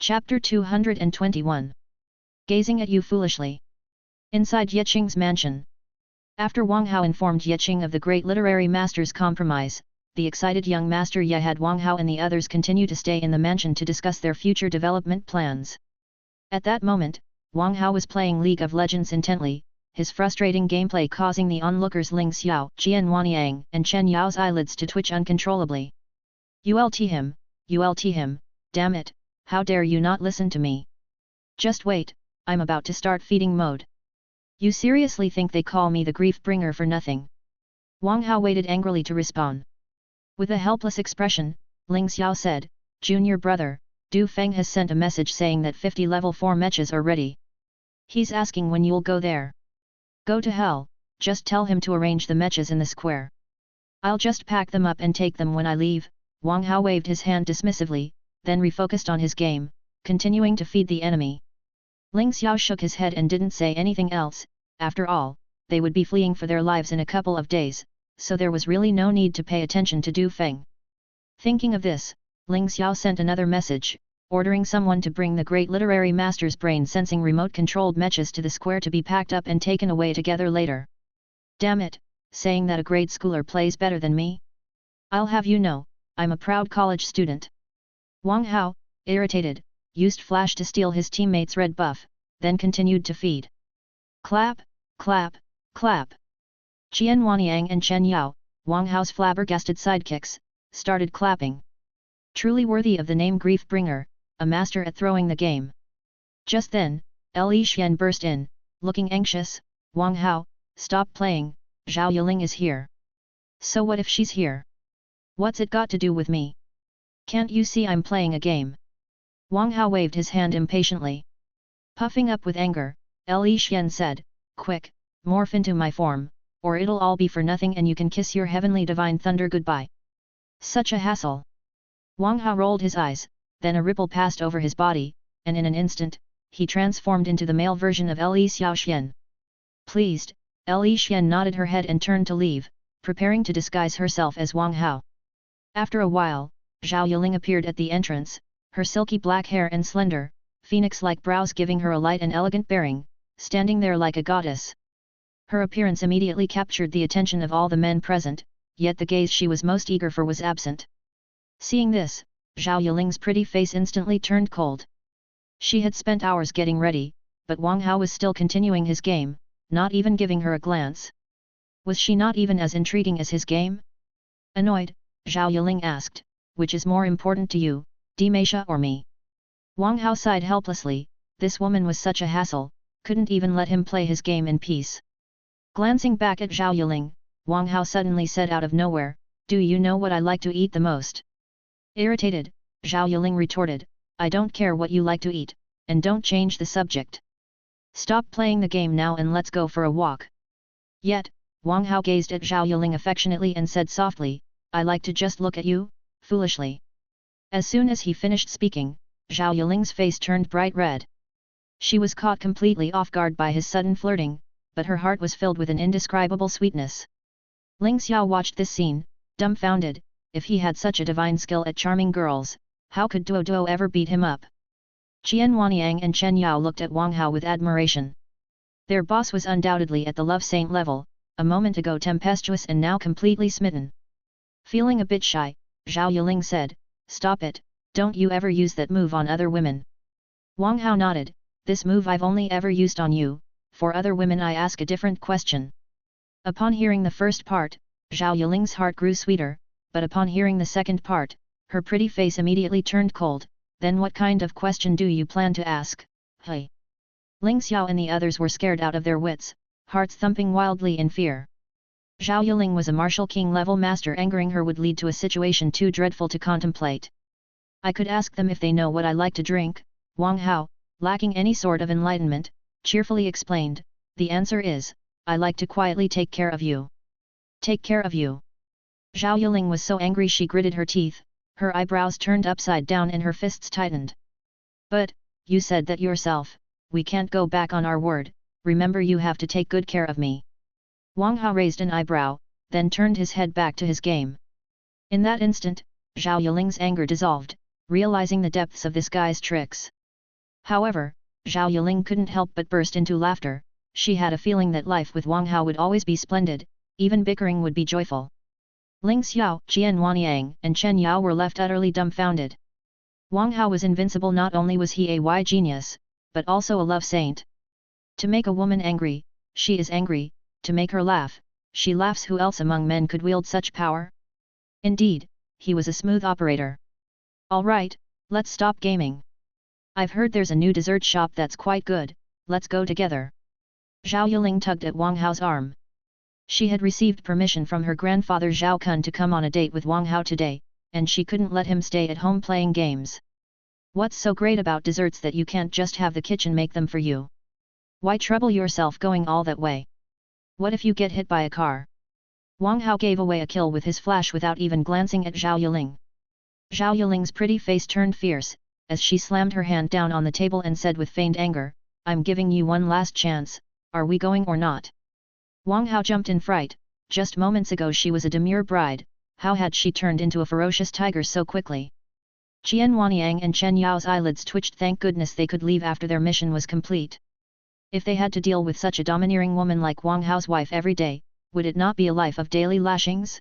Chapter 221. Gazing at you foolishly. Inside Yeqing's mansion. After Wang Hao informed Yeqing of the great literary master's compromise, the excited young master Ye had Wang Hao and the others continue to stay in the mansion to discuss their future development plans. At that moment, Wang Hao was playing League of Legends intently, his frustrating gameplay causing the onlookers Ling Xiao, Jian Waniang, and Chen Yao's eyelids to twitch uncontrollably. Ult him, damn it, how dare you not listen to me? Just wait, I'm about to start feeding mode. You seriously think they call me the grief bringer for nothing? Wang Hao waited angrily to respond. With a helpless expression, Ling Xiao said, Junior brother, Du Feng has sent a message saying that 50 level 4 mechas are ready. He's asking when you'll go there. Go to hell, just tell him to arrange the mechas in the square. I'll just pack them up and take them when I leave. Wang Hao waved his hand dismissively, then refocused on his game, continuing to feed the enemy. Ling Xiao shook his head and didn't say anything else. After all, they would be fleeing for their lives in a couple of days, so there was really no need to pay attention to Du Feng. Thinking of this, Ling Xiao sent another message, ordering someone to bring the great literary master's brain-sensing remote-controlled mechas to the square to be packed up and taken away together later. Damn it, saying that a grade schooler plays better than me? I'll have you know, I'm a proud college student. Wang Hao, irritated, used flash to steal his teammate's red buff, then continued to feed. Clap, clap, clap. Qian Waniang and Chen Yao, Wang Hao's flabbergasted sidekicks, started clapping. Truly worthy of the name Grief Bringer, a master at throwing the game. Just then, Li Xian burst in, looking anxious. Wang Hao, stop playing, Zhao Yiling is here. So what if she's here? What's it got to do with me? Can't you see I'm playing a game? Wang Hao waved his hand impatiently. Puffing up with anger, Li Xian said, quick, morph into my form, or it'll all be for nothing and you can kiss your heavenly divine thunder goodbye. Such a hassle. Wang Hao rolled his eyes, then a ripple passed over his body, and in an instant, he transformed into the male version of Li Xiaoxian. Pleased, Li Xian nodded her head and turned to leave, preparing to disguise herself as Wang Hao. After a while, Zhao Yiling appeared at the entrance, her silky black hair and slender, phoenix-like brows giving her a light and elegant bearing, standing there like a goddess. Her appearance immediately captured the attention of all the men present, yet the gaze she was most eager for was absent. Seeing this, Zhao Yiling's pretty face instantly turned cold. She had spent hours getting ready, but Wang Hao was still continuing his game, not even giving her a glance. Was she not even as intriguing as his game? Annoyed, Zhao Yiling asked, which is more important to you, Dimeisha or me? Wang Hao sighed helplessly, this woman was such a hassle, couldn't even let him play his game in peace. Glancing back at Zhao Yiling, Wang Hao suddenly said out of nowhere, do you know what I like to eat the most? Irritated, Zhao Yiling retorted, I don't care what you like to eat, and don't change the subject. Stop playing the game now and let's go for a walk. Yet, Wang Hao gazed at Zhao Yiling affectionately and said softly, I like to just look at you, foolishly. As soon as he finished speaking, Zhao Yiling's face turned bright red. She was caught completely off guard by his sudden flirting, but her heart was filled with an indescribable sweetness. Ling Xiao watched this scene, dumbfounded. If he had such a divine skill at charming girls, how could Duo Duo ever beat him up? Qian Waniang and Chen Yao looked at Wang Hao with admiration. Their boss was undoubtedly at the love saint level, a moment ago tempestuous and now completely smitten. Feeling a bit shy, Zhao Yiling said, stop it, don't you ever use that move on other women. Wang Hao nodded, this move I've only ever used on you, for other women I ask a different question. Upon hearing the first part, Zhao Yiling's heart grew sweeter, but upon hearing the second part, her pretty face immediately turned cold. Then what kind of question do you plan to ask? Hey! Ling Xiao and the others were scared out of their wits, hearts thumping wildly in fear. Zhao Yiling was a martial king level master, angering her would lead to a situation too dreadful to contemplate. I could ask them if they know what I like to drink, Wang Hao, lacking any sort of enlightenment, cheerfully explained, the answer is, I like to quietly take care of you. Take care of you. Zhao Yiling was so angry she gritted her teeth, her eyebrows turned upside down and her fists tightened. But, you said that yourself, we can't go back on our word, remember you have to take good care of me. Wang Hao raised an eyebrow, then turned his head back to his game. In that instant, Zhao Yiling's anger dissolved, realizing the depths of this guy's tricks. However, Zhao Yuling couldn't help but burst into laughter. She had a feeling that life with Wang Hao would always be splendid, even bickering would be joyful. Ling Xiao, Jian Wanyang and Chen Yao were left utterly dumbfounded. Wang Hao was invincible. Not only was he a genius, but also a love saint. To make a woman angry, she is angry, to make her laugh, she laughs. Who else among men could wield such power? Indeed, he was a smooth operator. Alright, let's stop gaming. I've heard there's a new dessert shop that's quite good, let's go together. Zhao Yuling tugged at Wang Hao's arm. She had received permission from her grandfather Zhao Kun to come on a date with Wang Hao today, and she couldn't let him stay at home playing games. What's so great about desserts that you can't just have the kitchen make them for you? Why trouble yourself going all that way? What if you get hit by a car? Wang Hao gave away a kill with his flash without even glancing at Zhao Yuling. Zhao Yuling's pretty face turned fierce, as she slammed her hand down on the table and said with feigned anger, I'm giving you one last chance, are we going or not? Wang Hao jumped in fright. Just moments ago she was a demure bride, how had she turned into a ferocious tiger so quickly? Qian Wanyang and Chen Yao's eyelids twitched. Thank goodness they could leave after their mission was complete. If they had to deal with such a domineering woman like Wang Hao's wife every day, would it not be a life of daily lashings?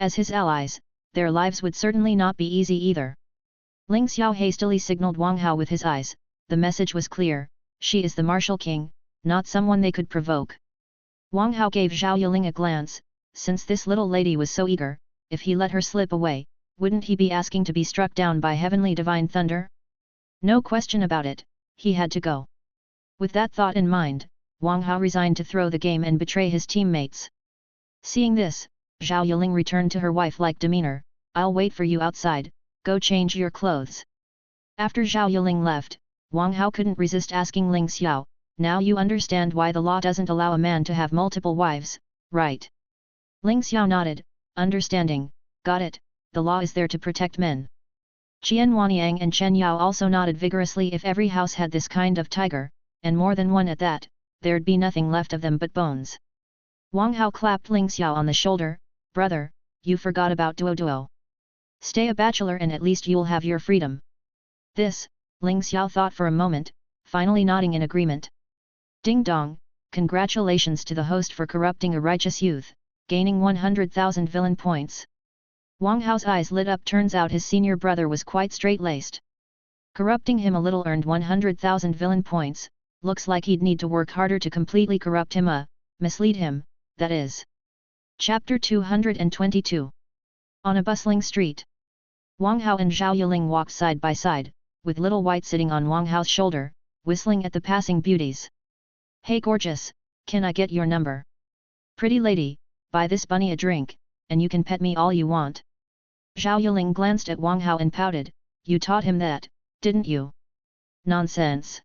As his allies, their lives would certainly not be easy either. Ling Xiao hastily signaled Wang Hao with his eyes. The message was clear, she is the martial king, not someone they could provoke. Wang Hao gave Zhao Yuling a glance. Since this little lady was so eager, if he let her slip away, wouldn't he be asking to be struck down by heavenly divine thunder? No question about it, he had to go. With that thought in mind, Wang Hao resigned to throw the game and betray his teammates. Seeing this, Zhao Yuling returned to her wife-like demeanor, I'll wait for you outside, go change your clothes. After Zhao Yuling left, Wang Hao couldn't resist asking Ling Xiao, now you understand why the law doesn't allow a man to have multiple wives, right? Ling Xiao nodded, understanding, got it, the law is there to protect men. Qian Wanyang and Chen Yao also nodded vigorously. If every house had this kind of tiger, and more than one at that, there'd be nothing left of them but bones. Wang Hao clapped Ling Xiao on the shoulder, brother, you forgot about Duo. Stay a bachelor and at least you'll have your freedom. This, Ling Xiao thought for a moment, finally nodding in agreement. Ding dong, congratulations to the host for corrupting a righteous youth, gaining 100,000 villain points. Wang Hao's eyes lit up. Turns out his senior brother was quite straight-laced. Corrupting him a little earned 100,000 villain points, looks like he'd need to work harder to completely corrupt him, mislead him, that is. Chapter 222. On a bustling street. Wang Hao and Zhao Yuling walked side by side, with Little White sitting on Wang Hao's shoulder, whistling at the passing beauties. Hey gorgeous, can I get your number? Pretty lady, buy this bunny a drink, and you can pet me all you want. Zhao Yuling glanced at Wang Hao and pouted, you taught him that, didn't you? Nonsense.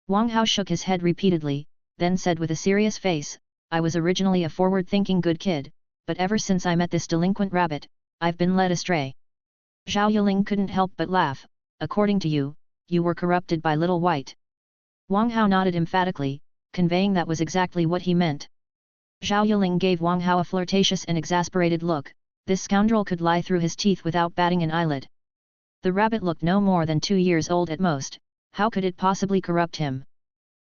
Wang Hao shook his head repeatedly, then said with a serious face, I was originally a forward-thinking good kid, but ever since I met this delinquent rabbit, I've been led astray. Zhao Yuling couldn't help but laugh, according to you, you were corrupted by Little White. Wang Hao nodded emphatically, conveying that was exactly what he meant. Zhao Yuling gave Wang Hao a flirtatious and exasperated look. This scoundrel could lie through his teeth without batting an eyelid. The rabbit looked no more than 2 years old at most, how could it possibly corrupt him?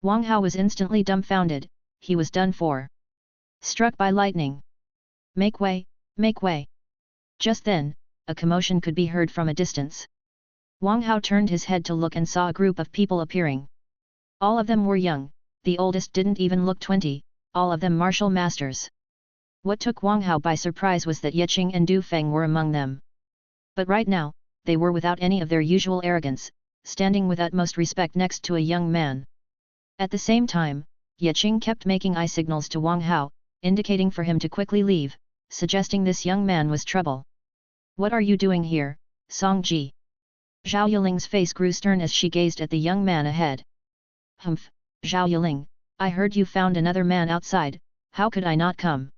Wang Hao was instantly dumbfounded, he was done for. Struck by lightning. Make way, make way. Just then, a commotion could be heard from a distance. Wang Hao turned his head to look and saw a group of people appearing. All of them were young, the oldest didn't even look 20, all of them martial masters. What took Wang Hao by surprise was that Yeqing and Du Feng were among them. But right now, they were without any of their usual arrogance, standing with utmost respect next to a young man. At the same time, Yeqing kept making eye signals to Wang Hao, indicating for him to quickly leave, suggesting this young man was trouble. What are you doing here, Songji? Zhao Yuling's face grew stern as she gazed at the young man ahead. Humph, Zhao Yuling, I heard you found another man outside, how could I not come?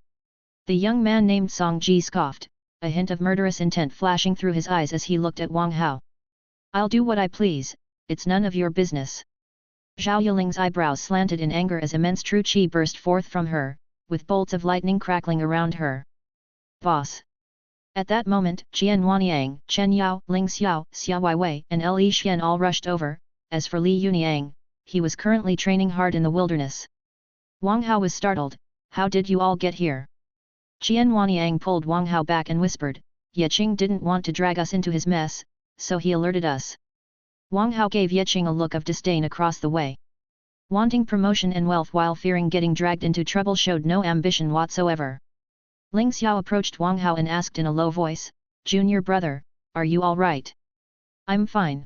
The young man named Songji scoffed, a hint of murderous intent flashing through his eyes as he looked at Wang Hao. I'll do what I please, it's none of your business. Zhao Yuling's eyebrows slanted in anger as immense true qi burst forth from her, with bolts of lightning crackling around her. Boss! At that moment, Jian Wanyang, Chen Yao, Ling Xiao, Xia Weiwei, and Li Xian all rushed over. As for Li Yuniang, he was currently training hard in the wilderness. Wang Hao was startled. How did you all get here? Jian Wanyang pulled Wang Hao back and whispered, Yeqing didn't want to drag us into his mess, so he alerted us. Wang Hao gave Yeqing a look of disdain across the way. Wanting promotion and wealth while fearing getting dragged into trouble showed no ambition whatsoever. Ling Xiao approached Wang Hao and asked in a low voice, Junior brother, are you all right? I'm fine.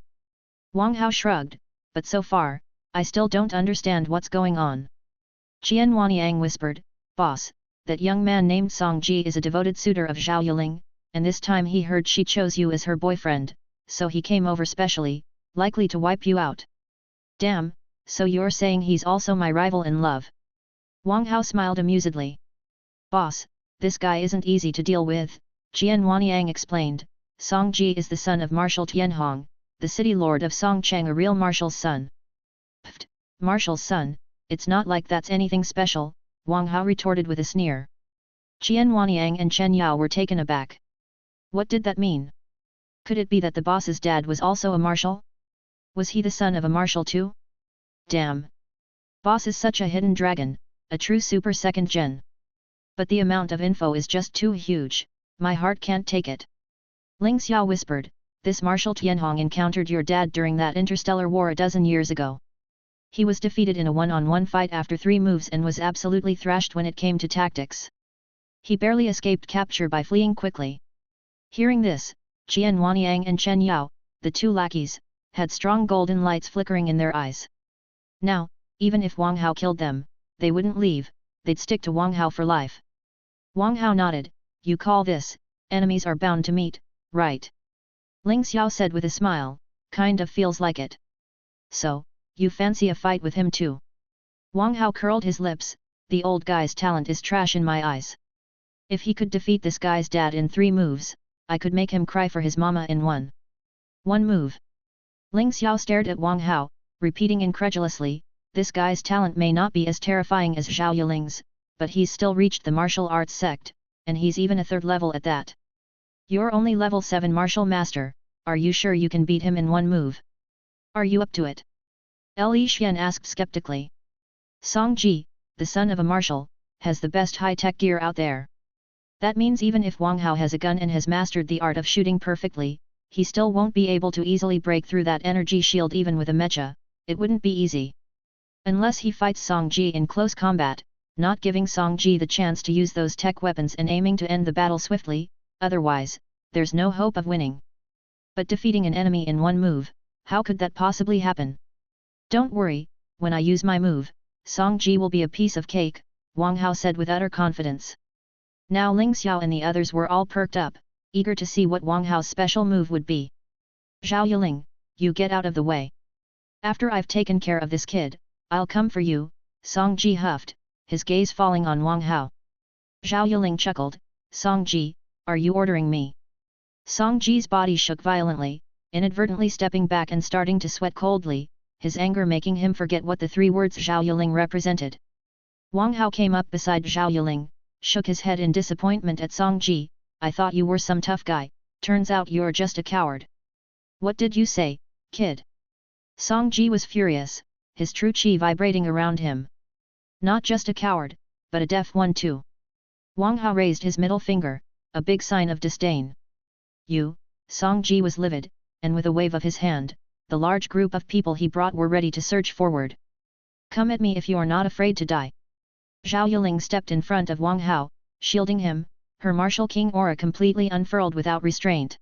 Wang Hao shrugged, but so far, I still don't understand what's going on. Jian Wanyang whispered, Boss, that young man named Song Ji is a devoted suitor of Zhao Yuling, and this time he heard she chose you as her boyfriend, so he came over specially, likely to wipe you out. Damn, so you're saying he's also my rival in love? Wang Hao smiled amusedly. Boss, this guy isn't easy to deal with, Jian Wanyang explained. Song Ji is the son of Marshal Tianhong, the city lord of Songcheng, a real marshal's son. Pfft, marshal's son, it's not like that's anything special, Wang Hao retorted with a sneer. Jian Wanyang and Chen Yao were taken aback. What did that mean? Could it be that the boss's dad was also a marshal? Was he the son of a marshal too? Damn! Boss is such a hidden dragon, a true super second gen. But the amount of info is just too huge, my heart can't take it. Ling Xiao whispered, this Marshal Tianhong encountered your dad during that interstellar war a dozen years ago. He was defeated in a one-on-one fight after 3 moves and was absolutely thrashed when it came to tactics. He barely escaped capture by fleeing quickly. Hearing this, Jian Wanyang and Chen Yao, the 2 lackeys, had strong golden lights flickering in their eyes. Now, even if Wang Hao killed them, they wouldn't leave, they'd stick to Wang Hao for life. Wang Hao nodded, you call this, enemies are bound to meet, right? Ling Xiao said with a smile, kind of feels like it. So, you fancy a fight with him too? Wang Hao curled his lips, the old guy's talent is trash in my eyes. If he could defeat this guy's dad in 3 moves, I could make him cry for his mama in one move. Ling Xiao stared at Wang Hao, repeating incredulously, this guy's talent may not be as terrifying as Zhao Yuling's, but he's still reached the martial arts sect, and he's even a 3rd level at that. You're only level 7 martial master, are you sure you can beat him in 1 move? Are you up to it? Li Xian asked skeptically. Song Ji, the son of a marshal, has the best high-tech gear out there. That means even if Wang Hao has a gun and has mastered the art of shooting perfectly, he still won't be able to easily break through that energy shield even with a mecha, it wouldn't be easy. Unless he fights Song Ji in close combat, not giving Song Ji the chance to use those tech weapons and aiming to end the battle swiftly, otherwise, there's no hope of winning. But defeating an enemy in 1 move, how could that possibly happen? Don't worry, when I use my move, Song Ji will be a piece of cake, Wang Hao said with utter confidence. Now Ling Xiao and the others were all perked up, eager to see what Wang Hao's special move would be. Zhao Yuling, you get out of the way. After I've taken care of this kid, I'll come for you, Song Ji huffed, his gaze falling on Wang Hao. Zhao Yuling chuckled, Song Ji, are you ordering me? Song Ji's body shook violently, inadvertently stepping back and starting to sweat coldly, his anger making him forget what the 3 words Zhao Yuling represented. Wang Hao came up beside Zhao Yuling, shook his head in disappointment at Song Ji, I thought you were some tough guy, turns out you're just a coward. What did you say, kid? Song Ji was furious, his true chi vibrating around him. Not just a coward, but a deaf one too. Wang Hao raised his middle finger, a big sign of disdain. You, Song Ji was livid, and with a wave of his hand, the large group of people he brought were ready to surge forward. Come at me if you're not afraid to die. Zhao Yuling stepped in front of Wang Hao, shielding him, her martial king aura completely unfurled without restraint.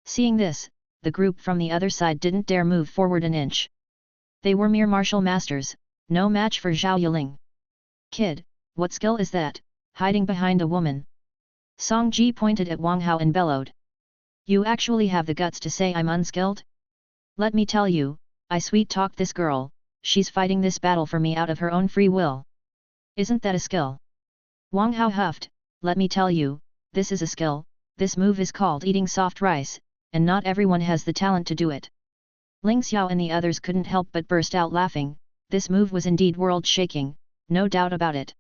Seeing this, the group from the other side didn't dare move forward an inch. They were mere martial masters, no match for Zhao Yuling. Kid, what skill is that, hiding behind a woman? Song Ji pointed at Wang Hao and bellowed. You actually have the guts to say I'm unskilled? Let me tell you, I sweet-talked this girl, she's fighting this battle for me out of her own free will. Isn't that a skill? Wang Hao huffed, let me tell you, this is a skill, this move is called eating soft rice, and not everyone has the talent to do it. Ling Xiao and the others couldn't help but burst out laughing, this move was indeed world-shaking, no doubt about it.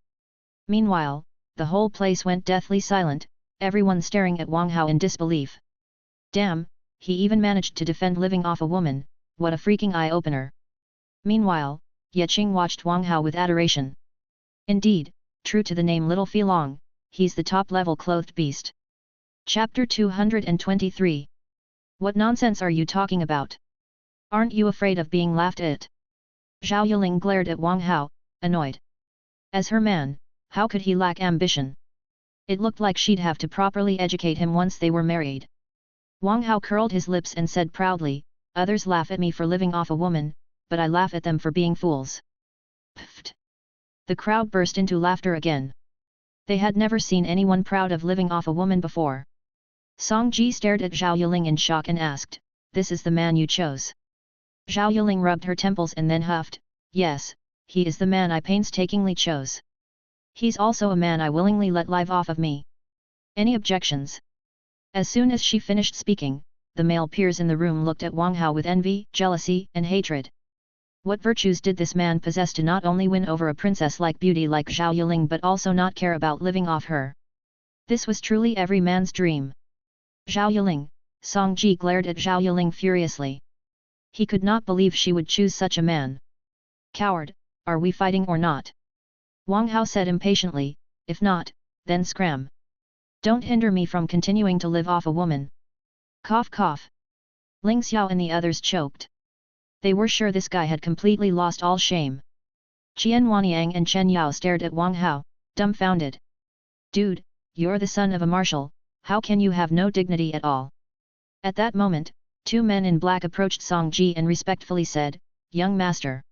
Meanwhile, the whole place went deathly silent, everyone staring at Wang Hao in disbelief. Damn, he even managed to defend living off a woman, what a freaking eye-opener. Meanwhile, Ye Qing watched Wang Hao with adoration. Indeed, true to the name Little Filong, he's the top-level clothed beast. Chapter 223. What nonsense are you talking about? Aren't you afraid of being laughed at? Zhao Yuling glared at Wang Hao, annoyed. As her man, how could he lack ambition? It looked like she'd have to properly educate him once they were married. Wang Hao curled his lips and said proudly, others laugh at me for living off a woman, but I laugh at them for being fools. Pfft! The crowd burst into laughter again. They had never seen anyone proud of living off a woman before. Song Ji stared at Zhao Yuling in shock and asked, this is the man you chose? Zhao Yuling rubbed her temples and then huffed, yes, he is the man I painstakingly chose. He's also a man I willingly let live off of me. Any objections? As soon as she finished speaking, the male peers in the room looked at Wang Hao with envy, jealousy, and hatred. What virtues did this man possess to not only win over a princess-like beauty like Zhao Yuling but also not care about living off her? This was truly every man's dream. Zhao Yuling, Song Ji glared at Zhao Yuling furiously. He could not believe she would choose such a man. Coward, are we fighting or not? Wang Hao said impatiently, if not, then scram. Don't hinder me from continuing to live off a woman. Cough cough. Ling Xiao and the others choked. They were sure this guy had completely lost all shame. Qian Wanyang and Chen Yao stared at Wang Hao, dumbfounded. Dude, you're the son of a marshal, how can you have no dignity at all? At that moment, two men in black approached Song Ji and respectfully said, young master.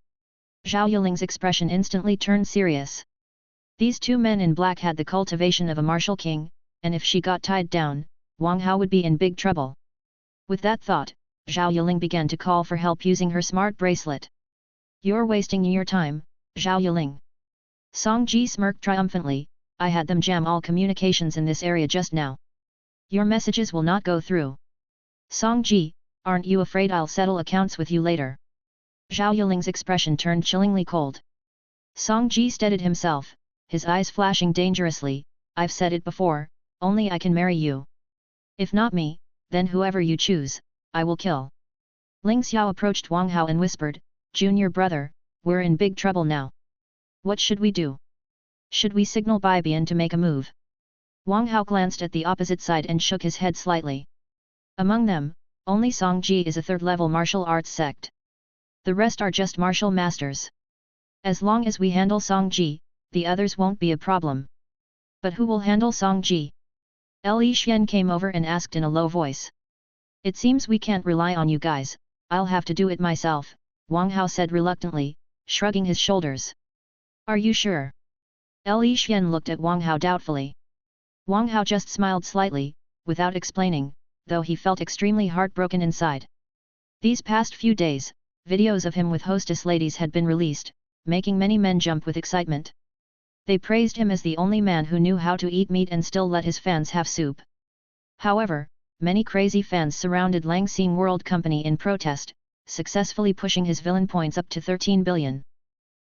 Zhao Yuling's expression instantly turned serious. These two men in black had the cultivation of a martial king, and if she got tied down, Wang Hao would be in big trouble. With that thought, Zhao Yuling began to call for help using her smart bracelet. You're wasting your time, Zhao Yuling. Song Ji smirked triumphantly, I had them jam all communications in this area just now. Your messages will not go through. Song Ji, aren't you afraid I'll settle accounts with you later? Zhao Yuling's expression turned chillingly cold. Song Ji steadied himself, his eyes flashing dangerously, I've said it before, only I can marry you. If not me, then whoever you choose, I will kill. Ling Xiao approached Wang Hao and whispered, Junior brother, we're in big trouble now. What should we do? Should we signal Bai Bian to make a move? Wang Hao glanced at the opposite side and shook his head slightly. Among them, only Song Ji is a third-level martial arts sect. The rest are just martial masters. As long as we handle Song Ji, the others won't be a problem. But who will handle Song Ji? Li Xian came over and asked in a low voice. It seems we can't rely on you guys, I'll have to do it myself, Wang Hao said reluctantly, shrugging his shoulders. Are you sure? Li Xian looked at Wang Hao doubtfully. Wang Hao just smiled slightly, without explaining, though he felt extremely heartbroken inside. These past few days, videos of him with hostess ladies had been released, making many men jump with excitement. They praised him as the only man who knew how to eat meat and still let his fans have soup. However, many crazy fans surrounded Lang Xing World Company in protest, successfully pushing his villain points up to 13 billion.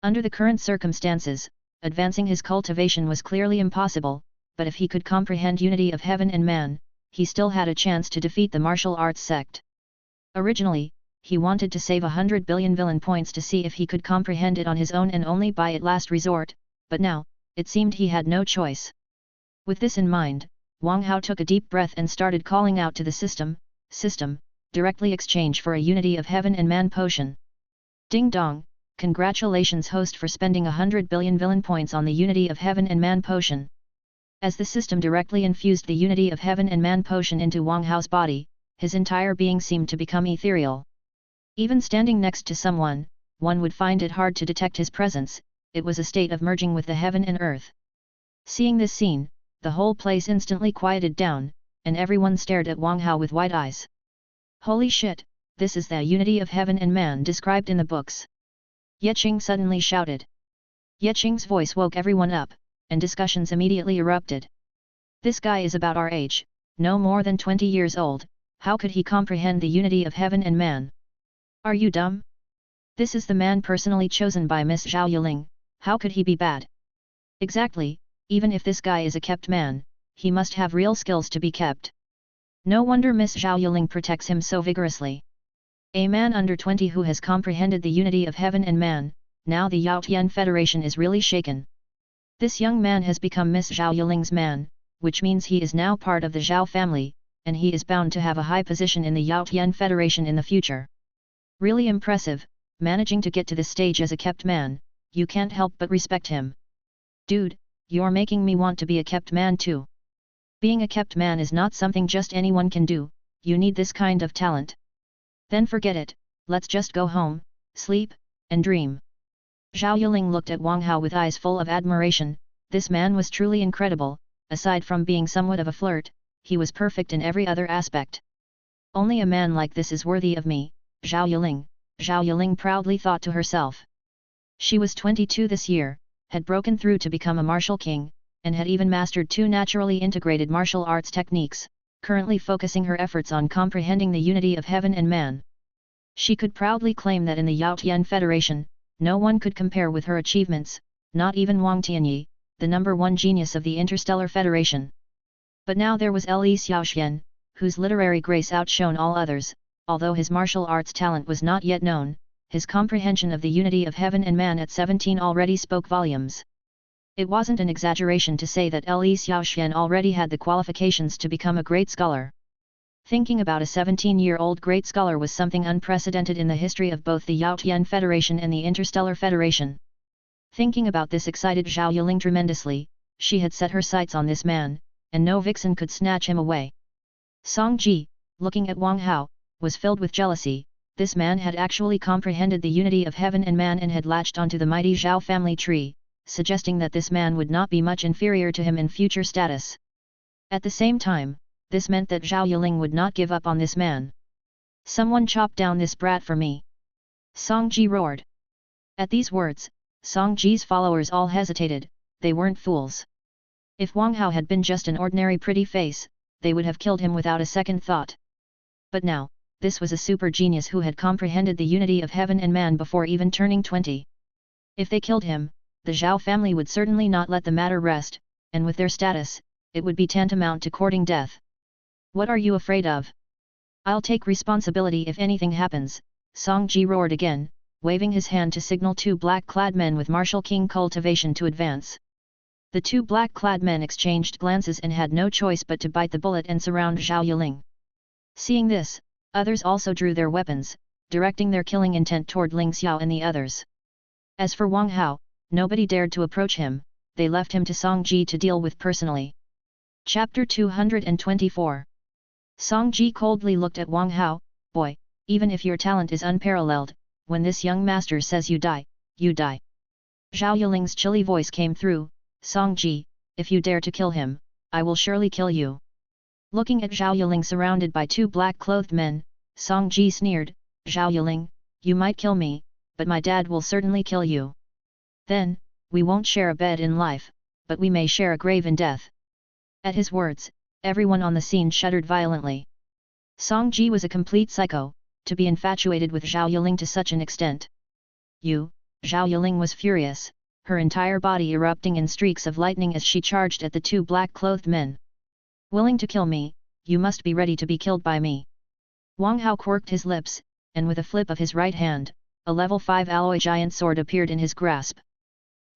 Under the current circumstances, advancing his cultivation was clearly impossible, but if he could comprehend unity of heaven and man, he still had a chance to defeat the martial arts sect. Originally, he wanted to save 100 billion villain points to see if he could comprehend it on his own and only by it last resort, but now, it seemed he had no choice. With this in mind, Wang Hao took a deep breath and started calling out to the system, directly exchange for a unity of heaven and man potion. Ding dong, congratulations host for spending 100 billion villain points on the unity of heaven and man potion. As the system directly infused the unity of heaven and man potion into Wang Hao's body, his entire being seemed to become ethereal. Even standing next to someone, one would find it hard to detect his presence, it was a state of merging with the heaven and earth. Seeing this scene, the whole place instantly quieted down, and everyone stared at Wang Hao with wide eyes. Holy shit, this is the unity of heaven and man described in the books. Ye Qing suddenly shouted. Ye Qing's voice woke everyone up, and discussions immediately erupted. This guy is about our age, no more than 20 years old, how could he comprehend the unity of heaven and man? Are you dumb? This is the man personally chosen by Miss Zhao Yuling, how could he be bad? Exactly, even if this guy is a kept man, he must have real skills to be kept. No wonder Miss Zhao Yuling protects him so vigorously. A man under 20 who has comprehended the unity of heaven and man, now the Yao Tian Federation is really shaken. This young man has become Miss Zhao Yuling's man, which means he is now part of the Zhao family, and he is bound to have a high position in the Yao Tian Federation in the future. Really impressive, managing to get to this stage as a kept man, you can't help but respect him. Dude, you're making me want to be a kept man too. Being a kept man is not something just anyone can do, you need this kind of talent. Then forget it, let's just go home, sleep, and dream. Zhao Yuling looked at Wang Hao with eyes full of admiration. This man was truly incredible, aside from being somewhat of a flirt, he was perfect in every other aspect. Only a man like this is worthy of me, Zhao Yuling proudly thought to herself. She was 22 this year, had broken through to become a martial king, and had even mastered 2 naturally integrated martial arts techniques, currently focusing her efforts on comprehending the unity of heaven and man. She could proudly claim that in the Yao Tian Federation, no one could compare with her achievements, not even Wang Tianyi, the #1 genius of the Interstellar Federation. But now there was Li Xiaoxian, whose literary grace outshone all others, although his martial arts talent was not yet known, his comprehension of the unity of heaven and man at 17 already spoke volumes. It wasn't an exaggeration to say that Li Xiaoxian already had the qualifications to become a great scholar. Thinking about a 17-year-old great scholar was something unprecedented in the history of both the Yao Tian Federation and the Interstellar Federation. Thinking about this excited Zhao Yuling tremendously, she had set her sights on this man, and no vixen could snatch him away. Song Ji, looking at Wang Hao, was filled with jealousy. This man had actually comprehended the unity of heaven and man and had latched onto the mighty Zhao family tree, suggesting that this man would not be much inferior to him in future status. At the same time, this meant that Zhao Yuling would not give up on this man. Someone chop down this brat for me! Song Ji roared. At these words, Song Ji's followers all hesitated, they weren't fools. If Wang Hao had been just an ordinary pretty face, they would have killed him without a second thought. But now, this was a super genius who had comprehended the unity of heaven and man before even turning 20. If they killed him, the Zhao family would certainly not let the matter rest, and with their status, it would be tantamount to courting death. What are you afraid of? I'll take responsibility if anything happens, Song Ji roared again, waving his hand to signal 2 black-clad men with martial king cultivation to advance. The 2 black-clad men exchanged glances and had no choice but to bite the bullet and surround Zhao Yuling. Seeing this, others also drew their weapons, directing their killing intent toward Ling Xiao and the others. As for Wang Hao, nobody dared to approach him, they left him to Song Ji to deal with personally. Chapter 224. Song Ji coldly looked at Wang Hao. Boy, even if your talent is unparalleled, when this young master says you die, you die. Zhao Yuling's chilly voice came through. Song Ji, if you dare to kill him, I will surely kill you. Looking at Zhao Yuling surrounded by 2 black-clothed men, Song Ji sneered, Zhao Yuling, you might kill me, but my dad will certainly kill you. Then, we won't share a bed in life, but we may share a grave in death. At his words, everyone on the scene shuddered violently. Song Ji was a complete psycho, to be infatuated with Zhao Yuling to such an extent. You, Zhao Yuling was furious, her entire body erupting in streaks of lightning as she charged at the 2 black-clothed men. Willing to kill me, you must be ready to be killed by me. Wang Hao quirked his lips, and with a flip of his right hand, a level 5 alloy giant sword appeared in his grasp.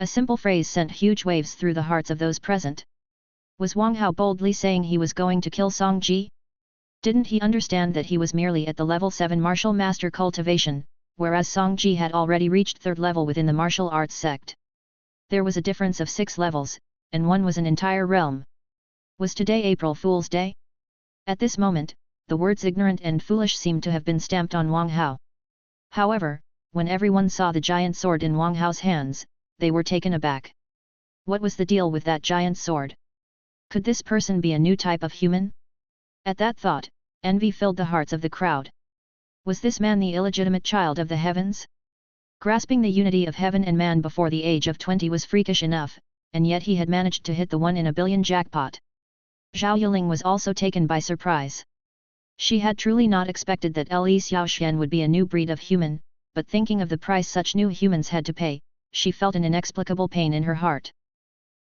A simple phrase sent huge waves through the hearts of those present. Was Wang Hao boldly saying he was going to kill Song Ji? Didn't he understand that he was merely at the level 7 martial master cultivation, whereas Song Ji had already reached 3rd level within the martial arts sect? There was a difference of 6 levels, and one was an entire realm. Was today April Fool's Day? At this moment, the words ignorant and foolish seemed to have been stamped on Wang Hao. However, when everyone saw the giant sword in Wang Hao's hands, they were taken aback. What was the deal with that giant sword? Could this person be a new type of human? At that thought, envy filled the hearts of the crowd. Was this man the illegitimate child of the heavens? Grasping the unity of heaven and man before the age of 20 was freakish enough, and yet he had managed to hit the 1 in a billion jackpot. Zhao Yuling was also taken by surprise. She had truly not expected that Li Xiaoxian would be a new breed of human, but thinking of the price such new humans had to pay, she felt an inexplicable pain in her heart.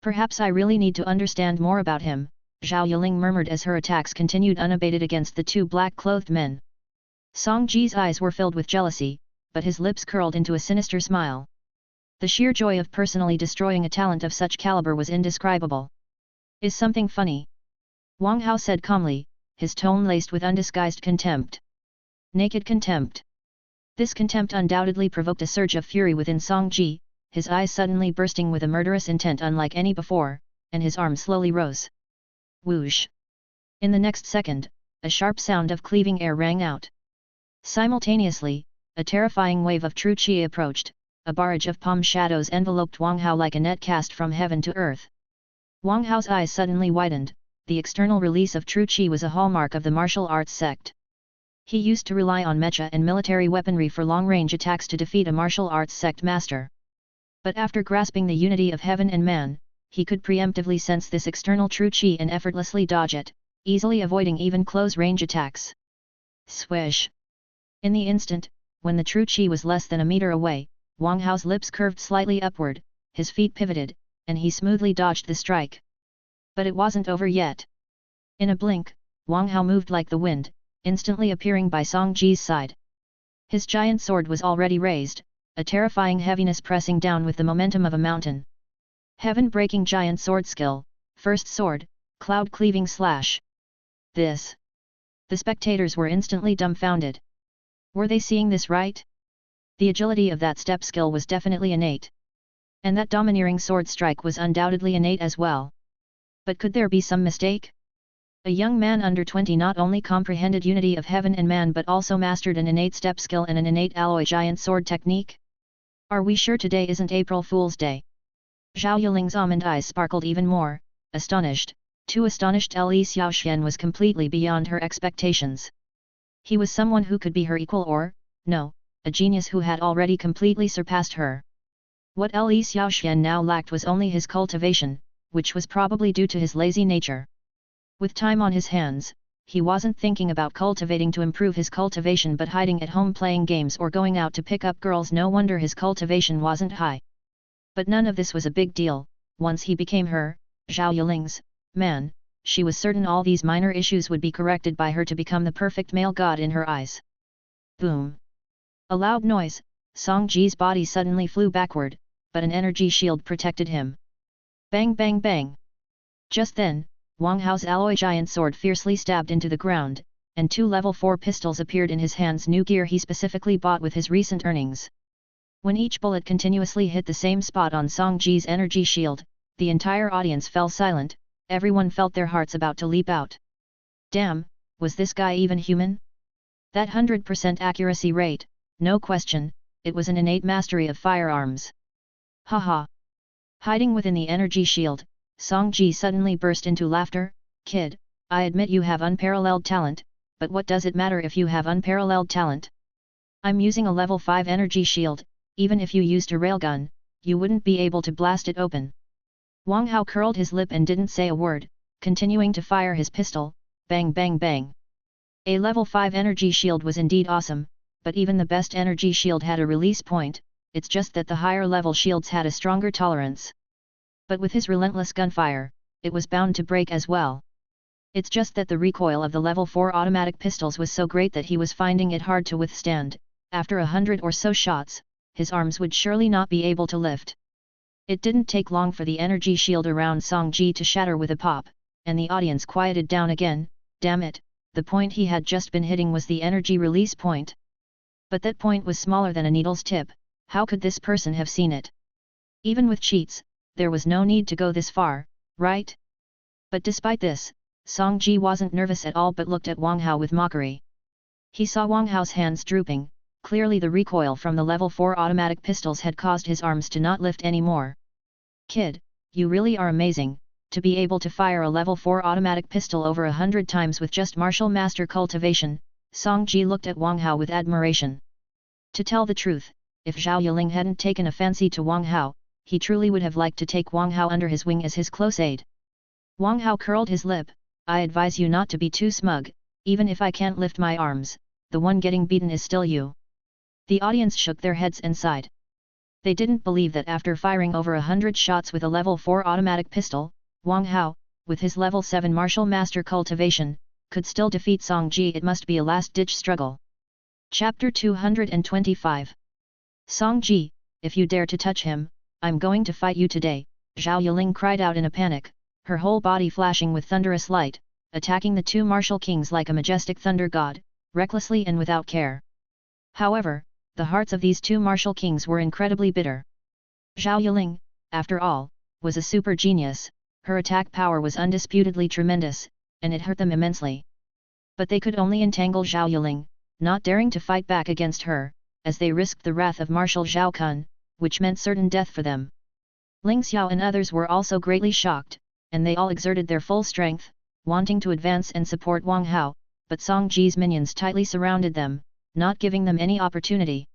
Perhaps I really need to understand more about him, Zhao Yuling murmured as her attacks continued unabated against the two black-clothed men. Song Ji's eyes were filled with jealousy, but his lips curled into a sinister smile. The sheer joy of personally destroying a talent of such caliber was indescribable. Is something funny? Wang Hao said calmly, his tone laced with undisguised contempt. Naked contempt. This contempt undoubtedly provoked a surge of fury within Song Ji, his eyes suddenly bursting with a murderous intent unlike any before, and his arm slowly rose. Whoosh! In the next second, a sharp sound of cleaving air rang out. Simultaneously, a terrifying wave of true qi approached, a barrage of palm shadows enveloped Wang Hao like a net cast from heaven to earth. Wang Hao's eyes suddenly widened, the external release of true qi was a hallmark of the martial arts sect. He used to rely on mecha and military weaponry for long-range attacks to defeat a martial arts sect master. But after grasping the unity of heaven and man, he could preemptively sense this external true qi and effortlessly dodge it, easily avoiding even close-range attacks. Swish! In the instant, when the true qi was less than a meter away, Wang Hao's lips curved slightly upward, his feet pivoted, and he smoothly dodged the strike. But it wasn't over yet. In a blink, Wang Hao moved like the wind, instantly appearing by Song Ji's side. His giant sword was already raised, a terrifying heaviness pressing down with the momentum of a mountain. Heaven-breaking giant sword skill, first sword, cloud-cleaving slash. This. The spectators were instantly dumbfounded. Were they seeing this right? The agility of that step skill was definitely innate. And that domineering sword strike was undoubtedly innate as well. But could there be some mistake? A young man under 20 not only comprehended unity of heaven and man but also mastered an innate step skill and an innate alloy giant sword technique? Are we sure today isn't April Fool's Day? Zhao Yuling's almond eyes sparkled even more, astonished. Too astonished. Li Xiaoxian was completely beyond her expectations. He was someone who could be her equal or, no, a genius who had already completely surpassed her. What Li Xiaoxian now lacked was only his cultivation, which was probably due to his lazy nature. With time on his hands, he wasn't thinking about cultivating to improve his cultivation but hiding at home playing games or going out to pick up girls. No wonder his cultivation wasn't high. But none of this was a big deal. Once he became her, Zhao Yuling's, man, she was certain all these minor issues would be corrected by her to become the perfect male god in her eyes. Boom! A loud noise, Song Ji's body suddenly flew backward, but an energy shield protected him. Bang bang bang! Just then, Wang Hao's alloy giant sword fiercely stabbed into the ground, and two level 4 pistols appeared in his hands, new gear he specifically bought with his recent earnings. When each bullet continuously hit the same spot on Song Ji's energy shield, the entire audience fell silent, everyone felt their hearts about to leap out. Damn, was this guy even human? That 100% accuracy rate, no question, it was an innate mastery of firearms. Haha! Hiding within the energy shield, Song Ji suddenly burst into laughter. Kid, I admit you have unparalleled talent, but what does it matter if you have unparalleled talent? I'm using a level 5 energy shield, even if you used a railgun, you wouldn't be able to blast it open. Wang Hao curled his lip and didn't say a word, continuing to fire his pistol, bang bang bang. A level 5 energy shield was indeed awesome, but even the best energy shield had a release point, it's just that the higher level shields had a stronger tolerance. But with his relentless gunfire, it was bound to break as well. It's just that the recoil of the level 4 automatic pistols was so great that he was finding it hard to withstand. After 100 or so shots, his arms would surely not be able to lift. It didn't take long for the energy shield around Song Ji to shatter with a pop, and the audience quieted down again. Damn it, the point he had just been hitting was the energy release point. But that point was smaller than a needle's tip. How could this person have seen it? Even with cheats, there was no need to go this far, right? But despite this, Song Ji wasn't nervous at all but looked at Wang Hao with mockery. He saw Wang Hao's hands drooping. Clearly the recoil from the level 4 automatic pistols had caused his arms to not lift anymore. Kid, you really are amazing, to be able to fire a level 4 automatic pistol over 100 times with just martial master cultivation. Song Ji looked at Wang Hao with admiration. To tell the truth, if Zhao Yuling hadn't taken a fancy to Wang Hao, he truly would have liked to take Wang Hao under his wing as his close aide. Wang Hao curled his lip. I advise you not to be too smug, even if I can't lift my arms, the one getting beaten is still you. The audience shook their heads and sighed. They didn't believe that after firing over 100 shots with a level 4 automatic pistol, Wang Hao, with his level 7 martial master cultivation, could still defeat Song Ji. It must be a last-ditch struggle. Chapter 225. Song Ji, if you dare to touch him, I'm going to fight you today, Zhao Yuling cried out in a panic, her whole body flashing with thunderous light, attacking the two martial kings like a majestic thunder god, recklessly and without care. However, the hearts of these two martial kings were incredibly bitter. Zhao Yuling, after all, was a super genius, her attack power was undisputedly tremendous, and it hurt them immensely. But they could only entangle Zhao Yuling, not daring to fight back against her, as they risked the wrath of Marshal Zhao Kun, which meant certain death for them. Ling Xiao and others were also greatly shocked, and they all exerted their full strength, wanting to advance and support Wang Hao, but Song Ji's minions tightly surrounded them, not giving them any opportunity.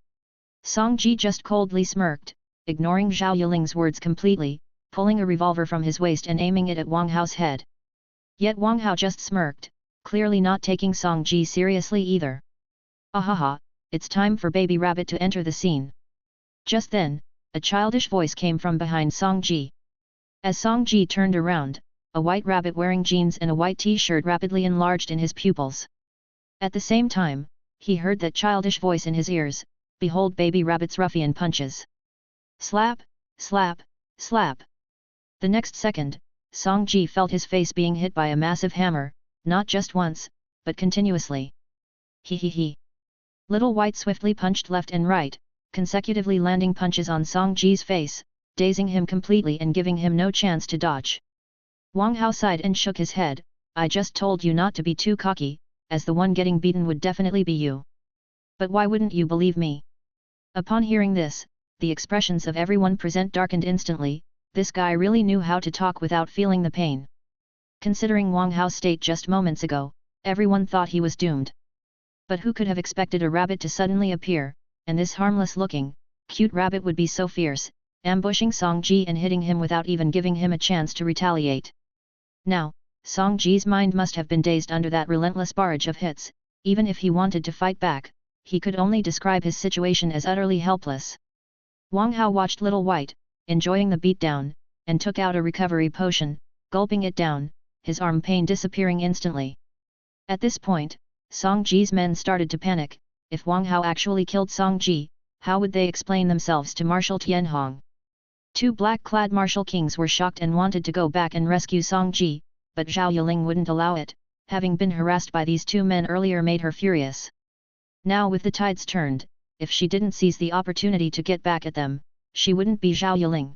Song Ji just coldly smirked, ignoring Zhao Yuling's words completely, pulling a revolver from his waist and aiming it at Wang Hao's head. Yet Wang Hao just smirked, clearly not taking Song Ji seriously either. Ahaha, it's time for Baby Rabbit to enter the scene. Just then, a childish voice came from behind Song Ji. As Song Ji turned around, a white rabbit wearing jeans and a white t-shirt rapidly enlarged in his pupils. At the same time, he heard that childish voice in his ears, behold Baby Rabbit's ruffian punches. Slap, slap, slap. The next second, Song Ji felt his face being hit by a massive hammer, not just once, but continuously. He. Little White swiftly punched left and right, consecutively landing punches on Song Ji's face, dazing him completely and giving him no chance to dodge. Wang Hao sighed and shook his head, I just told you not to be too cocky, as the one getting beaten would definitely be you. But why wouldn't you believe me? Upon hearing this, the expressions of everyone present darkened instantly. This guy really knew how to talk without feeling the pain. Considering Wang Hao's state just moments ago, everyone thought he was doomed. But who could have expected a rabbit to suddenly appear, and this harmless-looking, cute rabbit would be so fierce, ambushing Song Ji and hitting him without even giving him a chance to retaliate. Now, Song Ji's mind must have been dazed under that relentless barrage of hits. Even if he wanted to fight back, he could only describe his situation as utterly helpless. Wang Hao watched Little White, enjoying the beatdown, and took out a recovery potion, gulping it down, his arm pain disappearing instantly. At this point, Song Ji's men started to panic. If Wang Hao actually killed Song Ji, how would they explain themselves to Marshal Tianhong? Two black-clad martial kings were shocked and wanted to go back and rescue Song Ji, but Zhao Yuling wouldn't allow it. Having been harassed by these two men earlier made her furious. Now with the tides turned, if she didn't seize the opportunity to get back at them, she wouldn't be Zhao Yuling.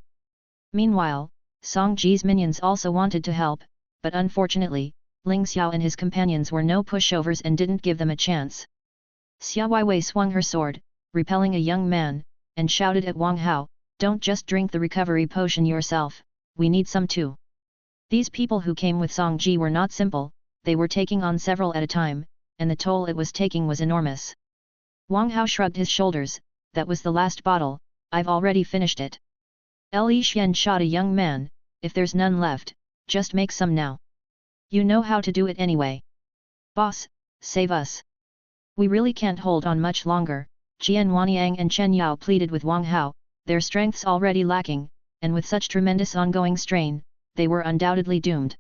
Meanwhile, Song Ji's minions also wanted to help, but unfortunately, Ling Xiao and his companions were no pushovers and didn't give them a chance. Xia Weiwei swung her sword, repelling a young man, and shouted at Wang Hao, don't just drink the recovery potion yourself, we need some too. These people who came with Song Ji were not simple, they were taking on several at a time, and the toll it was taking was enormous. Wang Hao shrugged his shoulders, that was the last bottle, I've already finished it. Li Xian shot a young man, if there's none left, just make some now. You know how to do it anyway. Boss, save us. We really can't hold on much longer, Qian Wanyang and Chen Yao pleaded with Wang Hao, their strength's already lacking, and with such tremendous ongoing strain, they were undoubtedly doomed.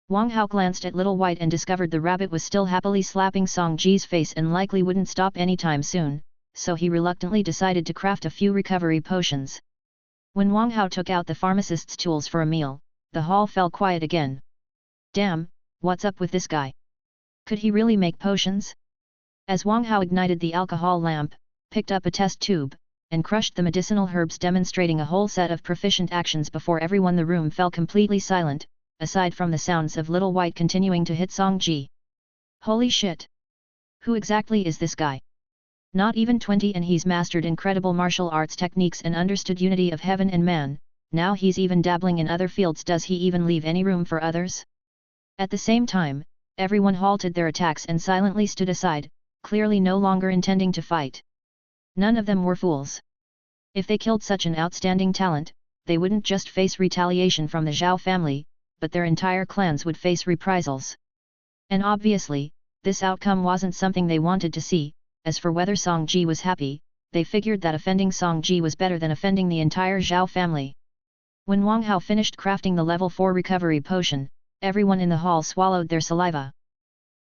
Wang Hao glanced at Little White and discovered the rabbit was still happily slapping Song Ji's face and likely wouldn't stop anytime soon, so he reluctantly decided to craft a few recovery potions. When Wang Hao took out the pharmacist's tools for a meal, the hall fell quiet again. Damn, what's up with this guy? Could he really make potions? As Wang Hao ignited the alcohol lamp, picked up a test tube, and crushed the medicinal herbs demonstrating a whole set of proficient actions before everyone, the room fell completely silent, aside from the sounds of Little White continuing to hit Song Ji. Holy shit! Who exactly is this guy? Not even 20 and he's mastered incredible martial arts techniques and understood unity of heaven and man, now he's even dabbling in other fields. Does he even leave any room for others? At the same time, everyone halted their attacks and silently stood aside, clearly no longer intending to fight. None of them were fools. If they killed such an outstanding talent, they wouldn't just face retaliation from the Zhao family, but their entire clans would face reprisals. And obviously, this outcome wasn't something they wanted to see. As for whether Song Ji was happy, they figured that offending Song Ji was better than offending the entire Zhao family. When Wang Hao finished crafting the level 4 recovery potion, Everyone in the hall swallowed their saliva.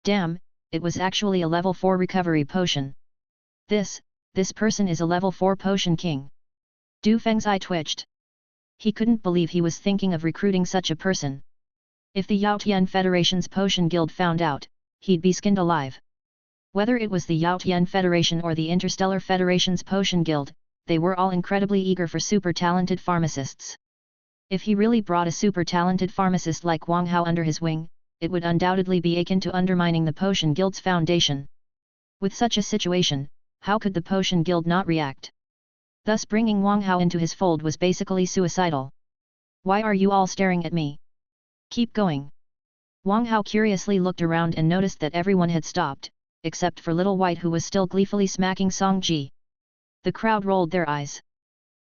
Damn, it was actually a level 4 recovery potion. This person is a level 4 potion king. Du Feng's eye twitched. He couldn't believe he was thinking of recruiting such a person. If the Yaotian Federation's potion guild found out, he'd be skinned alive. Whether it was the Yaotian Federation or the Interstellar Federation's potion guild, they were all incredibly eager for super talented pharmacists. If he really brought a super talented pharmacist like Wang Hao under his wing, it would undoubtedly be akin to undermining the potion guild's foundation. With such a situation, how could the potion guild not react? Thus bringing Wang Hao into his fold was basically suicidal. Why are you all staring at me? Keep going. Wang Hao curiously looked around and noticed that everyone had stopped, except for Little White, who was still gleefully smacking Song Ji. The crowd rolled their eyes.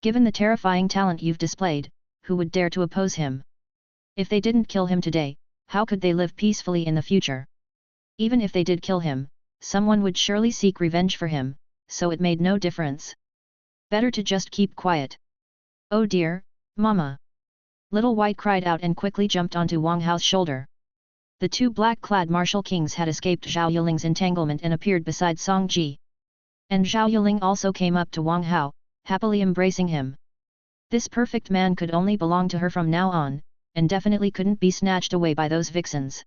Given the terrifying talent you've displayed, who would dare to oppose him? If they didn't kill him today, how could they live peacefully in the future? Even if they did kill him, someone would surely seek revenge for him, so it made no difference. Better to just keep quiet. Oh dear, Mama! Little White cried out and quickly jumped onto Wang Hao's shoulder. The two black-clad martial kings had escaped Zhao Yuling's entanglement and appeared beside Song Ji. And Zhao Yuling also came up to Wang Hao, happily embracing him. This perfect man could only belong to her from now on, and definitely couldn't be snatched away by those vixens.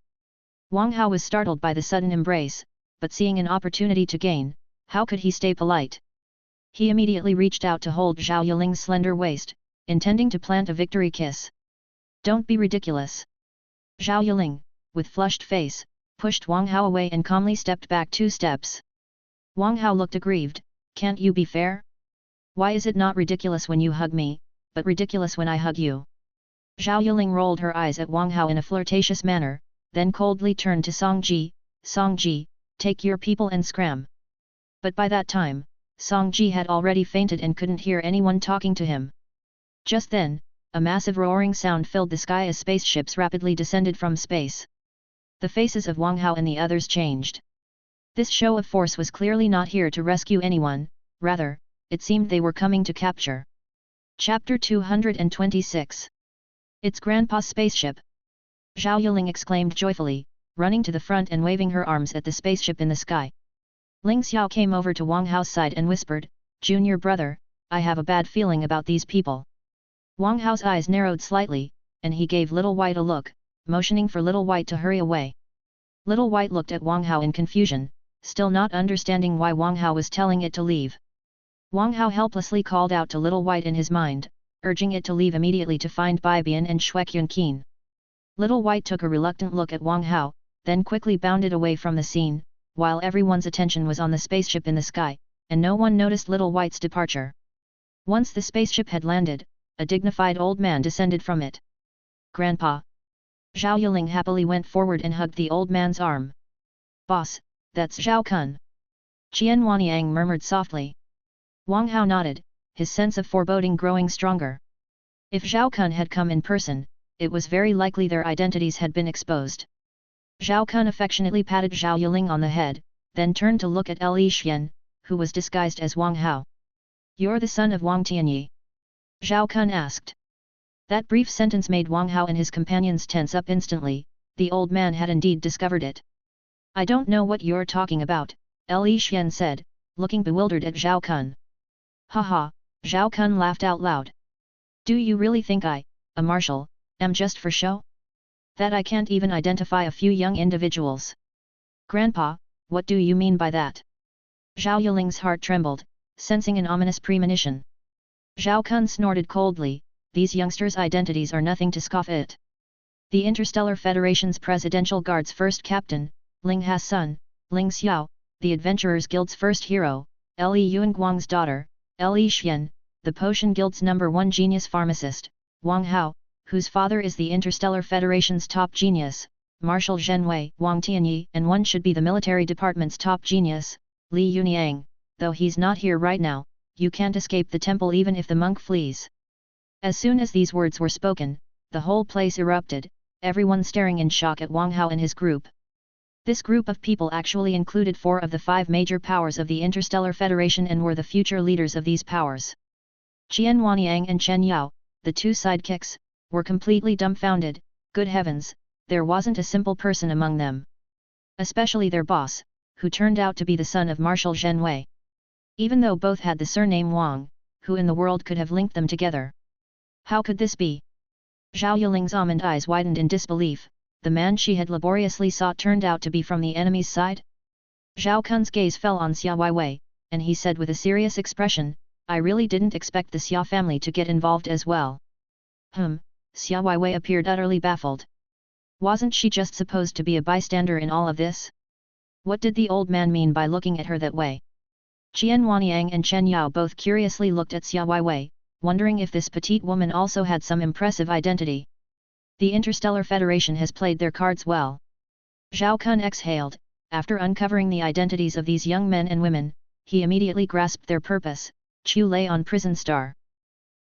Wang Hao was startled by the sudden embrace, but seeing an opportunity to gain, how could he stay polite? He immediately reached out to hold Zhao Yuling's slender waist, intending to plant a victory kiss. Don't be ridiculous. Zhao Yuling, with flushed face, pushed Wang Hao away and calmly stepped back 2 steps. Wang Hao looked aggrieved. Can't you be fair? Why is it not ridiculous when you hug me, but ridiculous when I hug you? Zhao Yuling rolled her eyes at Wang Hao in a flirtatious manner, then coldly turned to Song Ji. Song Ji, take your people and scram. But by that time, Song Ji had already fainted and couldn't hear anyone talking to him. Just then, a massive roaring sound filled the sky as spaceships rapidly descended from space. The faces of Wang Hao and the others changed. This show of force was clearly not here to rescue anyone, rather, it seemed they were coming to capture. Chapter 226. It's Grandpa's spaceship! Zhao Yuling exclaimed joyfully, running to the front and waving her arms at the spaceship in the sky. Ling Xiao came over to Wang Hao's side and whispered, Junior brother, I have a bad feeling about these people. Wang Hao's eyes narrowed slightly, and he gave Little White a look, motioning for Little White to hurry away. Little White looked at Wang Hao in confusion, still not understanding why Wang Hao was telling it to leave. Wang Hao helplessly called out to Little White in his mind, urging it to leave immediately to find Bai Bian and Shuek Yun Qin. Little White took a reluctant look at Wang Hao, then quickly bounded away from the scene, while everyone's attention was on the spaceship in the sky, and no one noticed Little White's departure. Once the spaceship had landed, a dignified old man descended from it. Grandpa! Zhao Yuling happily went forward and hugged the old man's arm. Boss, that's Zhao Kun. Qian Wanyang murmured softly. Wang Hao nodded, his sense of foreboding growing stronger. If Zhao Kun had come in person, it was very likely their identities had been exposed. Zhao Kun affectionately patted Zhao Yuling on the head, then turned to look at Li Xian, who was disguised as Wang Hao. You're the son of Wang Tianyi? Zhao Kun asked. That brief sentence made Wang Hao and his companions tense up instantly. The old man had indeed discovered it. I don't know what you're talking about, Li Xian said, looking bewildered at Zhao Kun. Haha, Zhao Kun laughed out loud. Do you really think I, a marshal, am just for show? That I can't even identify a few young individuals? Grandpa, what do you mean by that? Zhao Yuling's heart trembled, sensing an ominous premonition. Zhao Kun snorted coldly, these youngsters' identities are nothing to scoff at. The Interstellar Federation's Presidential Guard's first captain, Ling Ha's son, Ling Xiao, the Adventurers Guild's first hero, Li Yuanguang's daughter, Li Xian, the Potion Guild's #1 genius pharmacist, Wang Hao, whose father is the Interstellar Federation's top genius, Marshal Zhenwei, Wang Tianyi, and one should be the military department's top genius, Li Yuniang. Though he's not here right now, you can't escape the temple even if the monk flees. As soon as these words were spoken, the whole place erupted, everyone staring in shock at Wang Hao and his group. This group of people actually included 4 of the 5 major powers of the Interstellar Federation and were the future leaders of these powers. Qian Wanyang and Chen Yao, the 2 sidekicks, were completely dumbfounded. Good heavens, there wasn't a simple person among them. Especially their boss, who turned out to be the son of Marshal Zhen Wei. Even though both had the surname Wang, who in the world could have linked them together? How could this be? Zhao Yuling's almond eyes widened in disbelief. The man she had laboriously sought turned out to be from the enemy's side? Zhao Kun's gaze fell on Xia Weiwei, and he said with a serious expression, I really didn't expect the Xia family to get involved as well. Xia Weiwei appeared utterly baffled. Wasn't she just supposed to be a bystander in all of this? What did the old man mean by looking at her that way? Qian Wanyang and Chen Yao both curiously looked at Xia Weiwei, wondering if this petite woman also had some impressive identity. The Interstellar Federation has played their cards well. Zhao Kun exhaled. After uncovering the identities of these young men and women, he immediately grasped their purpose. Chu Lei on Prison Star.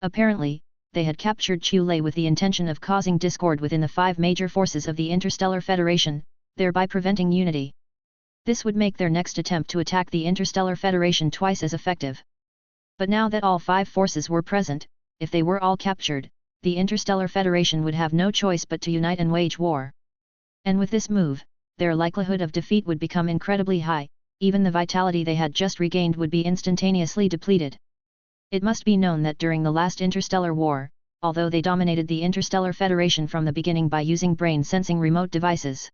Apparently, they had captured Chu Lei with the intention of causing discord within the 5 major forces of the Interstellar Federation, thereby preventing unity. This would make their next attempt to attack the Interstellar Federation twice as effective. But now that all 5 forces were present, if they were all captured, the Interstellar Federation would have no choice but to unite and wage war. And with this move, their likelihood of defeat would become incredibly high, even the vitality they had just regained would be instantaneously depleted. It must be known that during the last interstellar war, although they dominated the Interstellar Federation from the beginning by using brain-sensing remote devices.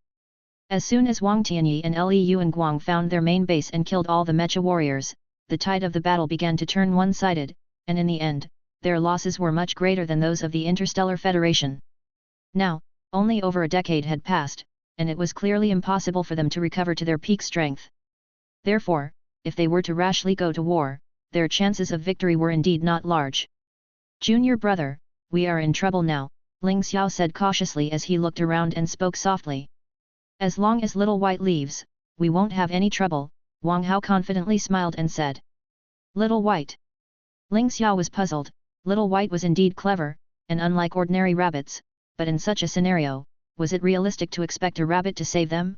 As soon as Wang Tianyi and Liu and Guang found their main base and killed all the mecha warriors, the tide of the battle began to turn one-sided, and in the end, their losses were much greater than those of the Interstellar Federation. Now, only over a decade had passed, and it was clearly impossible for them to recover to their peak strength. Therefore, if they were to rashly go to war, their chances of victory were indeed not large. Junior brother, we are in trouble now, Ling Xiao said cautiously as he looked around and spoke softly. As long as Little White leaves, we won't have any trouble, Wang Hao confidently smiled and said. Little White. Ling Xiao was puzzled. Little White was indeed clever, and unlike ordinary rabbits, but in such a scenario, was it realistic to expect a rabbit to save them?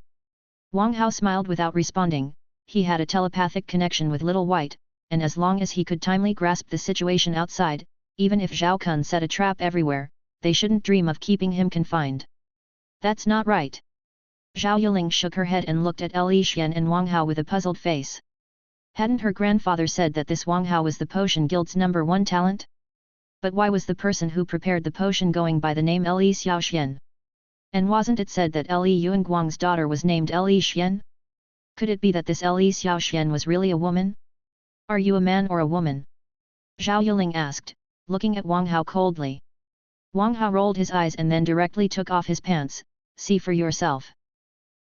Wang Hao smiled without responding. He had a telepathic connection with Little White, and as long as he could timely grasp the situation outside, even if Zhao Kun set a trap everywhere, they shouldn't dream of keeping him confined. That's not right. Zhao Yuling shook her head and looked at Li Xian and Wang Hao with a puzzled face. Hadn't her grandfather said that this Wang Hao was the potion guild's #1 talent? But why was the person who prepared the potion going by the name Li Xiaoxian? And wasn't it said that Li Yuanguang's daughter was named Li Xian? Could it be that this Li Xiaoxian was really a woman? Are you a man or a woman? Zhao Yuling asked, looking at Wang Hao coldly. Wang Hao rolled his eyes and then directly took off his pants. See for yourself.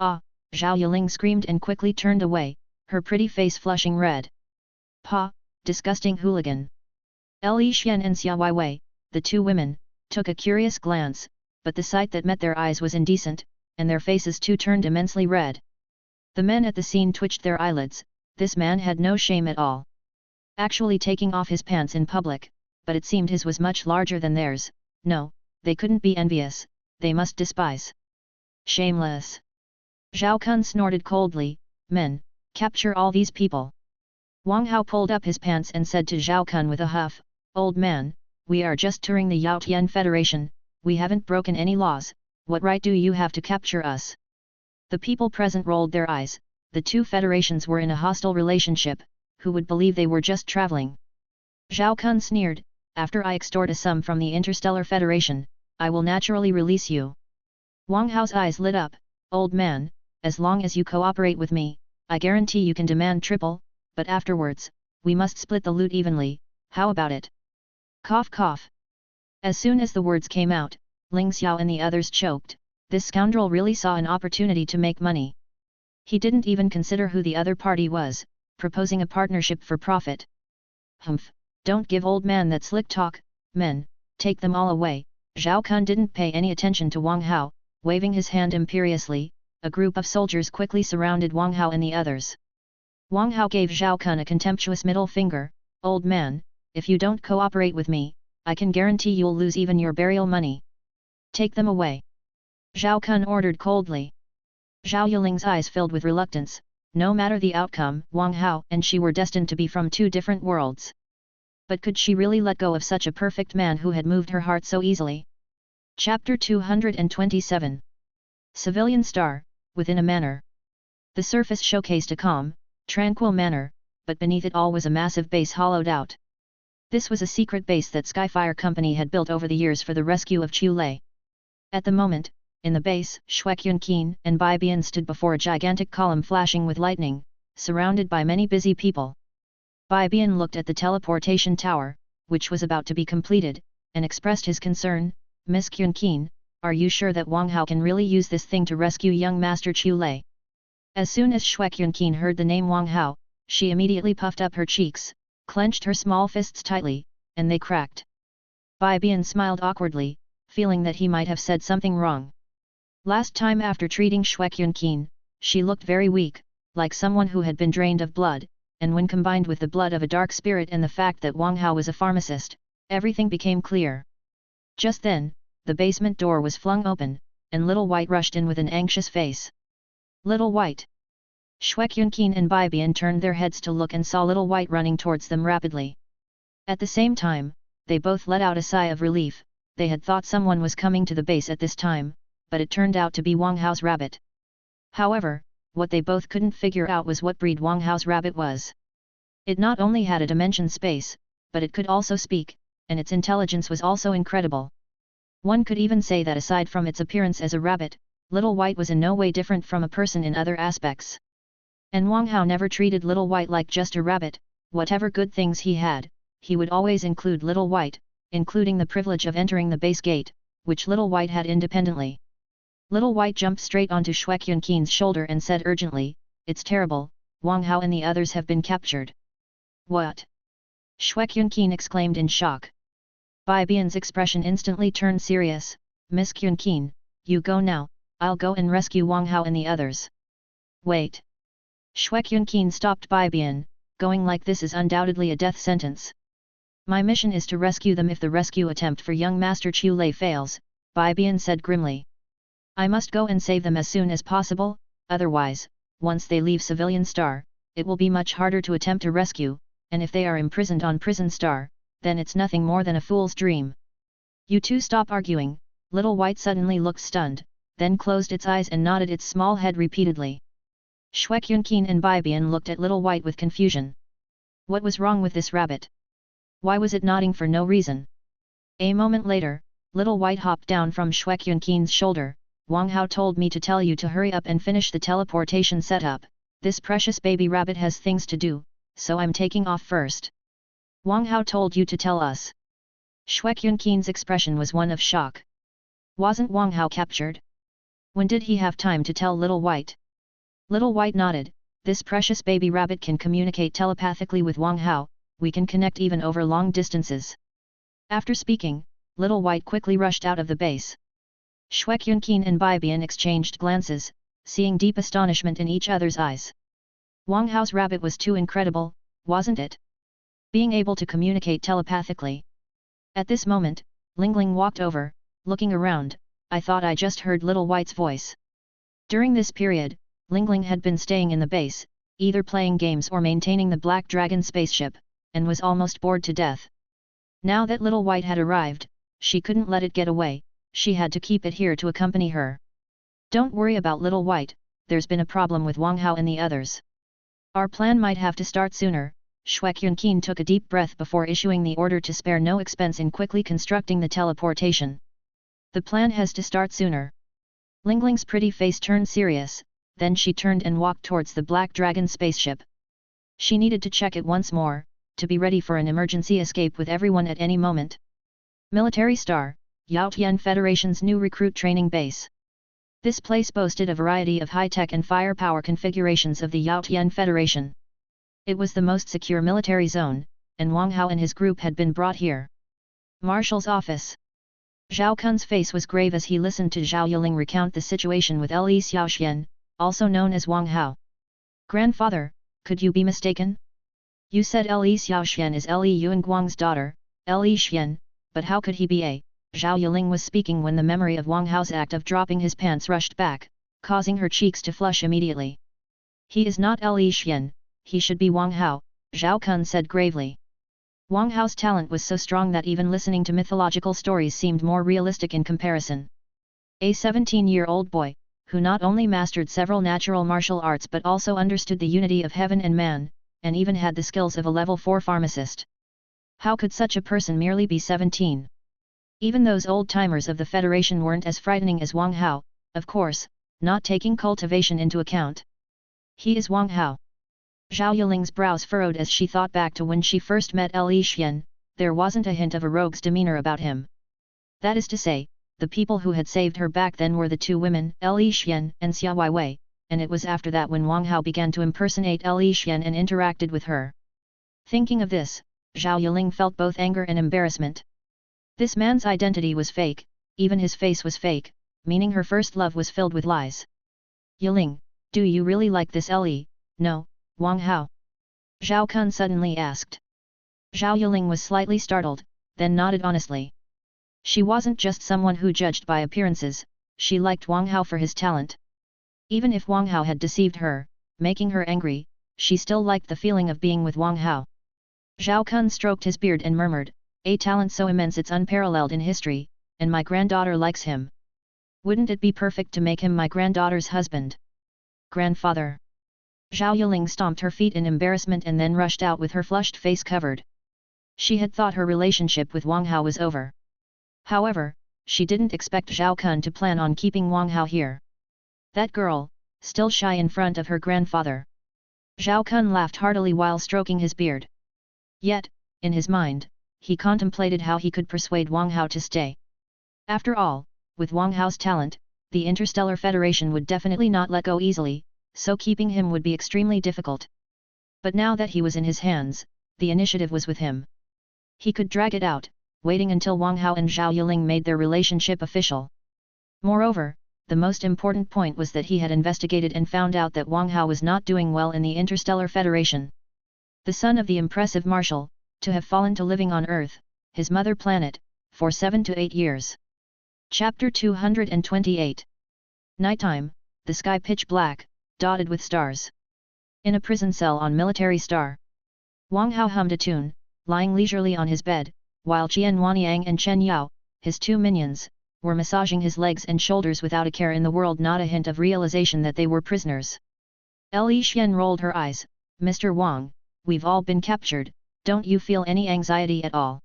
Ah! Zhao Yuling screamed and quickly turned away, her pretty face flushing red. Pa! Disgusting hooligan! Li Xian and Xia Weiwei, the 2 women, took a curious glance, but the sight that met their eyes was indecent, and their faces too turned immensely red. The men at the scene twitched their eyelids. This man had no shame at all. Actually taking off his pants in public, but it seemed his was much larger than theirs. No, they couldn't be envious, they must despise. Shameless! Zhao Kun snorted coldly, men, capture all these people. Wang Hao pulled up his pants and said to Zhao Kun with a huff, old man, we are just touring the Yaotian Federation, we haven't broken any laws, what right do you have to capture us? The people present rolled their eyes. The 2 federations were in a hostile relationship, who would believe they were just traveling? Zhao Kun sneered, after I extort a sum from the Interstellar Federation, I will naturally release you. Wang Hao's eyes lit up, old man, as long as you cooperate with me, I guarantee you can demand triple, but afterwards, we must split the loot evenly, how about it? Cough cough. As soon as the words came out, Ling Xiao and the others choked. This scoundrel really saw an opportunity to make money. He didn't even consider who the other party was, proposing a partnership for profit. Humph, don't give old man that slick talk, men, take them all away. Zhao Kun didn't pay any attention to Wang Hao, waving his hand imperiously, a group of soldiers quickly surrounded Wang Hao and the others. Wang Hao gave Zhao Kun a contemptuous middle finger, old man, if you don't cooperate with me, I can guarantee you'll lose even your burial money. Take them away. Zhao Kun ordered coldly. Zhao Yuling's eyes filled with reluctance. No matter the outcome, Wang Hao and she were destined to be from 2 different worlds. But could she really let go of such a perfect man who had moved her heart so easily? Chapter 227 Civilian star, within a manor. The surface showcased a calm, tranquil manor, but beneath it all was a massive base hollowed out. This was a secret base that Skyfire Company had built over the years for the rescue of Chu Lei. At the moment, in the base, Shwekyun and Bai Bian stood before a gigantic column flashing with lightning, surrounded by many busy people. Bai Bian looked at the teleportation tower, which was about to be completed, and expressed his concern. Miss Kyun, are you sure that Wang Hao can really use this thing to rescue young Master Chu Lei? As soon as Shwekyun heard the name Wang Hao, she immediately puffed up her cheeks, clenched her small fists tightly, and they cracked. Bai Bian smiled awkwardly, feeling that he might have said something wrong. Last time after treating Shwekyun, she looked very weak, like someone who had been drained of blood, and when combined with the blood of a dark spirit and the fact that Wang Hao was a pharmacist, everything became clear. Just then, the basement door was flung open, and Little White rushed in with an anxious face. Little White! Shwekyun and Bai Bian turned their heads to look and saw Little White running towards them rapidly. At the same time, they both let out a sigh of relief. They had thought someone was coming to the base at this time, but it turned out to be Wang Hao's rabbit. However, what they both couldn't figure out was what breed Wang Hao's rabbit was. It not only had a dimension space, but it could also speak, and its intelligence was also incredible. One could even say that aside from its appearance as a rabbit, Little White was in no way different from a person in other aspects. And Wang Hao never treated Little White like just a rabbit. Whatever good things he had, he would always include Little White, including the privilege of entering the base gate, which Little White had independently. Little White jumped straight onto Shwekyun's shoulder and said urgently, "It's terrible, Wang Hao and the others have been captured." "What?" Shwekyun exclaimed in shock. Bai Bian's expression instantly turned serious. "Miss Kyun, you go now, I'll go and rescue Wang Hao and the others." "Wait." Shwekyun stopped Bai Bian, "Going like this is undoubtedly a death sentence. My mission is to rescue them if the rescue attempt for young Master Chu Lei fails," Bai Bian said grimly. "I must go and save them as soon as possible, otherwise, once they leave Civilian Star, it will be much harder to attempt a rescue, and if they are imprisoned on Prison Star, then it's nothing more than a fool's dream." "You two stop arguing." Little White suddenly looked stunned, then closed its eyes and nodded its small head repeatedly. Shwekyun and Bai Bian looked at Little White with confusion. What was wrong with this rabbit? Why was it nodding for no reason? A moment later, Little White hopped down from Shwekyun's shoulder. "Wang Hao told me to tell you to hurry up and finish the teleportation setup. This precious baby rabbit has things to do, so I'm taking off first." "Wang Hao told you to tell us?" Shwekyun's expression was one of shock. "Wasn't Wang Hao captured? When did he have time to tell Little White?" Little White nodded. "This precious baby rabbit can communicate telepathically with Wang Hao, we can connect even over long distances." After speaking, Little White quickly rushed out of the base. Shwekyun and Bai Bian exchanged glances, seeing deep astonishment in each other's eyes. Wang Hao's rabbit was too incredible, wasn't it? Being able to communicate telepathically. At this moment, Lingling walked over, looking around. "I thought I just heard Little White's voice." During this period, Lingling had been staying in the base, either playing games or maintaining the Black Dragon spaceship, and was almost bored to death. Now that Little White had arrived, she couldn't let it get away, she had to keep it here to accompany her. "Don't worry about Little White, there's been a problem with Wang Hao and the others. Our plan might have to start sooner." Shwekyun took a deep breath before issuing the order to spare no expense in quickly constructing the teleportation. "The plan has to start sooner." Lingling's pretty face turned serious, then she turned and walked towards the Black Dragon spaceship. She needed to check it once more, to be ready for an emergency escape with everyone at any moment. Military Star, Yaotian Federation's new recruit training base. This place boasted a variety of high-tech and firepower configurations of the Yaotian Federation. It was the most secure military zone, and Wang Hao and his group had been brought here. Marshal's office. Zhao Kun's face was grave as he listened to Zhao Yiling recount the situation with Li Xiaoxian, also known as Wang Hao. "Grandfather, could you be mistaken? You said Li Xiaoxian is Li Yuanguang's daughter, Li Xian, but how could he be a..." Zhao Yiling was speaking when the memory of Wang Hao's act of dropping his pants rushed back, causing her cheeks to flush immediately. "He is not Li Xian, he should be Wang Hao," Zhao Kun said gravely. Wang Hao's talent was so strong that even listening to mythological stories seemed more realistic in comparison. A 17-year-old boy, who not only mastered several natural martial arts but also understood the unity of heaven and man, and even had the skills of a level 4 pharmacist. How could such a person merely be 17? Even those old-timers of the Federation weren't as frightening as Wang Hao, of course, not taking cultivation into account. He is Wang Hao. Zhao Yuling's brows furrowed as she thought back to when she first met Li Xian. There wasn't a hint of a rogue's demeanor about him. That is to say, the people who had saved her back then were the two women, Li Xian and Xia Weiwei, and it was after that when Wang Hao began to impersonate Li Xian and interacted with her. Thinking of this, Zhao Yuling felt both anger and embarrassment. This man's identity was fake, even his face was fake, meaning her first love was filled with lies. Yuling, do you really like this Li? No, Wang Hao? Zhao Kun suddenly asked. Zhao Yuling was slightly startled, then nodded honestly. She wasn't just someone who judged by appearances, she liked Wang Hao for his talent. Even if Wang Hao had deceived her, making her angry, she still liked the feeling of being with Wang Hao. Zhao Kun stroked his beard and murmured, a talent so immense it's unparalleled in history, and my granddaughter likes him. Wouldn't it be perfect to make him my granddaughter's husband? Grandfather. Zhao Yuling stomped her feet in embarrassment and then rushed out with her flushed face covered. She had thought her relationship with Wang Hao was over. However, she didn't expect Zhao Kun to plan on keeping Wang Hao here. That girl, still shy in front of her grandfather. Zhao Kun laughed heartily while stroking his beard. Yet, in his mind, he contemplated how he could persuade Wang Hao to stay. After all, with Wang Hao's talent, the Interstellar Federation would definitely not let go easily, so keeping him would be extremely difficult. But now that he was in his hands, the initiative was with him. He could drag it out, waiting until Wang Hao and Zhao Yuling made their relationship official. Moreover, the most important point was that he had investigated and found out that Wang Hao was not doing well in the Interstellar Federation. The son of the impressive Marshal, to have fallen to living on Earth, his mother planet, for 7 to 8 years. Chapter 228. Nighttime, the sky pitch black, dotted with stars. In a prison cell on Military Star. Wang Hao hummed a tune, lying leisurely on his bed, while Qian Wanyang and Chen Yao, his two minions, were massaging his legs and shoulders without a care in the world, not a hint of realization that they were prisoners. Li Xian rolled her eyes. Mr. Wang, we've all been captured, don't you feel any anxiety at all?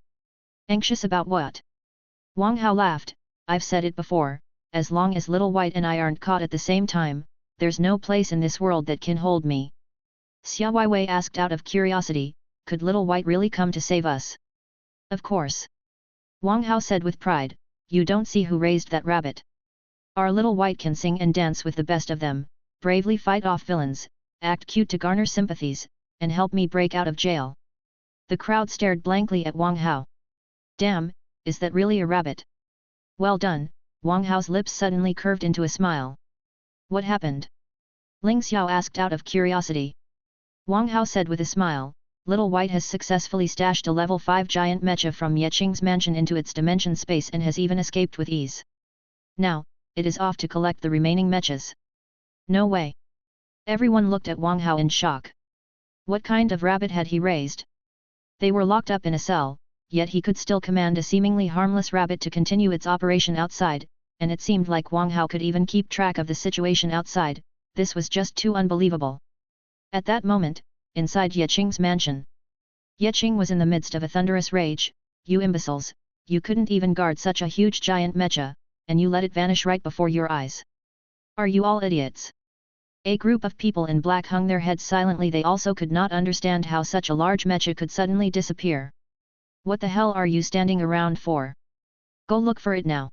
Anxious about what? Wang Hao laughed, I've said it before, as long as Little White and I aren't caught at the same time, there's no place in this world that can hold me. Xia Weiwei asked out of curiosity, could Little White really come to save us? Of course. Wang Hao said with pride, you don't see who raised that rabbit. Our Little White can sing and dance with the best of them, bravely fight off villains, act cute to garner sympathies, and help me break out of jail. The crowd stared blankly at Wang Hao. Damn, is that really a rabbit? Well done. Wang Hao's lips suddenly curved into a smile. What happened? Ling Xiao asked out of curiosity. Wang Hao said with a smile, Little White has successfully stashed a level 5 giant mecha from Yeqing's mansion into its dimension space and has even escaped with ease. Now, it is off to collect the remaining mechas. No way. Everyone looked at Wang Hao in shock. What kind of rabbit had he raised? They were locked up in a cell, yet he could still command a seemingly harmless rabbit to continue its operation outside, and it seemed like Wang Hao could even keep track of the situation outside. This was just too unbelievable. At that moment, inside Yeqing's mansion, Yeqing was in the midst of a thunderous rage. You imbeciles, you couldn't even guard such a huge giant mecha, and you let it vanish right before your eyes. Are you all idiots? A group of people in black hung their heads silently. They also could not understand how such a large mecha could suddenly disappear. What the hell are you standing around for? Go look for it now.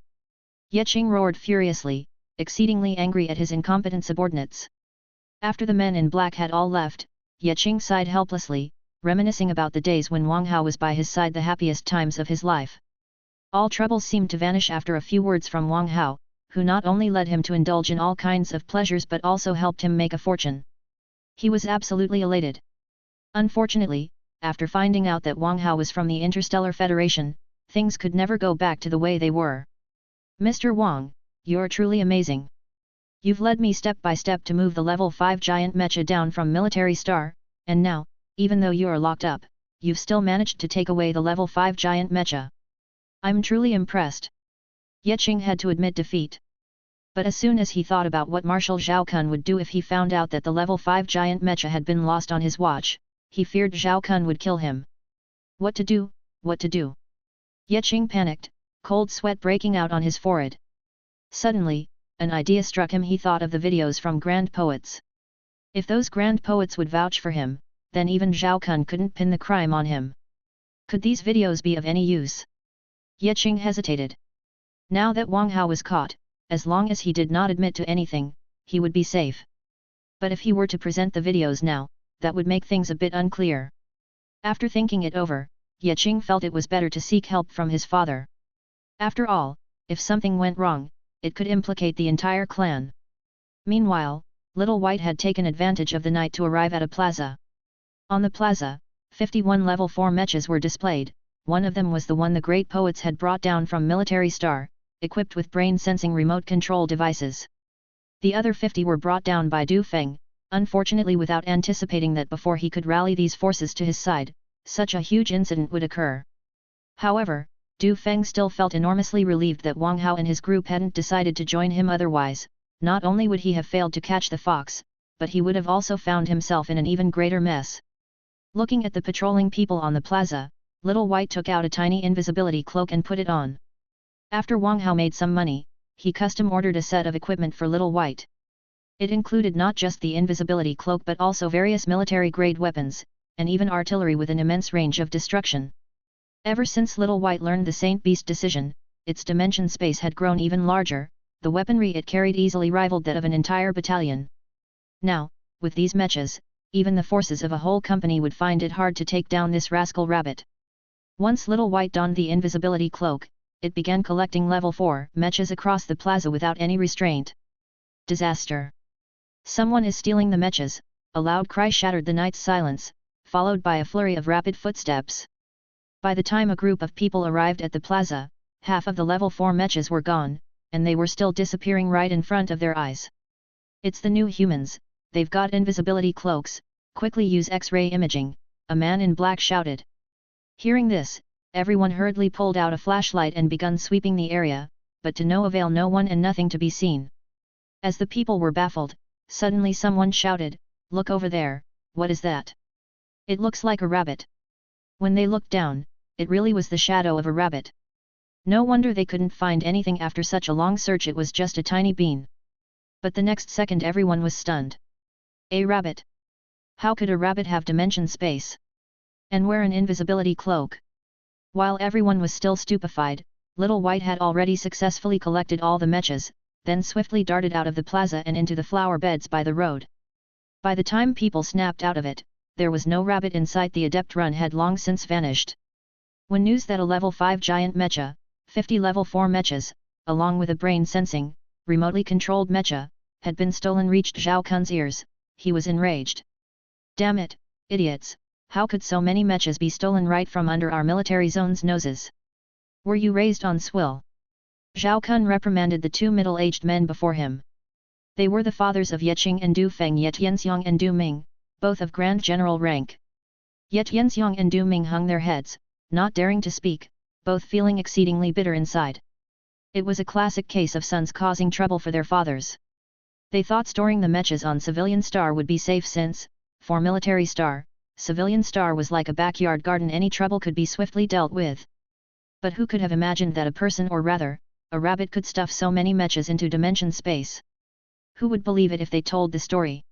Yeqing roared furiously, exceedingly angry at his incompetent subordinates. After the men in black had all left, Yeqing sighed helplessly, reminiscing about the days when Wang Hao was by his side, the happiest times of his life. All troubles seemed to vanish after a few words from Wang Hao, who not only led him to indulge in all kinds of pleasures but also helped him make a fortune. He was absolutely elated. Unfortunately, after finding out that Wang Hao was from the Interstellar Federation, things could never go back to the way they were. Mr. Wang, you're truly amazing. You've led me step by step to move the level 5 giant mecha down from Military Star, and now, even though you're locked up, you've still managed to take away the level 5 giant mecha. I'm truly impressed. Yeqing had to admit defeat. But as soon as he thought about what Marshal Zhao Kun would do if he found out that the level 5 giant mecha had been lost on his watch, he feared Zhao Kun would kill him. What to do, what to do? Yecheng panicked, cold sweat breaking out on his forehead. Suddenly, an idea struck him. He thought of the videos from grand poets. If those grand poets would vouch for him, then even Zhao Kun couldn't pin the crime on him. Could these videos be of any use? Yecheng hesitated. Now that Wang Hao was caught, as long as he did not admit to anything, he would be safe. But if he were to present the videos now, that would make things a bit unclear. After thinking it over, Yecheng felt it was better to seek help from his father. After all, if something went wrong, it could implicate the entire clan. Meanwhile, Little White had taken advantage of the night to arrive at a plaza. On the plaza, 51 level 4 mechas were displayed. One of them was the one the great poets had brought down from Military Star, equipped with brain-sensing remote control devices. The other 50 were brought down by Du Feng, unfortunately without anticipating that before he could rally these forces to his side, such a huge incident would occur. However, Du Feng still felt enormously relieved that Wang Hao and his group hadn't decided to join him. Otherwise, not only would he have failed to catch the fox, but he would have also found himself in an even greater mess. Looking at the patrolling people on the plaza, Little White took out a tiny invisibility cloak and put it on. After Wang Hao made some money, he custom-ordered a set of equipment for Little White. It included not just the invisibility cloak but also various military-grade weapons, and even artillery with an immense range of destruction. Ever since Little White learned the Saint Beast decision, its dimension space had grown even larger. The weaponry it carried easily rivaled that of an entire battalion. Now, with these mechas, even the forces of a whole company would find it hard to take down this rascal rabbit. Once Little White donned the invisibility cloak, it began collecting level 4 mechas across the plaza without any restraint. Disaster! Someone is stealing the mechas, a loud cry shattered the night's silence, followed by a flurry of rapid footsteps. By the time a group of people arrived at the plaza, half of the level 4 mechas were gone, and they were still disappearing right in front of their eyes. It's the new humans, they've got invisibility cloaks, quickly use X-ray imaging, a man in black shouted. Hearing this, everyone hurriedly pulled out a flashlight and begun sweeping the area, but to no avail, no one and nothing to be seen. As the people were baffled, suddenly someone shouted, "Look over there, what is that? It looks like a rabbit." When they looked down, it really was the shadow of a rabbit. No wonder they couldn't find anything after such a long search. It was just a tiny bean. But the next second everyone was stunned. A rabbit? How could a rabbit have dimension space? And wear an invisibility cloak? While everyone was still stupefied, Little White had already successfully collected all the mechas, then swiftly darted out of the plaza and into the flower beds by the road. By the time people snapped out of it, there was no rabbit in sight. The adept run had long since vanished. When news that a level 5 giant mecha, 50 level 4 mechas, along with a brain-sensing, remotely controlled mecha, had been stolen reached Zhao Kun's ears, he was enraged. Damn it, idiots, how could so many mechas be stolen right from under our military zone's noses? Were you raised on swill? Zhao Kun reprimanded the two middle-aged men before him. They were the fathers of Yecheng and Du Feng, Ye Tianxiang and Du Ming, both of Grand General rank. Ye Tianxiang and Du Ming hung their heads, not daring to speak, both feeling exceedingly bitter inside. It was a classic case of sons causing trouble for their fathers. They thought storing the mechas on Civilian Star would be safe since, for Military Star, Civilian Star was like a backyard garden. Any trouble could be swiftly dealt with. But who could have imagined that a person, or rather, a rabbit, could stuff so many mechas into dimension space? Who would believe it if they told the story?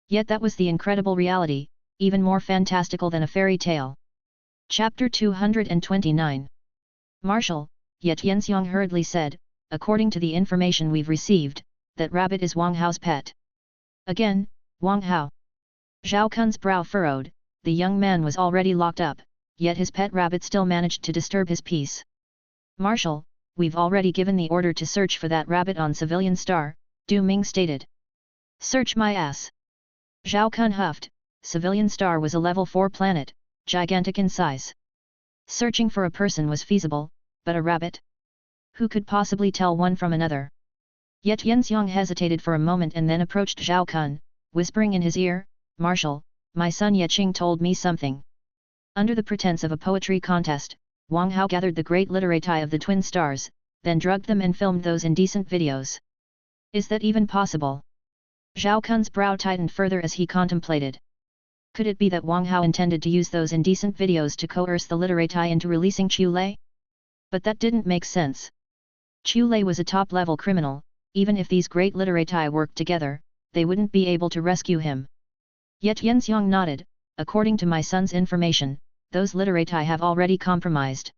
Yet that was the incredible reality, even more fantastical than a fairy tale. Chapter 229. Marshal, Ye Tianxiang hurriedly said, according to the information we've received, that rabbit is Wang Hao's pet. Again, Wang Hao. Zhao Kun's brow furrowed. The young man was already locked up, yet his pet rabbit still managed to disturb his peace. Marshal, we've already given the order to search for that rabbit on Civilian Star, Du Ming stated. Search my ass. Zhao Kun huffed. Civilian Star was a level 4 planet, gigantic in size. Searching for a person was feasible, but a rabbit? Who could possibly tell one from another? Ye Tianxiang hesitated for a moment and then approached Zhao Kun, whispering in his ear, Marshal, my son Yecheng told me something. Under the pretense of a poetry contest, Wang Hao gathered the great literati of the twin stars, then drugged them and filmed those indecent videos. Is that even possible? Zhao Kun's brow tightened further as he contemplated. Could it be that Wang Hao intended to use those indecent videos to coerce the literati into releasing Qiu Lei? But that didn't make sense. Qiu Lei was a top-level criminal. Even if these great literati worked together, they wouldn't be able to rescue him. Yet Yanxiang nodded. According to my son's information, those literati have already compromised.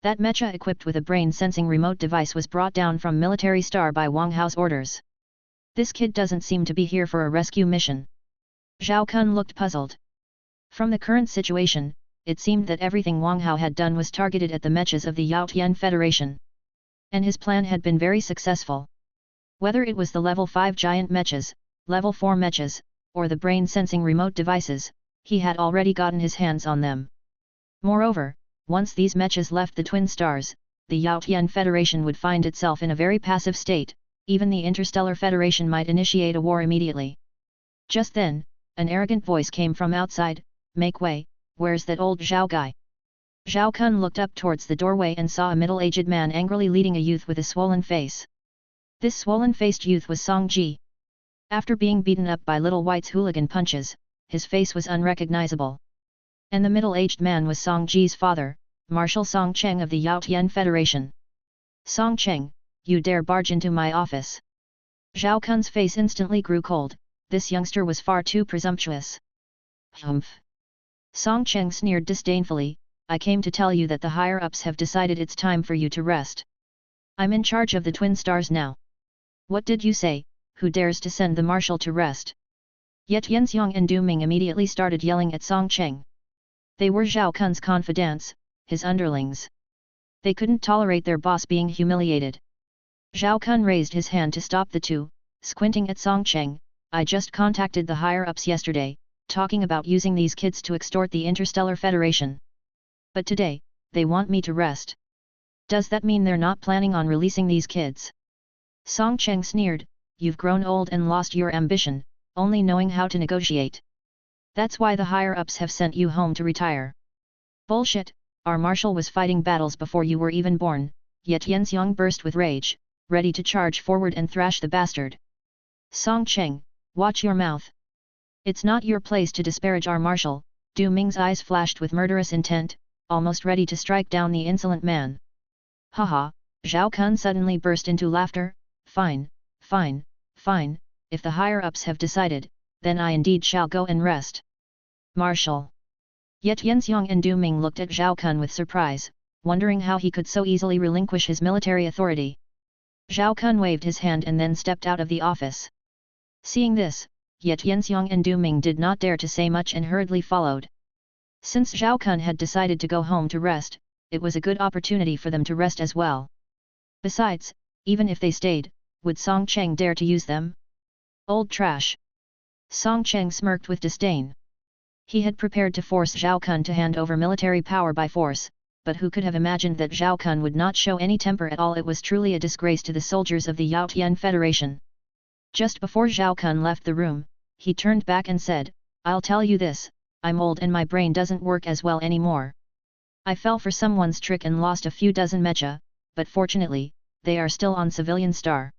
That mecha equipped with a brain-sensing remote device was brought down from Military Star by Wang Hao's orders. This kid doesn't seem to be here for a rescue mission. Zhao Kun looked puzzled. From the current situation, it seemed that everything Wang Hao had done was targeted at the mechas of the Yaotian Federation. And his plan had been very successful. Whether it was the level 5 giant mechas, level 4 mechas, or the brain-sensing remote devices, he had already gotten his hands on them. Moreover, once these mechas left the Twin Stars, the Yaotian Federation would find itself in a very passive state. Even the Interstellar Federation might initiate a war immediately. Just then, an arrogant voice came from outside, "Make way, where's that old Zhao guy?" Zhao Kun looked up towards the doorway and saw a middle-aged man angrily leading a youth with a swollen face. This swollen-faced youth was Song Ji. After being beaten up by Little White's hooligan punches, his face was unrecognizable. And the middle-aged man was Song Ji's father, Marshal Song Cheng of the Yaotian Federation. "Song Cheng, you dare barge into my office?" Zhao Kun's face instantly grew cold. This youngster was far too presumptuous. "Humph!" Song Cheng sneered disdainfully, "I came to tell you that the higher-ups have decided it's time for you to rest. I'm in charge of the Twin Stars now." "What did you say? Who dares to send the marshal to rest?" Yet Yanxiang and Du Ming immediately started yelling at Song Cheng. They were Zhao Kun's confidants, his underlings. They couldn't tolerate their boss being humiliated. Zhao Kun raised his hand to stop the two, squinting at Song Cheng. "I just contacted the higher-ups yesterday, talking about using these kids to extort the Interstellar Federation. But today, they want me to rest. Does that mean they're not planning on releasing these kids?" Song Cheng sneered, "You've grown old and lost your ambition, only knowing how to negotiate. That's why the higher-ups have sent you home to retire." "Bullshit, our marshal was fighting battles before you were even born." Yet Yanxiang burst with rage, ready to charge forward and thrash the bastard. "Song Cheng, watch your mouth. It's not your place to disparage our marshal." Du Ming's eyes flashed with murderous intent, almost ready to strike down the insolent man. "Haha," Zhao Kun suddenly burst into laughter. Fine, fine, fine, if the higher-ups have decided, then I indeed shall go and rest." "Marshal." Yet Yanxiang and Du Ming looked at Zhao Kun with surprise, wondering how he could so easily relinquish his military authority. Zhao Kun waved his hand and then stepped out of the office. Seeing this, yet Yanxiang and Du Ming did not dare to say much and hurriedly followed. Since Zhao Kun had decided to go home to rest, it was a good opportunity for them to rest as well. Besides, even if they stayed, would Song Cheng dare to use them? Old trash! Song Cheng smirked with disdain. He had prepared to force Zhao Kun to hand over military power by force, but who could have imagined that Zhao Kun would not show any temper at all? It was truly a disgrace to the soldiers of the Yaotian Federation. Just before Zhao Kun left the room, he turned back and said, "I'll tell you this, I'm old and my brain doesn't work as well anymore. I fell for someone's trick and lost a few dozen mecha, but fortunately, they are still on Civilian Star.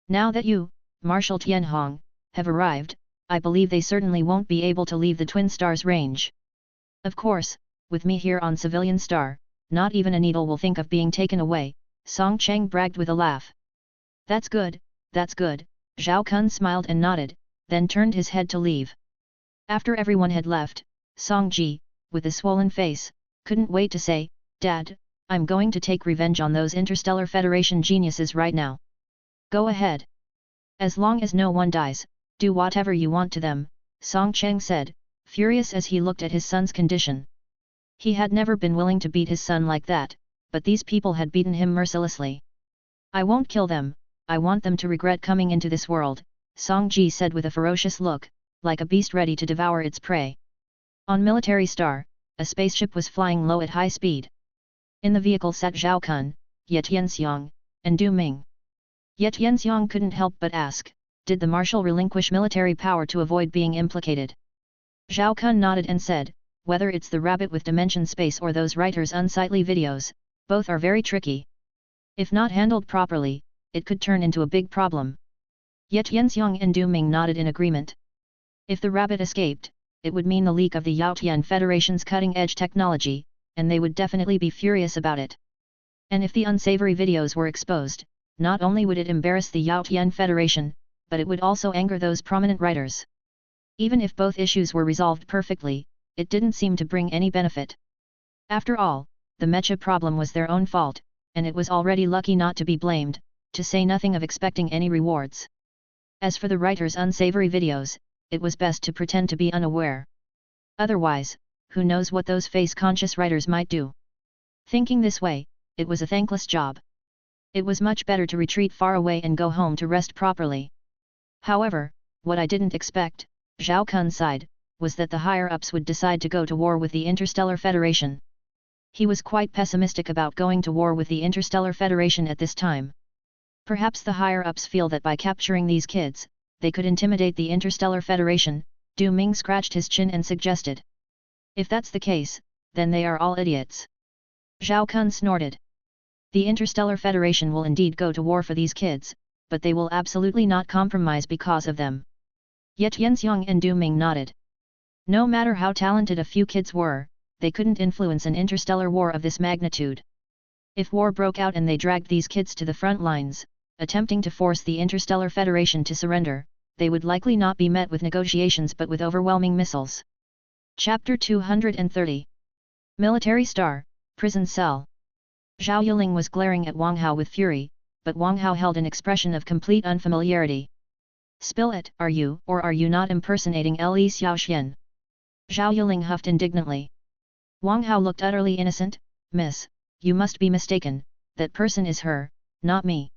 Now that you, Marshal Tianhong, have arrived, I believe they certainly won't be able to leave the Twin Stars range. Of course, with me here on Civilian Star, not even a needle will think of being taken away," Song Cheng bragged with a laugh. That's good," Zhao Kun smiled and nodded, then turned his head to leave. After everyone had left, Song Ji, with a swollen face, couldn't wait to say, "Dad, I'm going to take revenge on those Interstellar Federation geniuses right now." "Go ahead. As long as no one dies, do whatever you want to them," Song Cheng said, furious as he looked at his son's condition. He had never been willing to beat his son like that, but these people had beaten him mercilessly. "I won't kill them, I want them to regret coming into this world," Song Ji said with a ferocious look, like a beast ready to devour its prey. On Military Star, a spaceship was flying low at high speed. In the vehicle sat Zhao Kun, Ye Tianxiang, and Du Ming. Ye Tianxiang couldn't help but ask, did the marshal relinquish military power to avoid being implicated? Zhao Kun nodded and said, whether it's the rabbit with dimension space or those writers' unsightly videos, both are very tricky. If not handled properly, it could turn into a big problem. Ye Tianxiang and Du Ming nodded in agreement. If the rabbit escaped, it would mean the leak of the Yaotian Federation's cutting-edge technology, and they would definitely be furious about it. And if the unsavory videos were exposed, not only would it embarrass the Yaotian Federation, but it would also anger those prominent writers. Even if both issues were resolved perfectly, it didn't seem to bring any benefit. After all, the mecha problem was their own fault, and it was already lucky not to be blamed, to say nothing of expecting any rewards. As for the writers' unsavory videos, it was best to pretend to be unaware. Otherwise, who knows what those face-conscious writers might do. Thinking this way, it was a thankless job. It was much better to retreat far away and go home to rest properly. However, what I didn't expect, Zhao Kun sighed, was that the higher-ups would decide to go to war with the Interstellar Federation. He was quite pessimistic about going to war with the Interstellar Federation at this time. Perhaps the higher-ups feel that by capturing these kids, they could intimidate the Interstellar Federation. Du Ming scratched his chin and suggested. If that's the case, then they are all idiots. Zhao Kun snorted. The Interstellar Federation will indeed go to war for these kids, but they will absolutely not compromise because of them. Ye Tianxiang and Du Ming nodded. No matter how talented a few kids were, they couldn't influence an interstellar war of this magnitude. If war broke out and they dragged these kids to the front lines, attempting to force the Interstellar Federation to surrender, they would likely not be met with negotiations but with overwhelming missiles. Chapter 230. Military Star, Prison Cell. Zhao Yiling was glaring at Wang Hao with fury, but Wang Hao held an expression of complete unfamiliarity. Spill it, are you or are you not impersonating Li Xiaoxian? Zhao Yiling huffed indignantly. Wang Hao looked utterly innocent. Miss, you must be mistaken, that person is her, not me.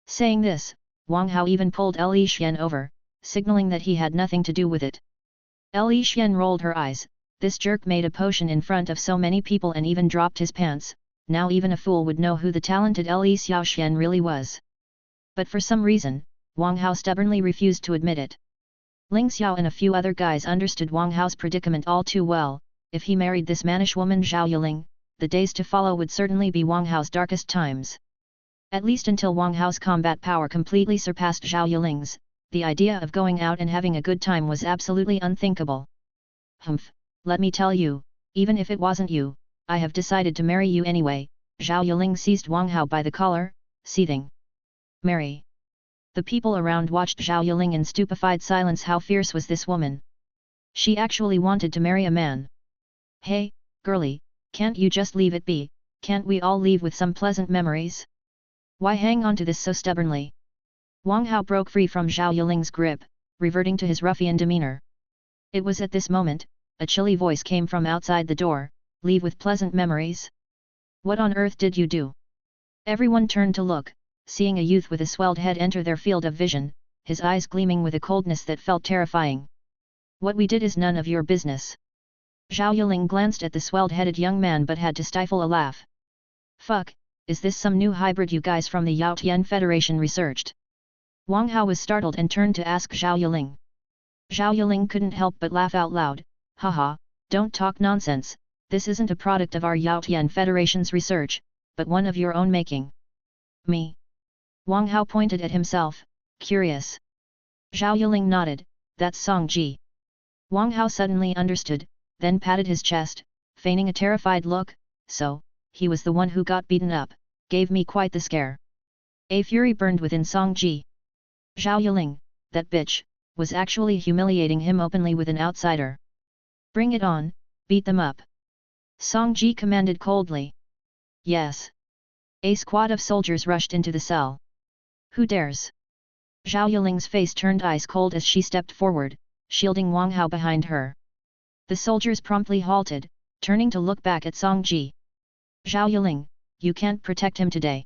Saying this, Wang Hao even pulled Li Xian over, signaling that he had nothing to do with it. Li Xian rolled her eyes. This jerk made a potion in front of so many people and even dropped his pants. Now even a fool would know who the talented Li Xiaoxian really was. But for some reason, Wang Hao stubbornly refused to admit it. Ling Xiao and a few other guys understood Wang Hao's predicament all too well. If he married this mannish woman Zhao Yiling, the days to follow would certainly be Wang Hao's darkest times. At least until Wang Hao's combat power completely surpassed Zhao Yiling's, the idea of going out and having a good time was absolutely unthinkable. Humph, let me tell you, even if it wasn't you, I have decided to marry you anyway. Zhao Yiling seized Wang Hao by the collar, seething. Marry. The people around watched Zhao Yiling in stupefied silence. How fierce was this woman? She actually wanted to marry a man. Hey, girlie, can't you just leave it be? Can't we all leave with some pleasant memories? Why hang on to this so stubbornly? Wang Hao broke free from Zhao Yiling's grip, reverting to his ruffian demeanor. It was at this moment, a chilly voice came from outside the door. Leave with pleasant memories? What on earth did you do? Everyone turned to look, seeing a youth with a swelled head enter their field of vision, his eyes gleaming with a coldness that felt terrifying. What we did is none of your business. Zhao Yiling glanced at the swelled-headed young man but had to stifle a laugh. Fuck, is this some new hybrid you guys from the Yaotian Federation researched? Wang Hao was startled and turned to ask Zhao Yiling. Zhao Yiling couldn't help but laugh out loud. Haha, don't talk nonsense. This isn't a product of our Yaotian Federation's research, but one of your own making. Me? Wang Hao pointed at himself, curious. Zhao Yiling nodded, that's Song Ji. Wang Hao suddenly understood, then patted his chest, feigning a terrified look. So, he was the one who got beaten up, gave me quite the scare. A fury burned within Song Ji. Zhao Yiling, that bitch, was actually humiliating him openly with an outsider. Bring it on, beat them up. Song Ji commanded coldly. Yes. A squad of soldiers rushed into the cell. Who dares? Zhao Yiling's face turned ice cold as she stepped forward, shielding Wang Hao behind her. The soldiers promptly halted, turning to look back at Song Ji. Zhao Yiling, you can't protect him today.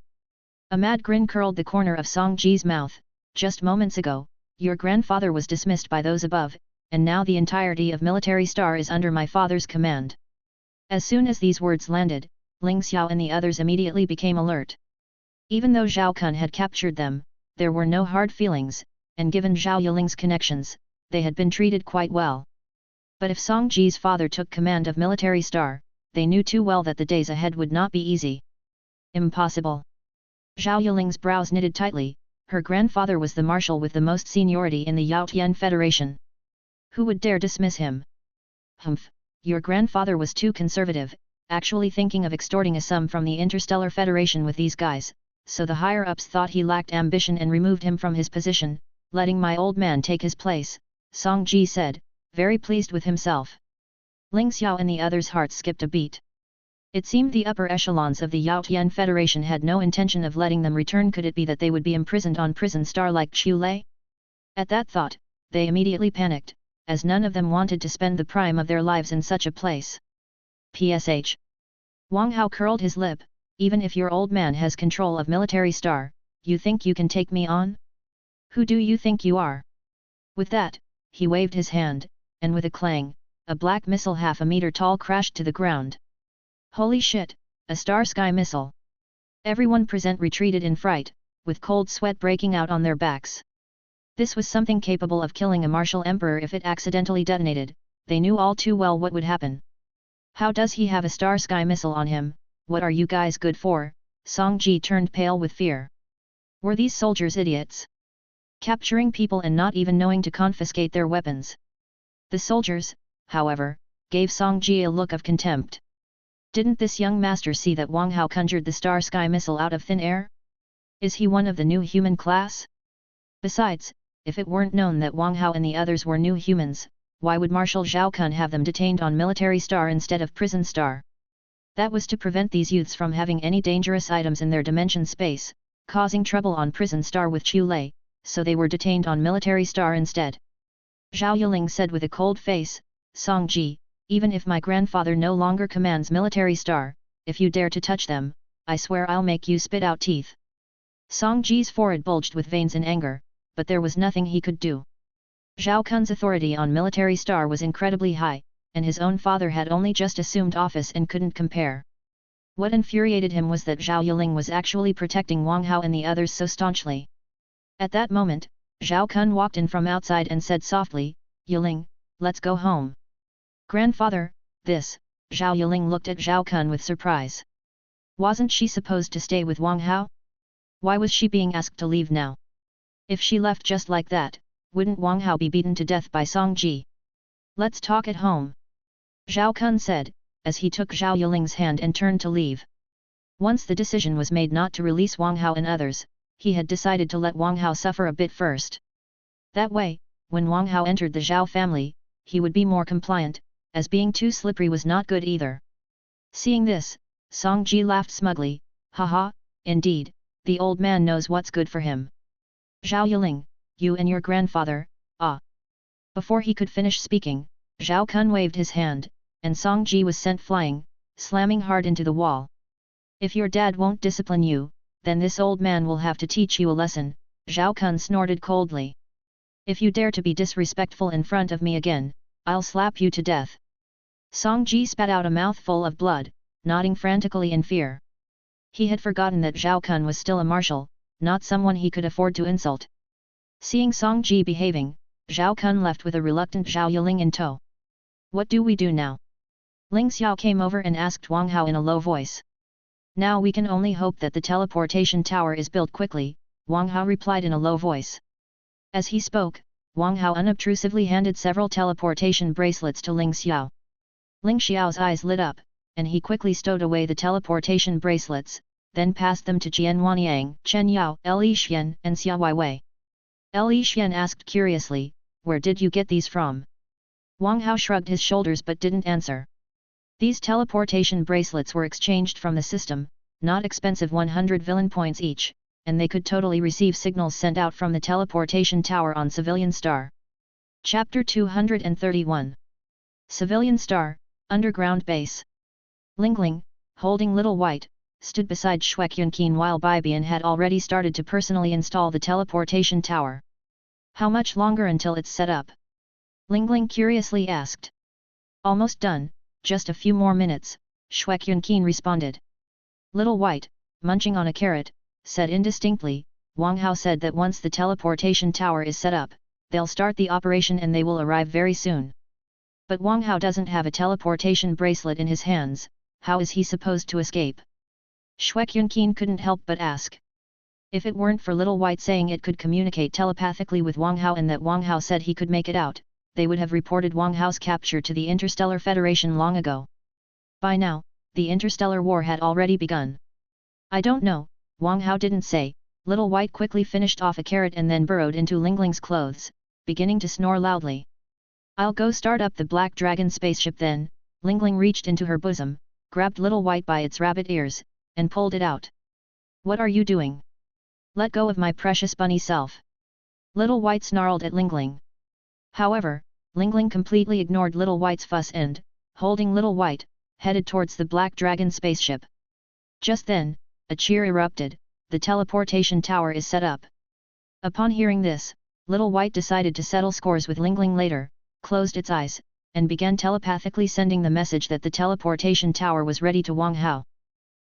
A mad grin curled the corner of Song Ji's mouth. Just moments ago, your grandfather was dismissed by those above, and now the entirety of Military Star is under my father's command. As soon as these words landed, Ling Xiao and the others immediately became alert. Even though Zhao Kun had captured them, there were no hard feelings, and given Zhao Yiling's connections, they had been treated quite well. But if Song Ji's father took command of Military Star, they knew too well that the days ahead would not be easy. Impossible. Zhao Yiling's brows knitted tightly, Her grandfather was the marshal with the most seniority in the Yaotian Federation. Who would dare dismiss him? Humph, your grandfather was too conservative, actually thinking of extorting a sum from the Interstellar Federation with these guys, so the higher-ups thought he lacked ambition and removed him from his position, letting my old man take his place, Song Ji said, very pleased with himself. Ling Xiao and the others' hearts skipped a beat. It seemed the upper echelons of the Yaotian Federation had no intention of letting them return. Could it be that they would be imprisoned on prison star like Chu Lei? At that thought, they immediately panicked, as none of them wanted to spend the prime of their lives in such a place. PSH. Wang Hao curled his lip. Even if your old man has control of military star, you think you can take me on? Who do you think you are? With that, he waved his hand, and with a clang, a black missile half a meter tall crashed to the ground. Holy shit, a star sky missile! Everyone present retreated in fright, with cold sweat breaking out on their backs. This was something capable of killing a martial emperor if it accidentally detonated. They knew all too well what would happen. How does he have a star sky missile on him? What are you guys good for? Song Ji turned pale with fear. Were these soldiers idiots? Capturing people and not even knowing to confiscate their weapons. The soldiers, however, gave Song Ji a look of contempt. Didn't this young master see that Wang Hao conjured the star sky missile out of thin air? Is he one of the new human class? Besides, if it weren't known that Wang Hao and the others were new humans, why would Marshal Zhao Kun have them detained on military star instead of prison star? That was to prevent these youths from having any dangerous items in their dimension space, causing trouble on prison star with Chu Lei, so they were detained on military star instead. Zhao Yiling said with a cold face, Song Ji, even if my grandfather no longer commands military star, if you dare to touch them, I swear I'll make you spit out teeth. Song Ji's forehead bulged with veins in anger, but there was nothing he could do. Zhao Kun's authority on military star was incredibly high, and his own father had only just assumed office and couldn't compare. What infuriated him was that Zhao Yiling was actually protecting Wang Hao and the others so staunchly. At that moment, Zhao Kun walked in from outside and said softly, Yiling, let's go home. Grandfather, this, Zhao Yiling looked at Zhao Kun with surprise. Wasn't she supposed to stay with Wang Hao? Why was she being asked to leave now? If she left just like that, wouldn't Wang Hao be beaten to death by Song Ji? Let's talk at home. Zhao Kun said, as he took Zhao Yiling's hand and turned to leave. Once the decision was made not to release Wang Hao and others, he had decided to let Wang Hao suffer a bit first. That way, when Wang Hao entered the Zhao family, he would be more compliant, as being too slippery was not good either. Seeing this, Song Ji laughed smugly, haha, indeed, the old man knows what's good for him. Zhao Yiling, you and your grandfather, ah. Before he could finish speaking, Zhao Kun waved his hand, and Song Ji was sent flying, slamming hard into the wall. If your dad won't discipline you, then this old man will have to teach you a lesson, Zhao Kun snorted coldly. If you dare to be disrespectful in front of me again, I'll slap you to death. Song Ji spat out a mouthful of blood, nodding frantically in fear. He had forgotten that Zhao Kun was still a marshal, not someone he could afford to insult. Seeing Song Ji behaving, Zhao Kun left with a reluctant Zhao Yiling in tow. What do we do now? Ling Xiao came over and asked Wang Hao in a low voice. Now we can only hope that the teleportation tower is built quickly, Wang Hao replied in a low voice. As he spoke, Wang Hao unobtrusively handed several teleportation bracelets to Ling Xiao. Ling Xiao's eyes lit up, and he quickly stowed away the teleportation bracelets, then passed them to Jian Wanyang, Chen Yao, Li Xian, and Xia Weiwei. Li Xian asked curiously, where did you get these from? Wang Hao shrugged his shoulders but didn't answer. These teleportation bracelets were exchanged from the system, not expensive 100 villain points each, and they could totally receive signals sent out from the teleportation tower on Civilian Star. Chapter 231 Civilian Star, Underground Base. Lingling, holding Little White, stood beside Shuekyunqin while Bibian had already started to personally install the teleportation tower. How much longer until it's set up? Lingling curiously asked. Almost done, just a few more minutes, Shuekyunqin responded. Little White, munching on a carrot, said indistinctly, Wang Hao said that once the teleportation tower is set up, they'll start the operation and they will arrive very soon. But Wang Hao doesn't have a teleportation bracelet in his hands, how is he supposed to escape? Shuekyunqin couldn't help but ask. If it weren't for Little White saying it could communicate telepathically with Wang Hao and that Wang Hao said he could make it out, they would have reported Wang Hao's capture to the Interstellar Federation long ago. By now, the interstellar war had already begun. I don't know, Wang Hao didn't say. Little White quickly finished off a carrot and then burrowed into Lingling's clothes, beginning to snore loudly. I'll go start up the Black Dragon spaceship then. Lingling reached into her bosom, grabbed Little White by its rabbit ears, and pulled it out. What are you doing? Let go of my precious bunny self. Little White snarled at Lingling. However, Lingling completely ignored Little White's fuss and, holding Little White, headed towards the Black Dragon spaceship. Just then, a cheer erupted. The teleportation tower is set up. Upon hearing this, Little White decided to settle scores with Lingling later, closed its eyes, and began telepathically sending the message that the teleportation tower was ready to Wang Hao.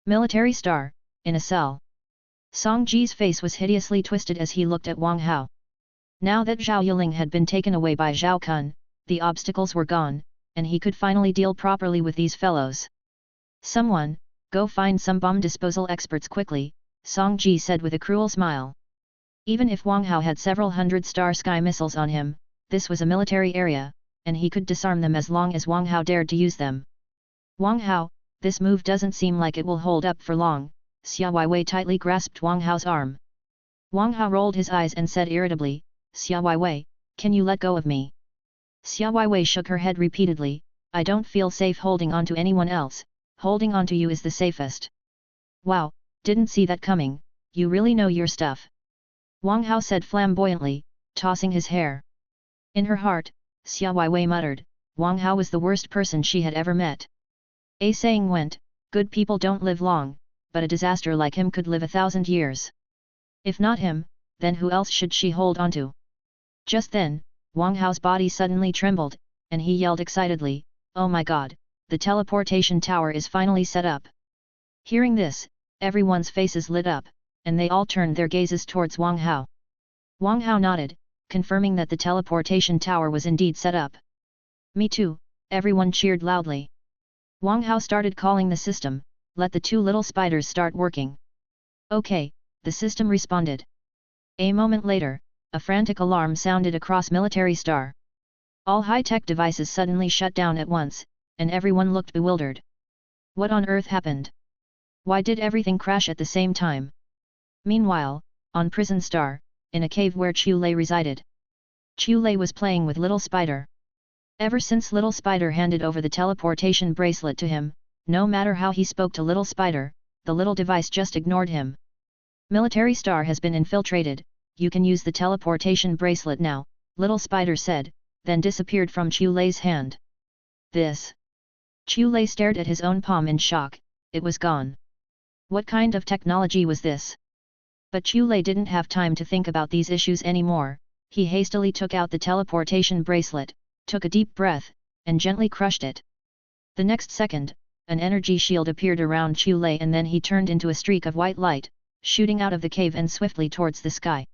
Military star, in a cell. Song Ji's face was hideously twisted as he looked at Wang Hao. Now that Zhao Yiling had been taken away by Zhao Kun, the obstacles were gone, and he could finally deal properly with these fellows. Someone, go find some bomb disposal experts quickly, Song Ji said with a cruel smile. Even if Wang Hao had several hundred star sky missiles on him, this was a military area, and he could disarm them as long as Wang Hao dared to use them. Wang Hao, this move doesn't seem like it will hold up for long. Xia Weiwei tightly grasped Wang Hao's arm. Wang Hao rolled his eyes and said irritably, Xia Weiwei, can you let go of me? Xia Weiwei shook her head repeatedly, I don't feel safe holding on to anyone else, holding on to you is the safest. Wow, didn't see that coming, you really know your stuff. Wang Hao said flamboyantly, tossing his hair. In her heart, Xia Weiwei muttered, Wang Hao was the worst person she had ever met. A saying went, good people don't live long, but a disaster like him could live 1,000 years. If not him, then who else should she hold on to? Just then, Wang Hao's body suddenly trembled, and he yelled excitedly, oh my god, the teleportation tower is finally set up. Hearing this, everyone's faces lit up, and they all turned their gazes towards Wang Hao. Wang Hao nodded, confirming that the teleportation tower was indeed set up. Me too, everyone cheered loudly. Wang Hao started calling the system, let the two little spiders start working. Okay, the system responded. A moment later, a frantic alarm sounded across Military Star. All high-tech devices suddenly shut down at once, and everyone looked bewildered. What on earth happened? Why did everything crash at the same time? Meanwhile, on Prison Star, in a cave where Chu Lei resided. Chu Lei was playing with Little Spider. Ever since Little Spider handed over the teleportation bracelet to him, no matter how he spoke to Little Spider, the little device just ignored him. Military Star has been infiltrated, you can use the teleportation bracelet now, Little Spider said, then disappeared from Chu Lei's hand. This. Chu Lei stared at his own palm in shock, it was gone. What kind of technology was this? But Chu Lei didn't have time to think about these issues anymore, he hastily took out the teleportation bracelet, took a deep breath, and gently crushed it. The next second, an energy shield appeared around Chu Lei and then he turned into a streak of white light, shooting out of the cave and swiftly towards the sky.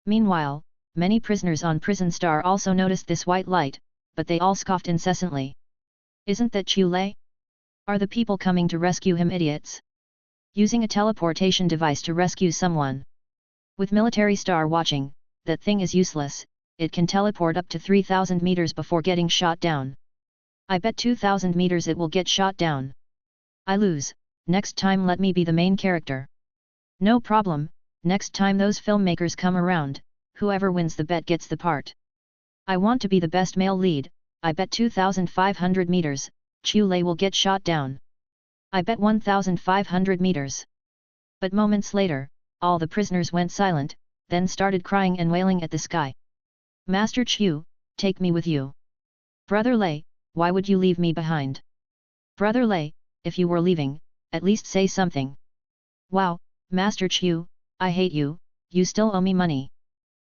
Meanwhile, many prisoners on Prison Star also noticed this white light, but they all scoffed incessantly. Isn't that Chu Lei? Are the people coming to rescue him idiots? Using a teleportation device to rescue someone. With Military Star watching, that thing is useless, it can teleport up to 3,000 meters before getting shot down. I bet 2,000 meters it will get shot down. I lose, next time let me be the main character. No problem, next time those filmmakers come around, whoever wins the bet gets the part. I want to be the best male lead, I bet 2,500 meters, Chu Lei will get shot down. I bet 1,500 meters. But moments later, all the prisoners went silent, then started crying and wailing at the sky. Master Chu, take me with you. Brother Lei, why would you leave me behind? Brother Lei, if you were leaving, at least say something. Wow, Master Chu, I hate you, you still owe me money.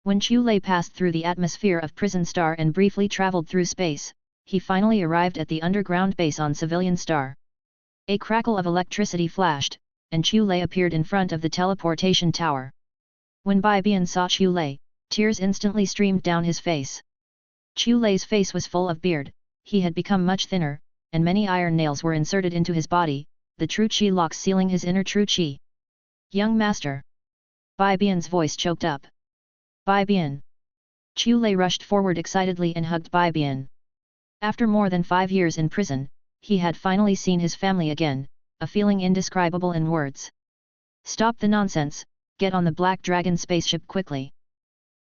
When Chu Lei passed through the atmosphere of Prison Star and briefly traveled through space, he finally arrived at the underground base on Civilian Star. A crackle of electricity flashed, and Chu Lei appeared in front of the teleportation tower. When Bai Bian saw Chu Lei, tears instantly streamed down his face. Chu Lei's face was full of beard, he had become much thinner, and many iron nails were inserted into his body, the true qi locks sealing his inner true qi. Young master. Bai Bian's voice choked up. Bai Bian. Chu Lei rushed forward excitedly and hugged Bai Bian. After more than 5 years in prison, he had finally seen his family again, a feeling indescribable in words. Stop the nonsense, get on the Black Dragon spaceship quickly.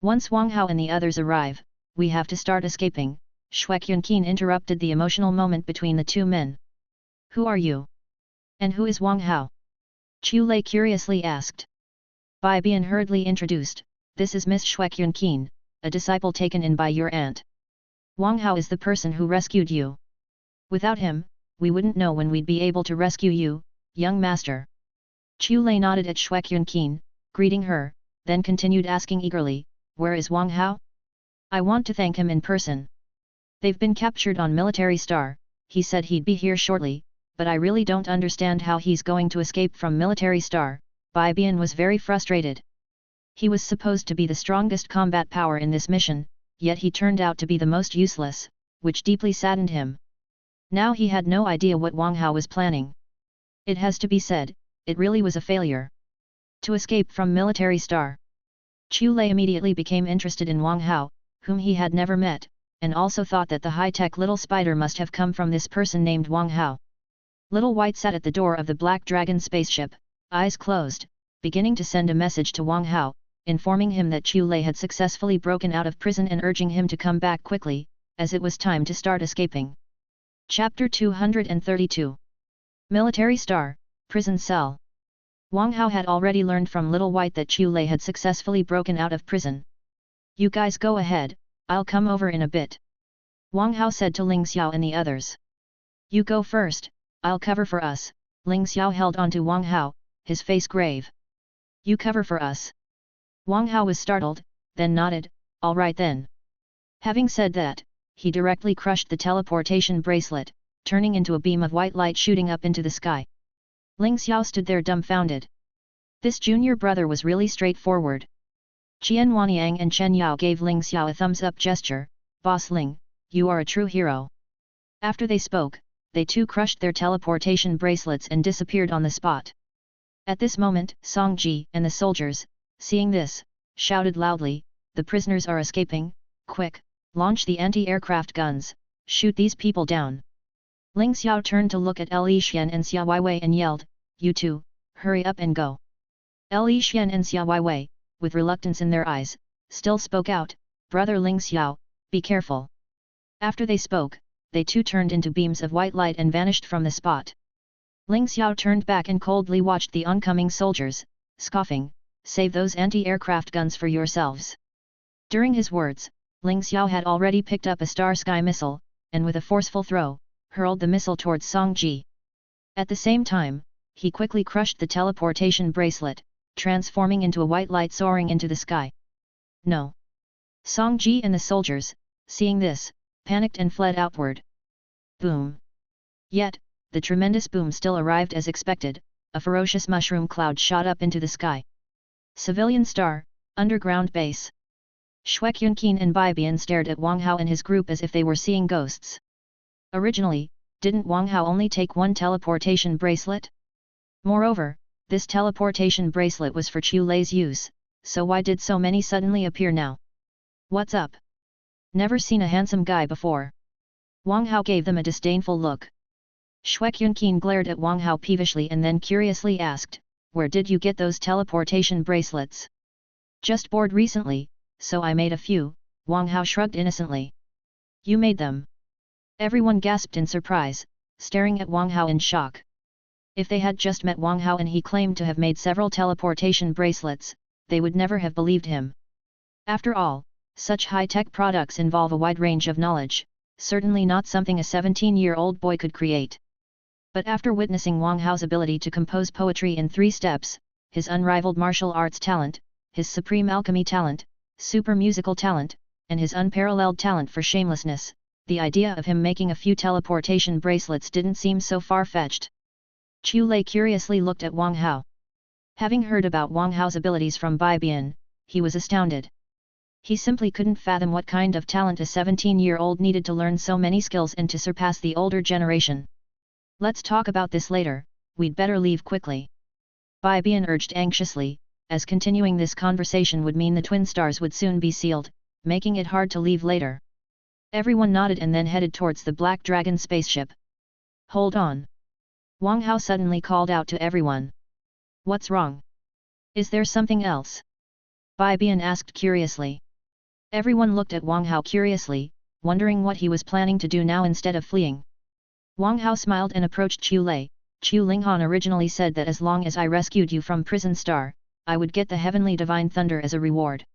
Once Wang Hao and the others arrive, we have to start escaping. Shuek Yunqin interrupted the emotional moment between the two men. Who are you? And who is Wang Hao? Chu Lei curiously asked. Bai Bian hurriedly introduced, this is Miss Shuek Yunqin, a disciple taken in by your aunt. Wang Hao is the person who rescued you. Without him, we wouldn't know when we'd be able to rescue you, young master. Chu Lei nodded at Shuek Yunqin, greeting her, then continued asking eagerly, where is Wang Hao? I want to thank him in person. They've been captured on Military Star, he said he'd be here shortly, but I really don't understand how he's going to escape from Military Star. Bai Bian was very frustrated. He was supposed to be the strongest combat power in this mission, yet he turned out to be the most useless, which deeply saddened him. Now he had no idea what Wang Hao was planning. It has to be said, it really was a failure. To escape from Military Star. Chu Lei immediately became interested in Wang Hao, whom he had never met, and also thought that the high-tech little spider must have come from this person named Wang Hao. Little White sat at the door of the Black Dragon spaceship, eyes closed, beginning to send a message to Wang Hao, informing him that Chu Lei had successfully broken out of prison and urging him to come back quickly, as it was time to start escaping. Chapter 232. Military Star, Prison Cell. Wang Hao had already learned from Little White that Chu Lei had successfully broken out of prison. You guys go ahead, I'll come over in a bit. Wang Hao said to Ling Xiao and the others. You go first, I'll cover for us. Ling Xiao held on to Wang Hao, his face grave. You cover for us. Wang Hao was startled, then nodded, all right then. Having said that, he directly crushed the teleportation bracelet, turning into a beam of white light shooting up into the sky. Ling Xiao stood there dumbfounded. This junior brother was really straightforward. Qian Wanyang and Chen Yao gave Ling Xiao a thumbs-up gesture, Boss Ling, you are a true hero. After they spoke, they too crushed their teleportation bracelets and disappeared on the spot. At this moment, Song Ji and the soldiers, seeing this, shouted loudly, the prisoners are escaping, quick, launch the anti-aircraft guns, shoot these people down. Ling Xiao turned to look at Li Xian and Xia Weiwei and yelled, you two, hurry up and go. Li Xian and Xia Weiwei, with reluctance in their eyes, still spoke out, brother Ling Xiao, be careful. After they spoke, they too turned into beams of white light and vanished from the spot. Ling Xiao turned back and coldly watched the oncoming soldiers, scoffing, save those anti-aircraft guns for yourselves. During his words, Ling Xiao had already picked up a Star Sky missile, and with a forceful throw, hurled the missile towards Song Ji. At the same time, he quickly crushed the teleportation bracelet, transforming into a white light soaring into the sky. No! Song Ji and the soldiers, seeing this, panicked and fled outward. Boom! Yet, the tremendous boom still arrived as expected, a ferocious mushroom cloud shot up into the sky. Civilian Star, Underground Base. Shuek Yunqin and Bai Bian stared at Wang Hao and his group as if they were seeing ghosts. Originally, didn't Wang Hao only take one teleportation bracelet? Moreover, this teleportation bracelet was for Chu Lei's use, so why did so many suddenly appear now? What's up? Never seen a handsome guy before. Wang Hao gave them a disdainful look. Shuek Yunqin glared at Wang Hao peevishly and then curiously asked, where did you get those teleportation bracelets? Just bored recently, so I made a few, Wang Hao shrugged innocently. You made them? Everyone gasped in surprise, staring at Wang Hao in shock. If they had just met Wang Hao and he claimed to have made several teleportation bracelets, they would never have believed him. After all, such high-tech products involve a wide range of knowledge, certainly not something a 17-year-old boy could create. But after witnessing Wang Hao's ability to compose poetry in 3 steps, his unrivaled martial arts talent, his supreme alchemy talent, super musical talent, and his unparalleled talent for shamelessness, the idea of him making a few teleportation bracelets didn't seem so far-fetched. Chu Lei curiously looked at Wang Hao. Having heard about Wang Hao's abilities from Bai Bian, he was astounded. He simply couldn't fathom what kind of talent a 17-year-old needed to learn so many skills and to surpass the older generation. Let's talk about this later, we'd better leave quickly. Bai Bian urged anxiously, as continuing this conversation would mean the twin stars would soon be sealed, making it hard to leave later. Everyone nodded and then headed towards the Black Dragon spaceship. Hold on! Wang Hao suddenly called out to everyone. What's wrong? Is there something else? Bai Bian asked curiously. Everyone looked at Wang Hao curiously, wondering what he was planning to do now instead of fleeing. Wang Hao smiled and approached Chu Lei. Chu Linghan originally said that as long as I rescued you from Prison Star, I would get the heavenly divine thunder as a reward.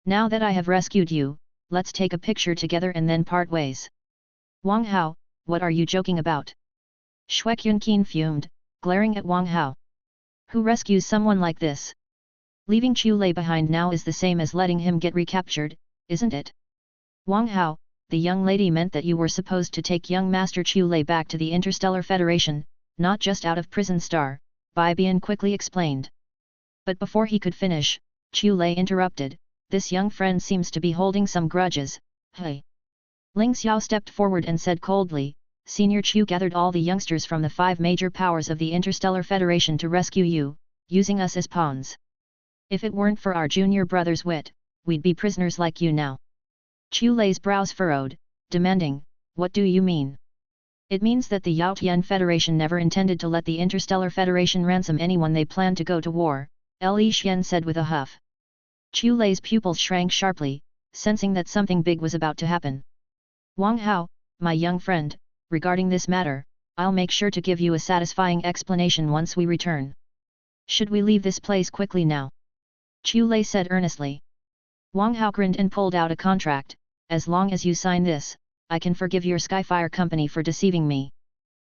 Now that I have rescued you, let's take a picture together and then part ways. Wang Hao, what are you joking about? Shuek Yunqin fumed, glaring at Wang Hao. Who rescues someone like this? Leaving Chu Lei behind now is the same as letting him get recaptured, isn't it? Wang Hao, the young lady meant that you were supposed to take young Master Chu Lei back to the Interstellar Federation, not just out of Prison Star, Bai Bian quickly explained. But before he could finish, Chu Lei interrupted, this young friend seems to be holding some grudges, hey. Ling Xiao stepped forward and said coldly, Senior Chu gathered all the youngsters from the 5 major powers of the Interstellar Federation to rescue you, using us as pawns. If it weren't for our junior brother's wit, we'd be prisoners like you now. Chu Lei's brows furrowed, demanding, what do you mean? It means that the Yao Tian Federation never intended to let the Interstellar Federation ransom anyone they planned to go to war, Li Xian said with a huff. Chu Lei's pupils shrank sharply, sensing that something big was about to happen. Wang Hao, my young friend, regarding this matter, I'll make sure to give you a satisfying explanation once we return. Should we leave this place quickly now? Chu Lei said earnestly. Wang Hao grinned and pulled out a contract, as long as you sign this, I can forgive your Skyfire company for deceiving me.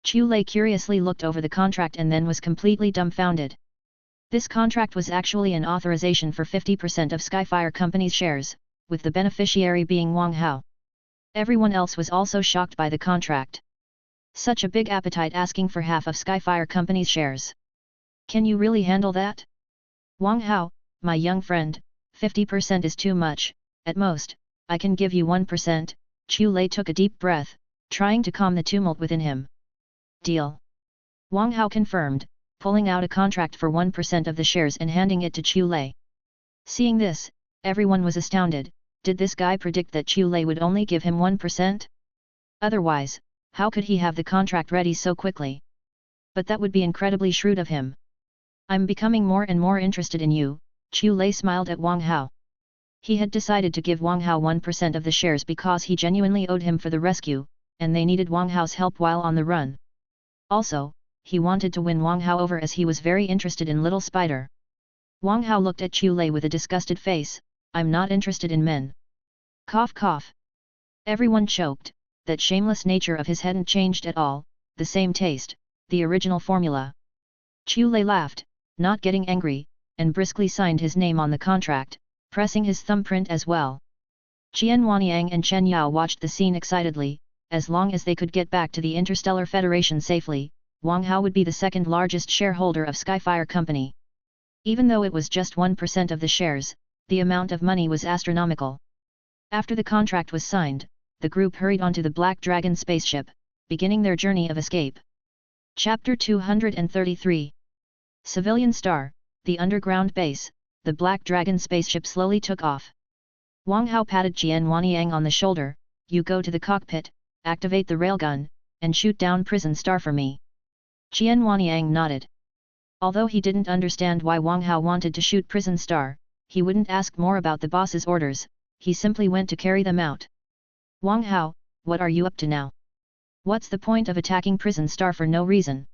Chu Lei curiously looked over the contract and then was completely dumbfounded. This contract was actually an authorization for 50% of Skyfire company's shares, with the beneficiary being Wang Hao. Everyone else was also shocked by the contract. Such a big appetite asking for half of Skyfire company's shares. Can you really handle that? Wang Hao, my young friend, 50% is too much, at most, I can give you 1%, Chu Lei took a deep breath, trying to calm the tumult within him. Deal. Wang Hao confirmed, pulling out a contract for 1% of the shares and handing it to Chu Lei. Seeing this, everyone was astounded, did this guy predict that Chu Lei would only give him 1%? Otherwise, how could he have the contract ready so quickly? But that would be incredibly shrewd of him. I'm becoming more and more interested in you, Chu Lei smiled at Wang Hao. He had decided to give Wang Hao 1% of the shares because he genuinely owed him for the rescue, and they needed Wang Hao's help while on the run. Also, he wanted to win Wang Hao over as he was very interested in Little Spider. Wang Hao looked at Chu Lei with a disgusted face, I'm not interested in men. Cough cough. Everyone choked, that shameless nature of his hadn't changed at all, the same taste, the original formula. Chu Lei laughed, not getting angry, and briskly signed his name on the contract, pressing his thumbprint as well. Qian Wanyang and Chen Yao watched the scene excitedly, as long as they could get back to the Interstellar Federation safely, Wang Hao would be the second largest shareholder of Skyfire Company. Even though it was just 1% of the shares, the amount of money was astronomical. After the contract was signed, the group hurried onto the Black Dragon spaceship, beginning their journey of escape. Chapter 233. Civilian Star, the underground base, the Black Dragon spaceship slowly took off. Wang Hao patted Qian Wanyang on the shoulder, you go to the cockpit, activate the railgun, and shoot down Prison Star for me. Qian Wanyang nodded. Although he didn't understand why Wang Hao wanted to shoot Prison Star, he wouldn't ask more about the boss's orders, he simply went to carry them out. Wang Hao, what are you up to now? What's the point of attacking Prison Star for no reason?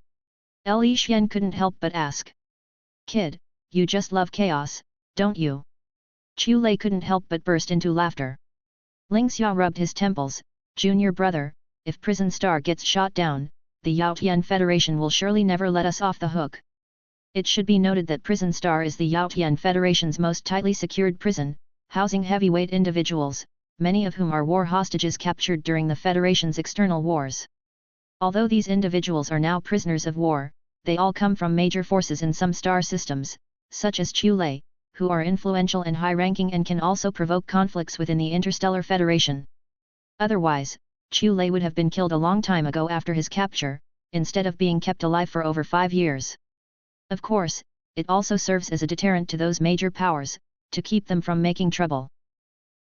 Li Xian couldn't help but ask. Kid, you just love chaos, don't you? Chu Lei couldn't help but burst into laughter. Ling Xiao rubbed his temples, junior brother, if Prison Star gets shot down, the Yao Tian Federation will surely never let us off the hook. It should be noted that Prison Star is the Yao Tian Federation's most tightly secured prison, housing heavyweight individuals, many of whom are war hostages captured during the Federation's external wars. Although these individuals are now prisoners of war, they all come from major forces in some star systems, such as Chu Lei, who are influential and high-ranking and can also provoke conflicts within the Interstellar Federation. Otherwise, Chu Lei would have been killed a long time ago after his capture, instead of being kept alive for over 5 years. Of course, it also serves as a deterrent to those major powers, to keep them from making trouble.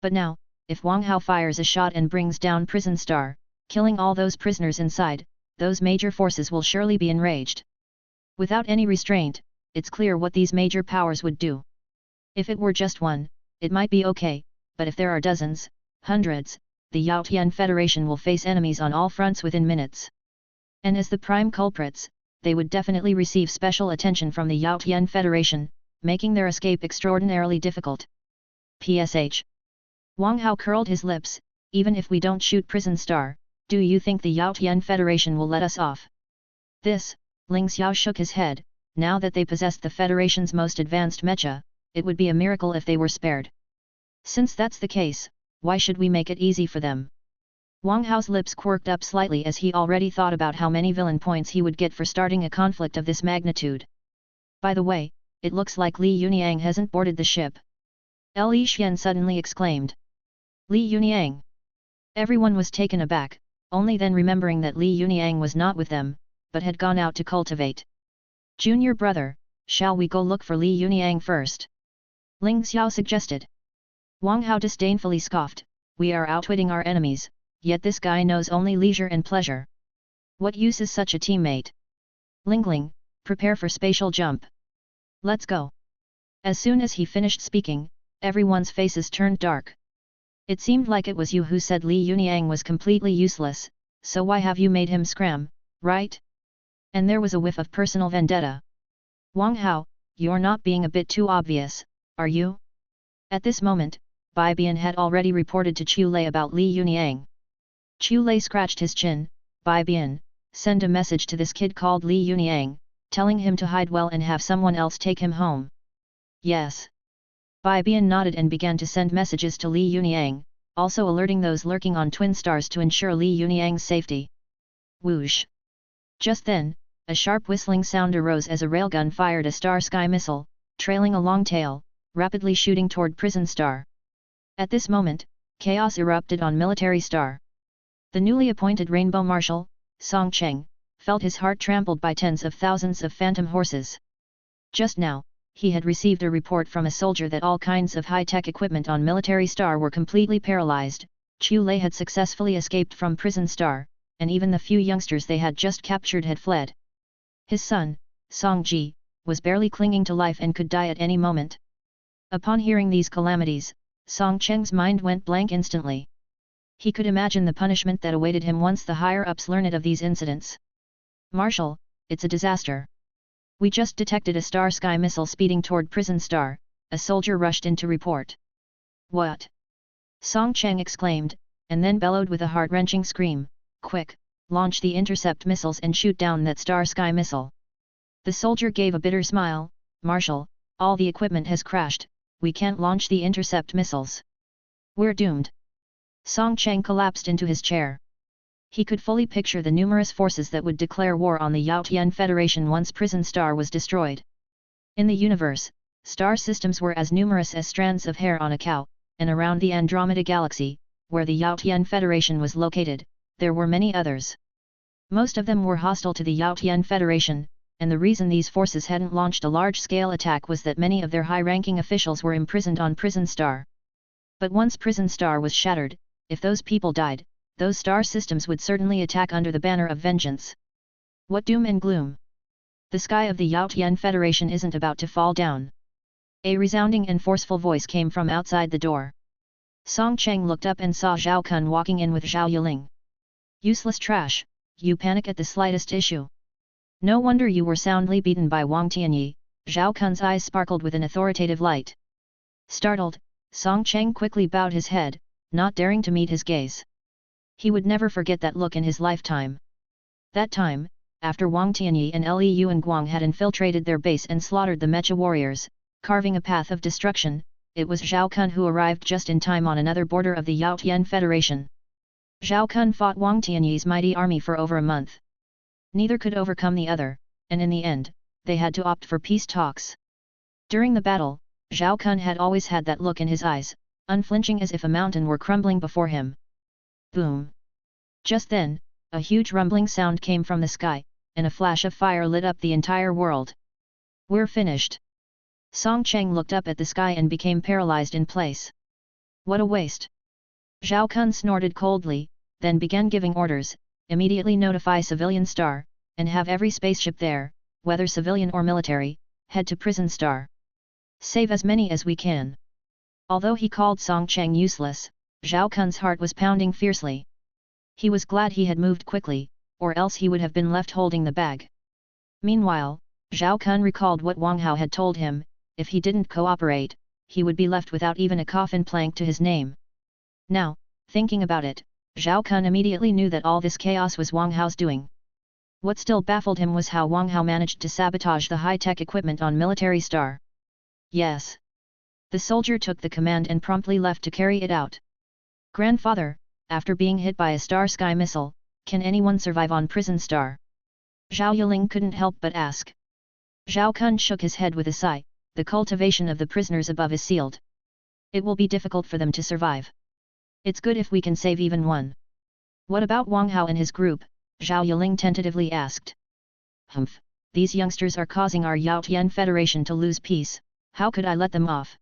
But now, if Wang Hao fires a shot and brings down Prison Star, killing all those prisoners inside, those major forces will surely be enraged. Without any restraint, it's clear what these major powers would do. If it were just one, it might be okay, but if there are dozens, hundreds, the Yaotian Federation will face enemies on all fronts within minutes. And as the prime culprits, they would definitely receive special attention from the Yaotian Federation, making their escape extraordinarily difficult. PSH. Wang Hao curled his lips. Even if we don't shoot Prison Star, do you think the Yaotian Federation will let us off? This, Ling Xiao shook his head. Now that they possessed the Federation's most advanced mecha, it would be a miracle if they were spared. Since that's the case, why should we make it easy for them? Wang Hao's lips quirked up slightly as he already thought about how many villain points he would get for starting a conflict of this magnitude. By the way, it looks like Li Yuniang hasn't boarded the ship. Li Xian suddenly exclaimed. Li Yuniang. Everyone was taken aback, only then remembering that Li Yuniang was not with them, but had gone out to cultivate. Junior brother, shall we go look for Li Yuniang first? Ling Xiao suggested. Wang Hao disdainfully scoffed. We are outwitting our enemies, yet this guy knows only leisure and pleasure. What use is such a teammate? Lingling, prepare for spatial jump. Let's go. As soon as he finished speaking, everyone's faces turned dark. It seemed like it was you who said Li Yuniang was completely useless, so why have you made him scram, right? And there was a whiff of personal vendetta. Wang Hao, you're not being a bit too obvious, are you? At this moment, Bai Bian had already reported to Chu Lei about Li Yuniang. Chu Lei scratched his chin. Bai Bian, send a message to this kid called Li Yuniang, telling him to hide well and have someone else take him home. Yes. Bai Bian nodded and began to send messages to Li Yuniang, also alerting those lurking on Twin Stars to ensure Li Yuniang's safety. Whoosh! Just then, a sharp whistling sound arose as a railgun fired a Star Sky missile, trailing a long tail, rapidly shooting toward Prison Star. At this moment, chaos erupted on Military Star. The newly appointed Rainbow Marshal, Song Cheng, felt his heart trampled by tens of thousands of phantom horses. Just now, he had received a report from a soldier that all kinds of high-tech equipment on Military Star were completely paralyzed. Chu Lei had successfully escaped from Prison Star, and even the few youngsters they had just captured had fled. His son, Song Ji, was barely clinging to life and could die at any moment. Upon hearing these calamities, Song Cheng's mind went blank instantly. He could imagine the punishment that awaited him once the higher-ups learned of these incidents. Marshal, it's a disaster. We just detected a Star Sky missile speeding toward Prison Star, a soldier rushed in to report. What? Song Cheng exclaimed, and then bellowed with a heart-wrenching scream, quick, launch the intercept missiles and shoot down that Star Sky missile. The soldier gave a bitter smile. Marshal, all the equipment has crashed, we can't launch the intercept missiles. We're doomed. Song Cheng collapsed into his chair. He could fully picture the numerous forces that would declare war on the Yaotian Federation once Prison Star was destroyed. In the universe, star systems were as numerous as strands of hair on a cow, and around the Andromeda Galaxy, where the Yaotian Federation was located, there were many others. Most of them were hostile to the Yaotian Federation, and the reason these forces hadn't launched a large-scale attack was that many of their high-ranking officials were imprisoned on Prison Star. But once Prison Star was shattered, if those people died, those star systems would certainly attack under the banner of vengeance. What doom and gloom! The sky of the Yaotian Federation isn't about to fall down. A resounding and forceful voice came from outside the door. Song Cheng looked up and saw Zhao Kun walking in with Zhao Yiling. Useless trash, you panic at the slightest issue. No wonder you were soundly beaten by Wang Tianyi. Zhao Kun's eyes sparkled with an authoritative light. Startled, Song Cheng quickly bowed his head, not daring to meet his gaze. He would never forget that look in his lifetime. That time, after Wang Tianyi and Li Yuanguang had infiltrated their base and slaughtered the Mecha warriors, carving a path of destruction, it was Zhao Kun who arrived just in time on another border of the Yaotian Federation. Zhao Kun fought Wang Tianyi's mighty army for over a month. Neither could overcome the other, and in the end, they had to opt for peace talks. During the battle, Zhao Kun had always had that look in his eyes, unflinching as if a mountain were crumbling before him. Boom! Just then, a huge rumbling sound came from the sky, and a flash of fire lit up the entire world. We're finished. Song Cheng looked up at the sky and became paralyzed in place. What a waste! Zhao Kun snorted coldly, then began giving orders, immediately notify Civilian Star, and have every spaceship there, whether civilian or military, head to Prison Star. Save as many as we can. Although he called Song Cheng useless, Zhao Kun's heart was pounding fiercely. He was glad he had moved quickly, or else he would have been left holding the bag. Meanwhile, Zhao Kun recalled what Wang Hao had told him: if he didn't cooperate, he would be left without even a coffin plank to his name. Now, thinking about it, Zhao Kun immediately knew that all this chaos was Wang Hao's doing. What still baffled him was how Wang Hao managed to sabotage the high-tech equipment on Military Star. Yes. The soldier took the command and promptly left to carry it out. Grandfather, after being hit by a Star Sky missile, can anyone survive on Prison Star? Zhao Yiling couldn't help but ask. Zhao Kun shook his head with a sigh. The cultivation of the prisoners above is sealed. It will be difficult for them to survive. It's good if we can save even one. What about Wang Hao and his group? Zhao Yiling tentatively asked. Humph, these youngsters are causing our Yaotian Federation to lose peace, how could I let them off?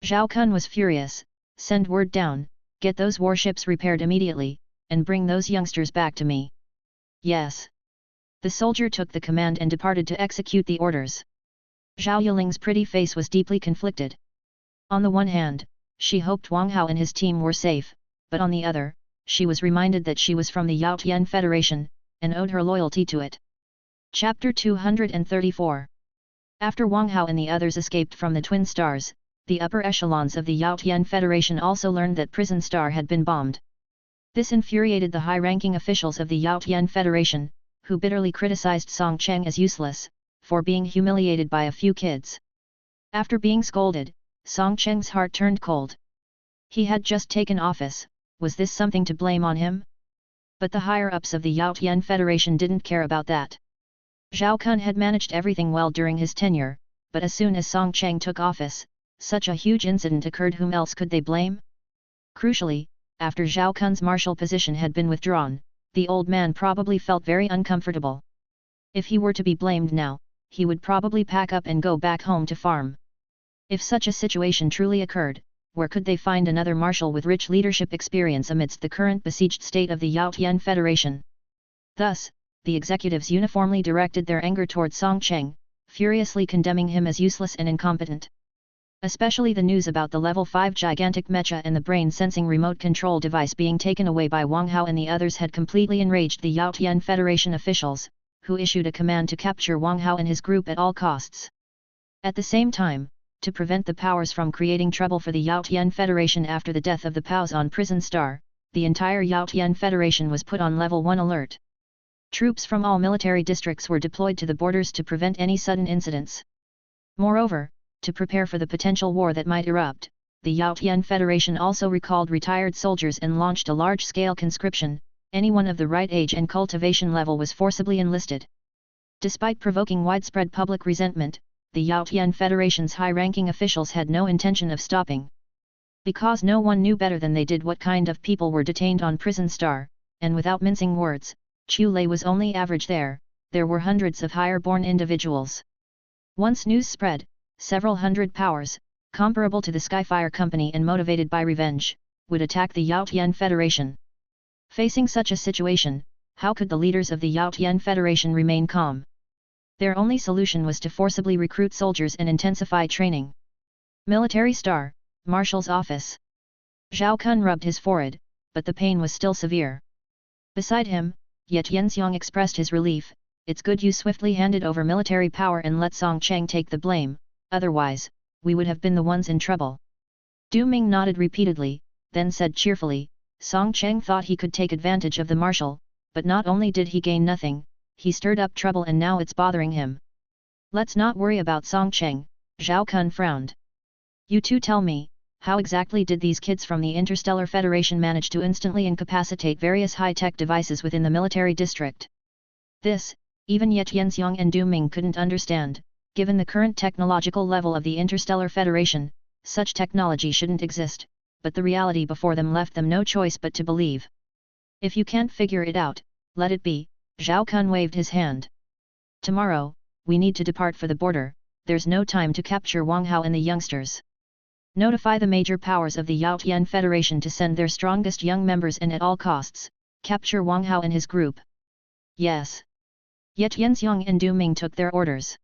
Zhao Kun was furious. Send word down, get those warships repaired immediately, and bring those youngsters back to me. Yes. The soldier took the command and departed to execute the orders. Zhao Yiling's pretty face was deeply conflicted. On the one hand, she hoped Wang Hao and his team were safe, but on the other, she was reminded that she was from the Yaotian Federation, and owed her loyalty to it. Chapter 234. After Wang Hao and the others escaped from the Twin Stars, the upper echelons of the Yaotian Federation also learned that Prison Star had been bombed. This infuriated the high-ranking officials of the Yaotian Federation, who bitterly criticized Song Cheng as useless, for being humiliated by a few kids. After being scolded, Song Cheng's heart turned cold. He had just taken office, was this something to blame on him? But the higher-ups of the Yaotian Federation didn't care about that. Zhao Kun had managed everything well during his tenure, but as soon as Song Cheng took office, such a huge incident occurred. Whom else could they blame? Crucially, after Zhao Kun's marshal position had been withdrawn, the old man probably felt very uncomfortable. If he were to be blamed now, he would probably pack up and go back home to farm. If such a situation truly occurred, where could they find another marshal with rich leadership experience amidst the current besieged state of the Yaotian Federation? Thus, the executives uniformly directed their anger toward Song Cheng, furiously condemning him as useless and incompetent. Especially the news about the level 5 gigantic mecha and the brain-sensing remote control device being taken away by Wang Hao and the others had completely enraged the Yaotian Federation officials, who issued a command to capture Wang Hao and his group at all costs. At the same time, to prevent the powers from creating trouble for the Yaotian Federation after the death of the Pows on Prison Star, the entire Yaotian Federation was put on level 1 alert. Troops from all military districts were deployed to the borders to prevent any sudden incidents. Moreover, to prepare for the potential war that might erupt, the Yaotian Federation also recalled retired soldiers and launched a large-scale conscription. Anyone of the right age and cultivation level was forcibly enlisted. Despite provoking widespread public resentment, the Yaotian Federation's high-ranking officials had no intention of stopping. Because no one knew better than they did what kind of people were detained on Prison Star, and without mincing words, Chu Lei was only average there were hundreds of higher-born individuals. Once news spread, several hundred powers, comparable to the Skyfire Company and motivated by revenge, would attack the Yaotian Federation. Facing such a situation, how could the leaders of the Yaotian Federation remain calm? Their only solution was to forcibly recruit soldiers and intensify training. Military Star, Marshal's Office. Zhao Kun rubbed his forehead, but the pain was still severe. Beside him, Ye Tianxiang expressed his relief. It's good you swiftly handed over military power and let Song Cheng take the blame, otherwise, we would have been the ones in trouble. Du Ming nodded repeatedly, then said cheerfully, Song Cheng thought he could take advantage of the marshal, but not only did he gain nothing, he stirred up trouble and now it's bothering him. Let's not worry about Song Cheng, Zhao Kun frowned. You two tell me, how exactly did these kids from the Interstellar Federation manage to instantly incapacitate various high-tech devices within the military district? This, even Ye Tianxiang and Du Ming couldn't understand. Given the current technological level of the Interstellar Federation, such technology shouldn't exist, but the reality before them left them no choice but to believe. If you can't figure it out, let it be, Zhao Kun waved his hand. Tomorrow, we need to depart for the border, there's no time to capture Wang Hao and the youngsters. Notify the major powers of the Yaotian Federation to send their strongest young members and at all costs, capture Wang Hao and his group. Yes. Ye Tianxiang and Du Ming took their orders.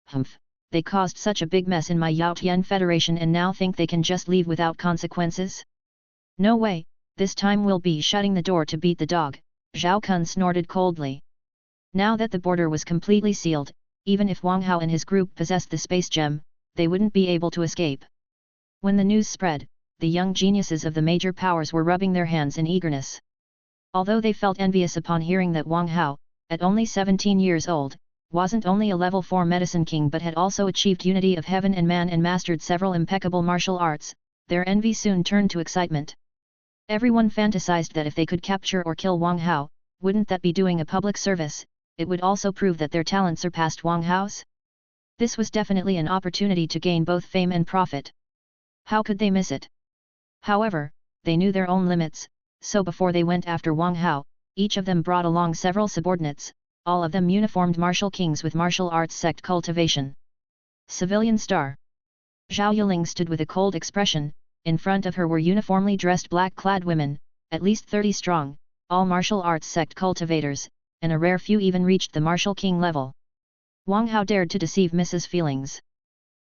Humph, they caused such a big mess in my Yaotian Federation and now think they can just leave without consequences? No way, this time we'll be shutting the door to beat the dog, Zhao Kun snorted coldly. Now that the border was completely sealed, even if Wang Hao and his group possessed the space gem, they wouldn't be able to escape. When the news spread, the young geniuses of the major powers were rubbing their hands in eagerness. Although they felt envious upon hearing that Wang Hao, at only 17 years old, wasn't only a level 4 medicine king but had also achieved unity of heaven and man and mastered several impeccable martial arts, their envy soon turned to excitement. Everyone fantasized that if they could capture or kill Wang Hao, wouldn't that be doing a public service? It would also prove that their talent surpassed Wang Hao's. This was definitely an opportunity to gain both fame and profit. How could they miss it? However, they knew their own limits, so before they went after Wang Hao, each of them brought along several subordinates, all of them uniformed martial kings with martial arts sect cultivation. Civilian Star. Zhao Yiling stood with a cold expression. In front of her were uniformly dressed black-clad women, at least 30 strong, all martial arts sect cultivators, and a rare few even reached the martial king level. Wang Hao dared to deceive Mrs. Feelings.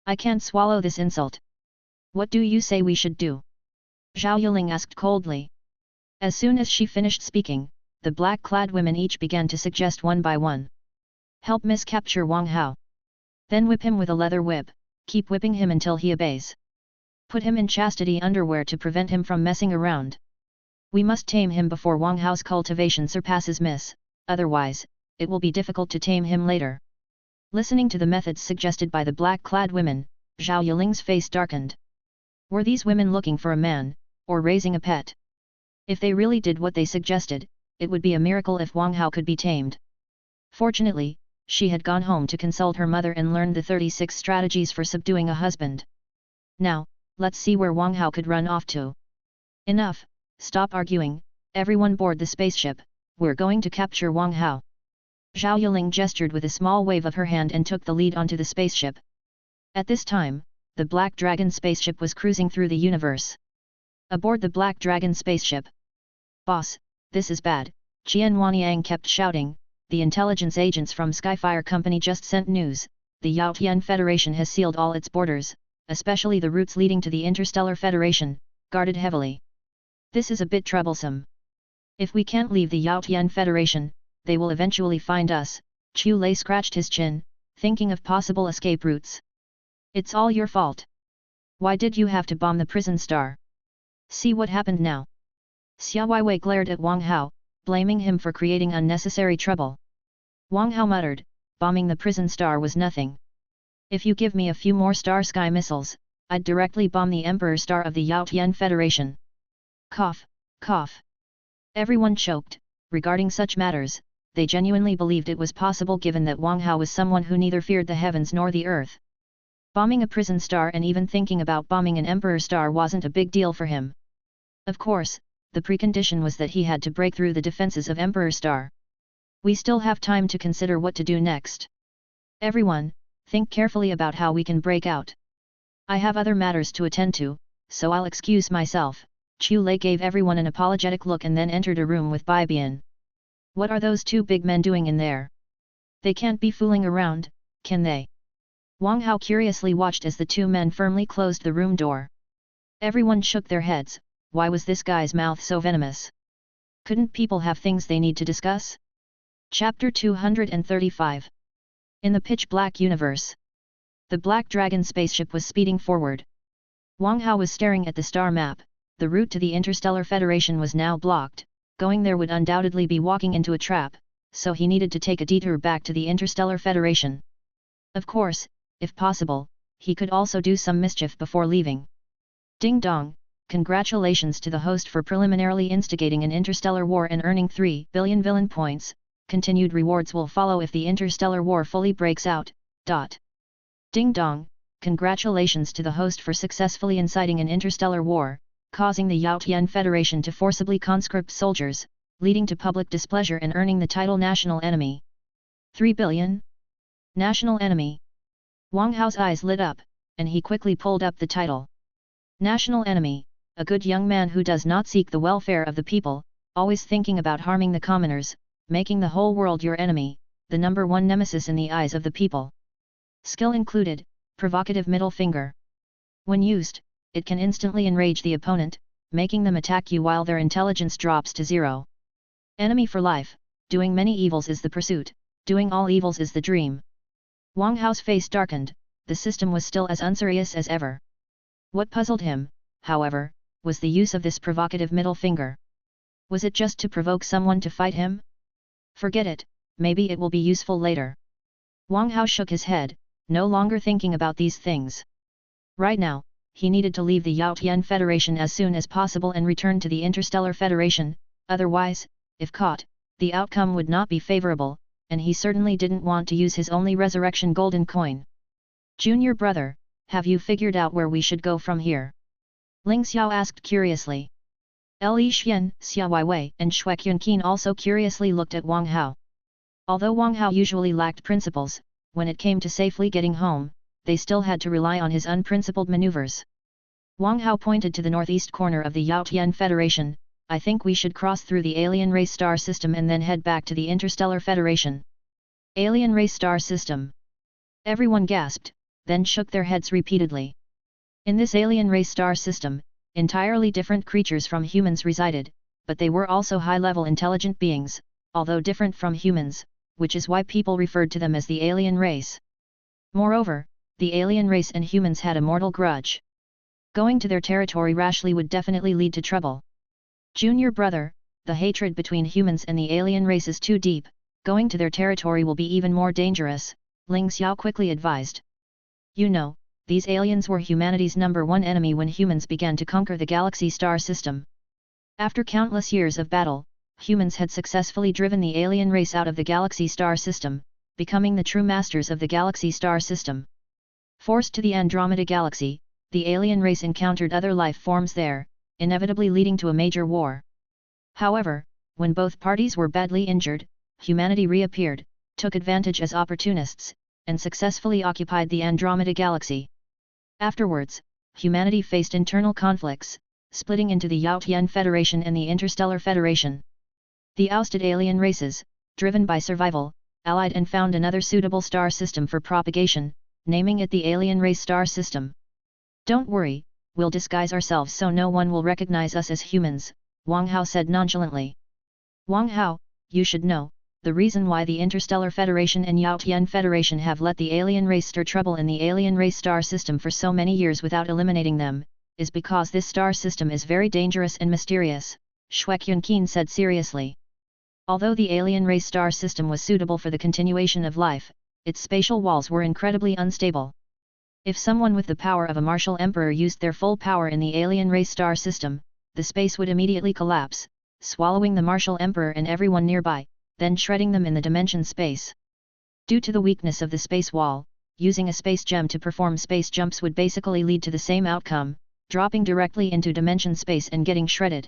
I can't swallow this insult. What do you say we should do? Zhao Yiling asked coldly. As soon as she finished speaking, the black-clad women each began to suggest one by one. Help Miss capture Wang Hao. Then whip him with a leather whip, keep whipping him until he obeys. Put him in chastity underwear to prevent him from messing around. We must tame him before Wang Hao's cultivation surpasses Miss, otherwise, it will be difficult to tame him later. Listening to the methods suggested by the black-clad women, Zhao Yiling's face darkened. Were these women looking for a man, or raising a pet? If they really did what they suggested, it would be a miracle if Wang Hao could be tamed. Fortunately, she had gone home to consult her mother and learned the 36 strategies for subduing a husband. Now, let's see where Wang Hao could run off to. Enough, stop arguing, everyone board the spaceship, we're going to capture Wang Hao. Zhao Yiling gestured with a small wave of her hand and took the lead onto the spaceship. At this time, the Black Dragon spaceship was cruising through the universe. Aboard the Black Dragon spaceship. Boss, this is bad, Qian Wanyang kept shouting, the intelligence agents from Skyfire Company just sent news, the Yaotian Federation has sealed all its borders, especially the routes leading to the Interstellar Federation, guarded heavily. This is a bit troublesome. If we can't leave the Yaotian Federation, they will eventually find us, Chu Lei scratched his chin, thinking of possible escape routes. It's all your fault. Why did you have to bomb the prison star? See what happened now. Xia Weiwei glared at Wang Hao, blaming him for creating unnecessary trouble. Wang Hao muttered, bombing the prison star was nothing. If you give me a few more Star Sky missiles, I'd directly bomb the Emperor Star of the Yaotian Federation. Cough, cough. Everyone choked. Regarding such matters, they genuinely believed it was possible given that Wang Hao was someone who neither feared the heavens nor the earth. Bombing a prison star and even thinking about bombing an Emperor Star wasn't a big deal for him. Of course, the precondition was that he had to break through the defenses of Emperor Star. We still have time to consider what to do next. Everyone, think carefully about how we can break out. I have other matters to attend to, so I'll excuse myself. Chu Lei gave everyone an apologetic look and then entered a room with Bai Bian. What are those two big men doing in there? They can't be fooling around, can they? Wang Hao curiously watched as the two men firmly closed the room door. Everyone shook their heads. Why was this guy's mouth so venomous? Couldn't people have things they need to discuss? Chapter 235. In the pitch-black universe. The Black Dragon spaceship was speeding forward. Wang Hao was staring at the star map. The route to the Interstellar Federation was now blocked. Going there would undoubtedly be walking into a trap, so he needed to take a detour back to the Interstellar Federation. Of course, if possible, he could also do some mischief before leaving. Ding dong! Congratulations to the host for preliminarily instigating an interstellar war and earning 3 billion villain points. Continued rewards will follow if the interstellar war fully breaks out. Ding dong! Congratulations to the host for successfully inciting an interstellar war, causing the Yaotian Federation to forcibly conscript soldiers, leading to public displeasure and earning the title National Enemy. 3 billion? National Enemy. Wang Hao's eyes lit up, and he quickly pulled up the title. National enemy, a good young man who does not seek the welfare of the people, always thinking about harming the commoners, making the whole world your enemy, the number one nemesis in the eyes of the people. Skill included, provocative middle finger. When used, it can instantly enrage the opponent, making them attack you while their intelligence drops to 0. Enemy for life, doing many evils is the pursuit, doing all evils is the dream. Wang Hao's face darkened, the system was still as unserious as ever. What puzzled him, however, was the use of this provocative middle finger. Was it just to provoke someone to fight him? Forget it, maybe it will be useful later. Wang Hao shook his head, no longer thinking about these things. Right now, he needed to leave the Yaotian Federation as soon as possible and return to the Interstellar Federation, otherwise, if caught, the outcome would not be favorable, and he certainly didn't want to use his only resurrection golden coin. Junior brother, have you figured out where we should go from here? Ling Xiao asked curiously. Li Xian, Xia Weiwei and Shui Qin also curiously looked at Wang Hao. Although Wang Hao usually lacked principles, when it came to safely getting home, they still had to rely on his unprincipled maneuvers. Wang Hao pointed to the northeast corner of the Yaotian Federation. I think we should cross through the alien race star system and then head back to the Interstellar Federation. Alien race star system. Everyone gasped, then shook their heads repeatedly. In this alien race star system, entirely different creatures from humans resided, but they were also high-level intelligent beings, although different from humans, which is why people referred to them as the alien race. Moreover, the alien race and humans had a mortal grudge. Going to their territory rashly would definitely lead to trouble. Junior brother, the hatred between humans and the alien race is too deep, going to their territory will be even more dangerous, Ling Xiao quickly advised. You know, these aliens were humanity's #1 enemy when humans began to conquer the galaxy star system. After countless years of battle, humans had successfully driven the alien race out of the galaxy star system, becoming the true masters of the galaxy star system. Forced to the Andromeda galaxy, the alien race encountered other life forms there, inevitably leading to a major war. However, when both parties were badly injured, humanity reappeared, took advantage as opportunists, and successfully occupied the Andromeda galaxy. Afterwards, humanity faced internal conflicts, splitting into the Yaotian Federation and the Interstellar Federation. The ousted alien races, driven by survival, allied and found another suitable star system for propagation, naming it the Alien Race Star System. Don't worry, we'll disguise ourselves so no one will recognize us as humans, Wang Hao said nonchalantly. Wang Hao, you should know, the reason why the Interstellar Federation and Yaotian Federation have let the alien race stir trouble in the alien race star system for so many years without eliminating them, is because this star system is very dangerous and mysterious, Shui Qin said seriously. Although the alien race star system was suitable for the continuation of life, its spatial walls were incredibly unstable. If someone with the power of a martial emperor used their full power in the alien race star system, the space would immediately collapse, swallowing the martial emperor and everyone nearby, then shredding them in the dimension space. Due to the weakness of the space wall, using a space gem to perform space jumps would basically lead to the same outcome, dropping directly into dimension space and getting shredded.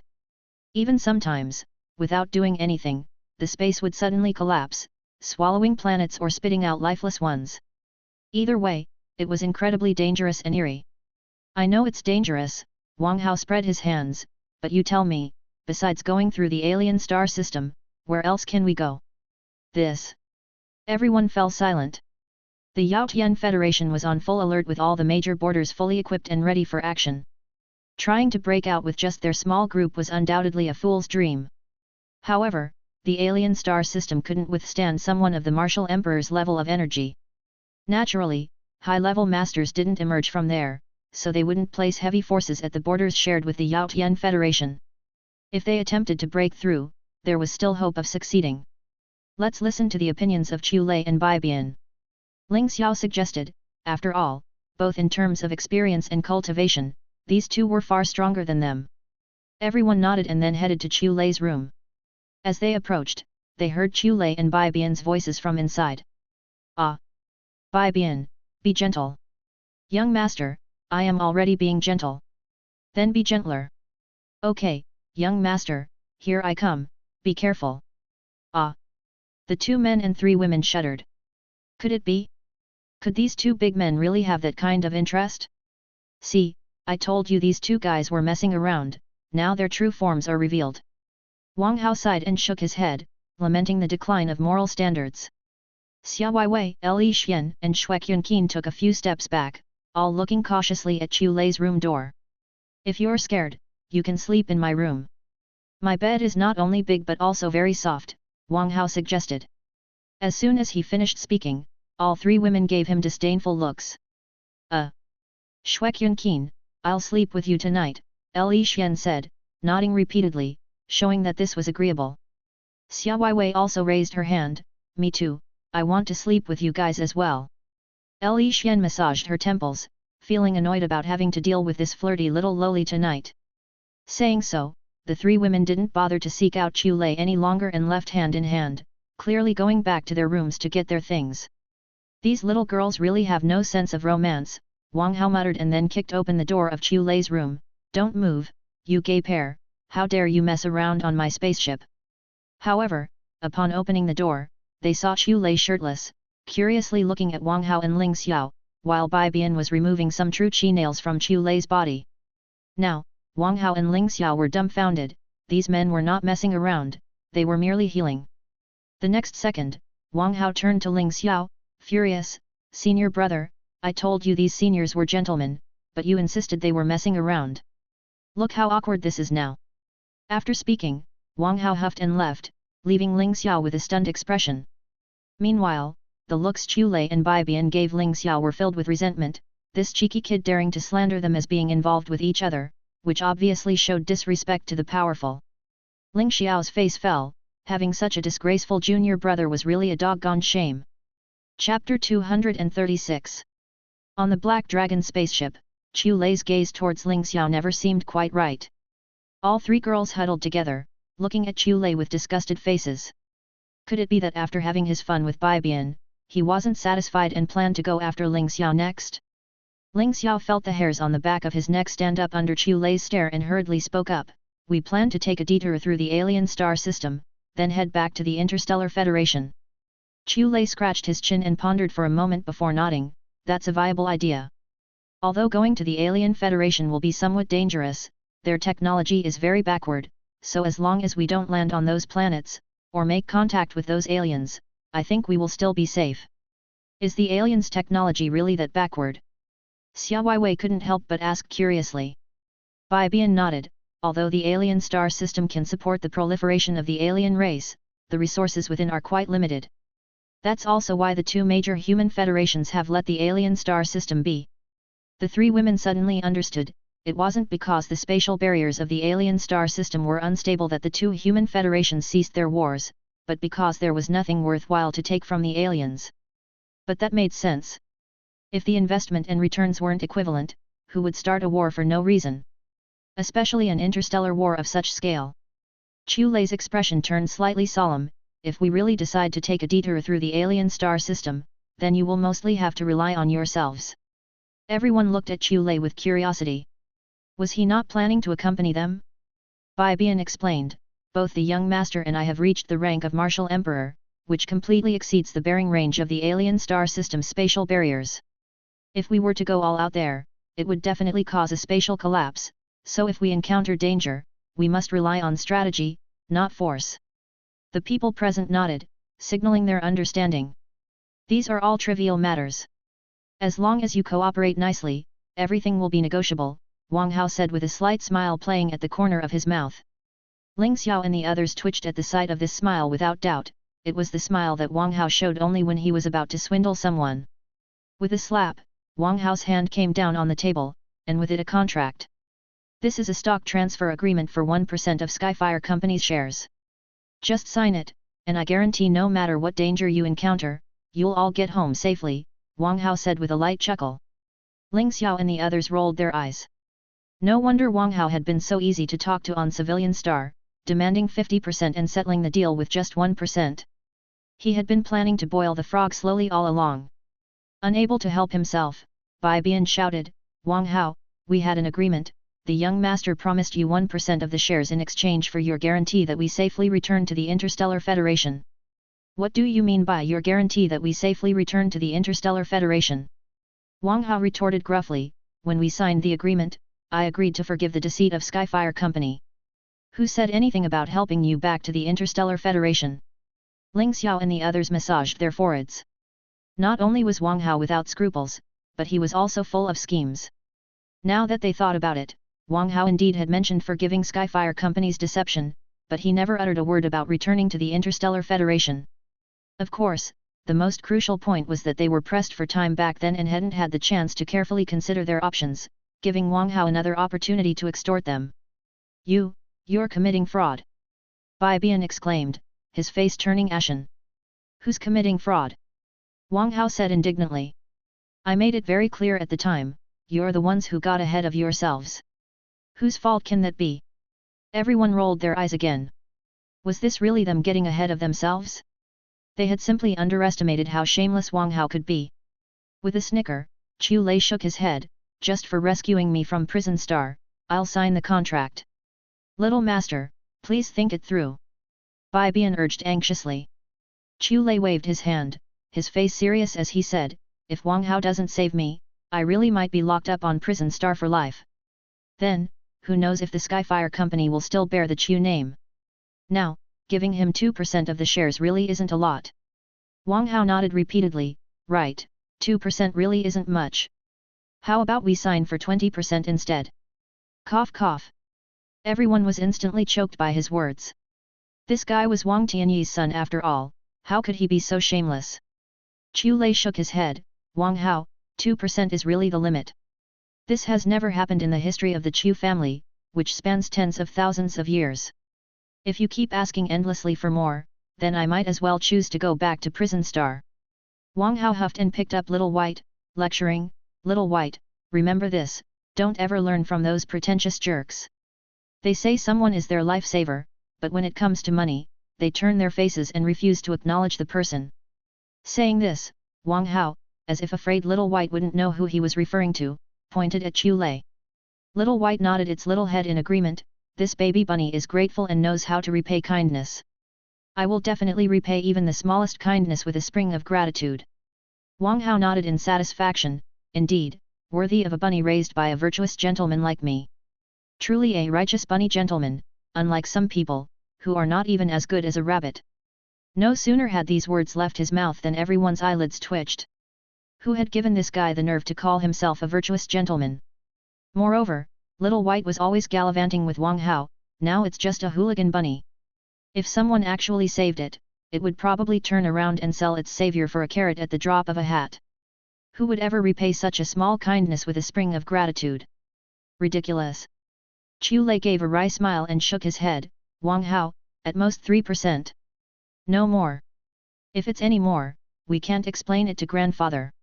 Even sometimes, without doing anything, the space would suddenly collapse, swallowing planets or spitting out lifeless ones. Either way, it was incredibly dangerous and eerie. I know it's dangerous, Wang Hao spread his hands, but you tell me, besides going through the alien star system, where else can we go? This. Everyone fell silent. The Yaotian Federation was on full alert with all the major borders fully equipped and ready for action. Trying to break out with just their small group was undoubtedly a fool's dream. However, the alien star system couldn't withstand someone of the martial emperor's level of energy. Naturally, high-level masters didn't emerge from there, so they wouldn't place heavy forces at the borders shared with the Yaotian Federation. If they attempted to break through, there was still hope of succeeding. Let's listen to the opinions of Chu Lei and Bai Bian. Ling Xiao suggested, after all, both in terms of experience and cultivation, these two were far stronger than them. Everyone nodded and then headed to Chu Lei's room. As they approached, they heard Chu Lei and Bai Bian's voices from inside. Ah! Bai Bian, be gentle. Young master, I am already being gentle. Then be gentler. Okay, young master, here I come, be careful. Ah! The 2 men and 3 women shuddered. Could it be? Could these two big men really have that kind of interest? See, I told you these two guys were messing around, now their true forms are revealed. Wang Hao sighed and shook his head, lamenting the decline of moral standards. Xia Weiwei, Li Xian and Shuek Yunqin took a few steps back, all looking cautiously at Chu Lei's room door. If you're scared, you can sleep in my room. My bed is not only big but also very soft, Wang Hao suggested. As soon as he finished speaking, all three women gave him disdainful looks. Shuek Yunqin, I'll sleep with you tonight, Li Xian said, nodding repeatedly, showing that this was agreeable. Xia Weiwei also raised her hand, me too, I want to sleep with you guys as well. Li Xian massaged her temples, feeling annoyed about having to deal with this flirty little loli tonight. Saying so, the three women didn't bother to seek out Chu Lei any longer and left hand in hand, clearly going back to their rooms to get their things. These little girls really have no sense of romance, Wang Hao muttered and then kicked open the door of Chu Lei's room. Don't move, you gay pair, how dare you mess around on my spaceship. However, upon opening the door, they saw Chu Lei shirtless, curiously looking at Wang Hao and Ling Xiao, while Bai Bian was removing some true chi nails from Chu Lei's body. Now, Wang Hao and Ling Xiao were dumbfounded, these men were not messing around, they were merely healing. The next second, Wang Hao turned to Ling Xiao, furious, "Senior brother, I told you these seniors were gentlemen, but you insisted they were messing around. Look how awkward this is now." After speaking, Wang Hao huffed and left, leaving Ling Xiao with a stunned expression. Meanwhile, the looks Chu Lei and Bai Bian gave Ling Xiao were filled with resentment, this cheeky kid daring to slander them as being involved with each other, which obviously showed disrespect to the powerful. Ling Xiao's face fell, having such a disgraceful junior brother was really a doggone shame. Chapter 236. On the Black Dragon spaceship, Chu Lei's gaze towards Ling Xiao never seemed quite right. All three girls huddled together, looking at Chu Lei with disgusted faces. Could it be that after having his fun with Bai Bian, he wasn't satisfied and planned to go after Ling Xiao next? Ling Xiao felt the hairs on the back of his neck stand up under Chu Lei's stare and hurriedly spoke up, "We plan to take a detour through the alien star system, then head back to the Interstellar Federation." Chu Lei scratched his chin and pondered for a moment before nodding, "That's a viable idea. Although going to the Alien Federation will be somewhat dangerous, their technology is very backward, so as long as we don't land on those planets, or make contact with those aliens, I think we will still be safe." "Is the aliens' technology really that backward?" Xia Weiwei couldn't help but ask curiously. Bai Bian nodded, "Although the alien star system can support the proliferation of the alien race, the resources within are quite limited. That's also why the two major human federations have let the alien star system be." The three women suddenly understood, it wasn't because the spatial barriers of the alien star system were unstable that the two human federations ceased their wars, but because there was nothing worthwhile to take from the aliens. But that made sense. If the investment and returns weren't equivalent, who would start a war for no reason? Especially an interstellar war of such scale. Chu Lei's expression turned slightly solemn, "If we really decide to take a detour through the alien star system, then you will mostly have to rely on yourselves." Everyone looked at Chu Lei with curiosity. Was he not planning to accompany them? Bai Bian explained, "Both the young master and I have reached the rank of Martial Emperor, which completely exceeds the bearing range of the alien star system's spatial barriers. If we were to go all out there, it would definitely cause a spatial collapse, so if we encounter danger, we must rely on strategy, not force." The people present nodded, signaling their understanding. "These are all trivial matters. As long as you cooperate nicely, everything will be negotiable," Wang Hao said with a slight smile playing at the corner of his mouth. Ling Xiao and the others twitched at the sight of this smile without doubt, it was the smile that Wang Hao showed only when he was about to swindle someone. With a slap, Wang Hao's hand came down on the table, and with it a contract. "This is a stock transfer agreement for 1% of Skyfire Company's shares. Just sign it, and I guarantee no matter what danger you encounter, you'll all get home safely," Wang Hao said with a light chuckle. Ling Xiao and the others rolled their eyes. No wonder Wang Hao had been so easy to talk to on Civilian Star, demanding 50% and settling the deal with just 1%. He had been planning to boil the frog slowly all along. Unable to help himself, Bai Bian shouted, "Wang Hao, we had an agreement, the young master promised you 1% of the shares in exchange for your guarantee that we safely return to the Interstellar Federation." What do you mean by your guarantee that we safely return to the Interstellar Federation? Wang Hao retorted gruffly, when we signed the agreement, I agreed to forgive the deceit of Skyfire Company. Who said anything about helping you back to the Interstellar Federation? Ling Xiao and the others massaged their foreheads. Not only was Wang Hao without scruples, but he was also full of schemes. Now that they thought about it, Wang Hao indeed had mentioned forgiving Skyfire Company's deception, but he never uttered a word about returning to the Interstellar Federation. Of course, the most crucial point was that they were pressed for time back then and hadn't had the chance to carefully consider their options, giving Wang Hao another opportunity to extort them. You're committing fraud! Bai Bian exclaimed, his face turning ashen. Who's committing fraud? Wang Hao said indignantly. I made it very clear at the time, you're the ones who got ahead of yourselves. Whose fault can that be? Everyone rolled their eyes again. Was this really them getting ahead of themselves? They had simply underestimated how shameless Wang Hao could be. With a snicker, Chu Lei shook his head, just for rescuing me from Prison Star, I'll sign the contract. Little master, please think it through. Bai Bian urged anxiously. Chu Lei waved his hand, his face serious as he said, if Wang Hao doesn't save me, I really might be locked up on Prison Star for life. Then, who knows if the Skyfire Company will still bear the Chu name. Now, giving him 2% of the shares really isn't a lot. Wang Hao nodded repeatedly, right, 2% really isn't much. How about we sign for 20% instead? Cough cough. Everyone was instantly choked by his words. This guy was Wang Tianyi's son after all, how could he be so shameless? Chu Lei shook his head, Wang Hao, 2% is really the limit. This has never happened in the history of the Chu family, which spans tens of thousands of years. If you keep asking endlessly for more, then I might as well choose to go back to Prison Star. Wang Hao huffed and picked up Little White, lecturing, Little White, remember this, don't ever learn from those pretentious jerks. They say someone is their lifesaver, but when it comes to money, they turn their faces and refuse to acknowledge the person. Saying this, Wang Hao, as if afraid Little White wouldn't know who he was referring to, pointed at Chu Lei. Little White nodded its little head in agreement, this baby bunny is grateful and knows how to repay kindness. I will definitely repay even the smallest kindness with a spring of gratitude. Wang Hao nodded in satisfaction, indeed, worthy of a bunny raised by a virtuous gentleman like me. Truly a righteous bunny gentleman, unlike some people, who are not even as good as a rabbit. No sooner had these words left his mouth than everyone's eyelids twitched. Who had given this guy the nerve to call himself a virtuous gentleman? Moreover, Little White was always gallivanting with Wang Hao, now it's just a hooligan bunny. If someone actually saved it, it would probably turn around and sell its savior for a carrot at the drop of a hat. Who would ever repay such a small kindness with a spring of gratitude? Ridiculous. Chu Lei gave a wry smile and shook his head, Wang Hao, at most 3%. No more. If it's any more, we can't explain it to grandfather.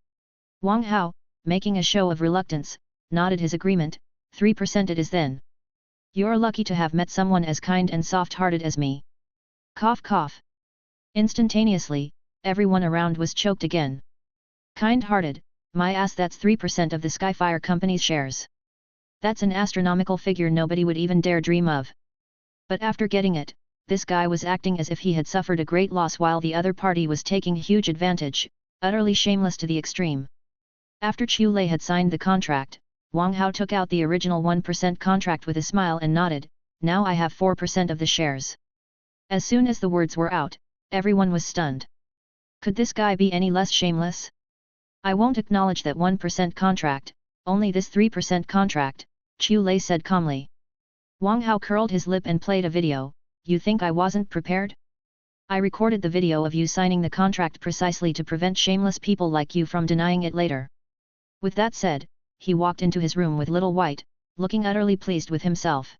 Wang Hao, making a show of reluctance, nodded his agreement, 3% it is then. You're lucky to have met someone as kind and soft-hearted as me. Cough cough. Instantaneously, everyone around was choked again. Kind-hearted, my ass, that's 3% of the Skyfire Company's shares. That's an astronomical figure nobody would even dare dream of. But after getting it, this guy was acting as if he had suffered a great loss while the other party was taking huge advantage, utterly shameless to the extreme. After Chu Lei had signed the contract, Wang Hao took out the original 1% contract with a smile and nodded, now I have 4% of the shares. As soon as the words were out, everyone was stunned. Could this guy be any less shameless? I won't acknowledge that 1% contract, only this 3% contract, Chu Lei said calmly. Wang Hao curled his lip and played a video, you think I wasn't prepared? I recorded the video of you signing the contract precisely to prevent shameless people like you from denying it later. With that said, he walked into his room with Little White, looking utterly pleased with himself.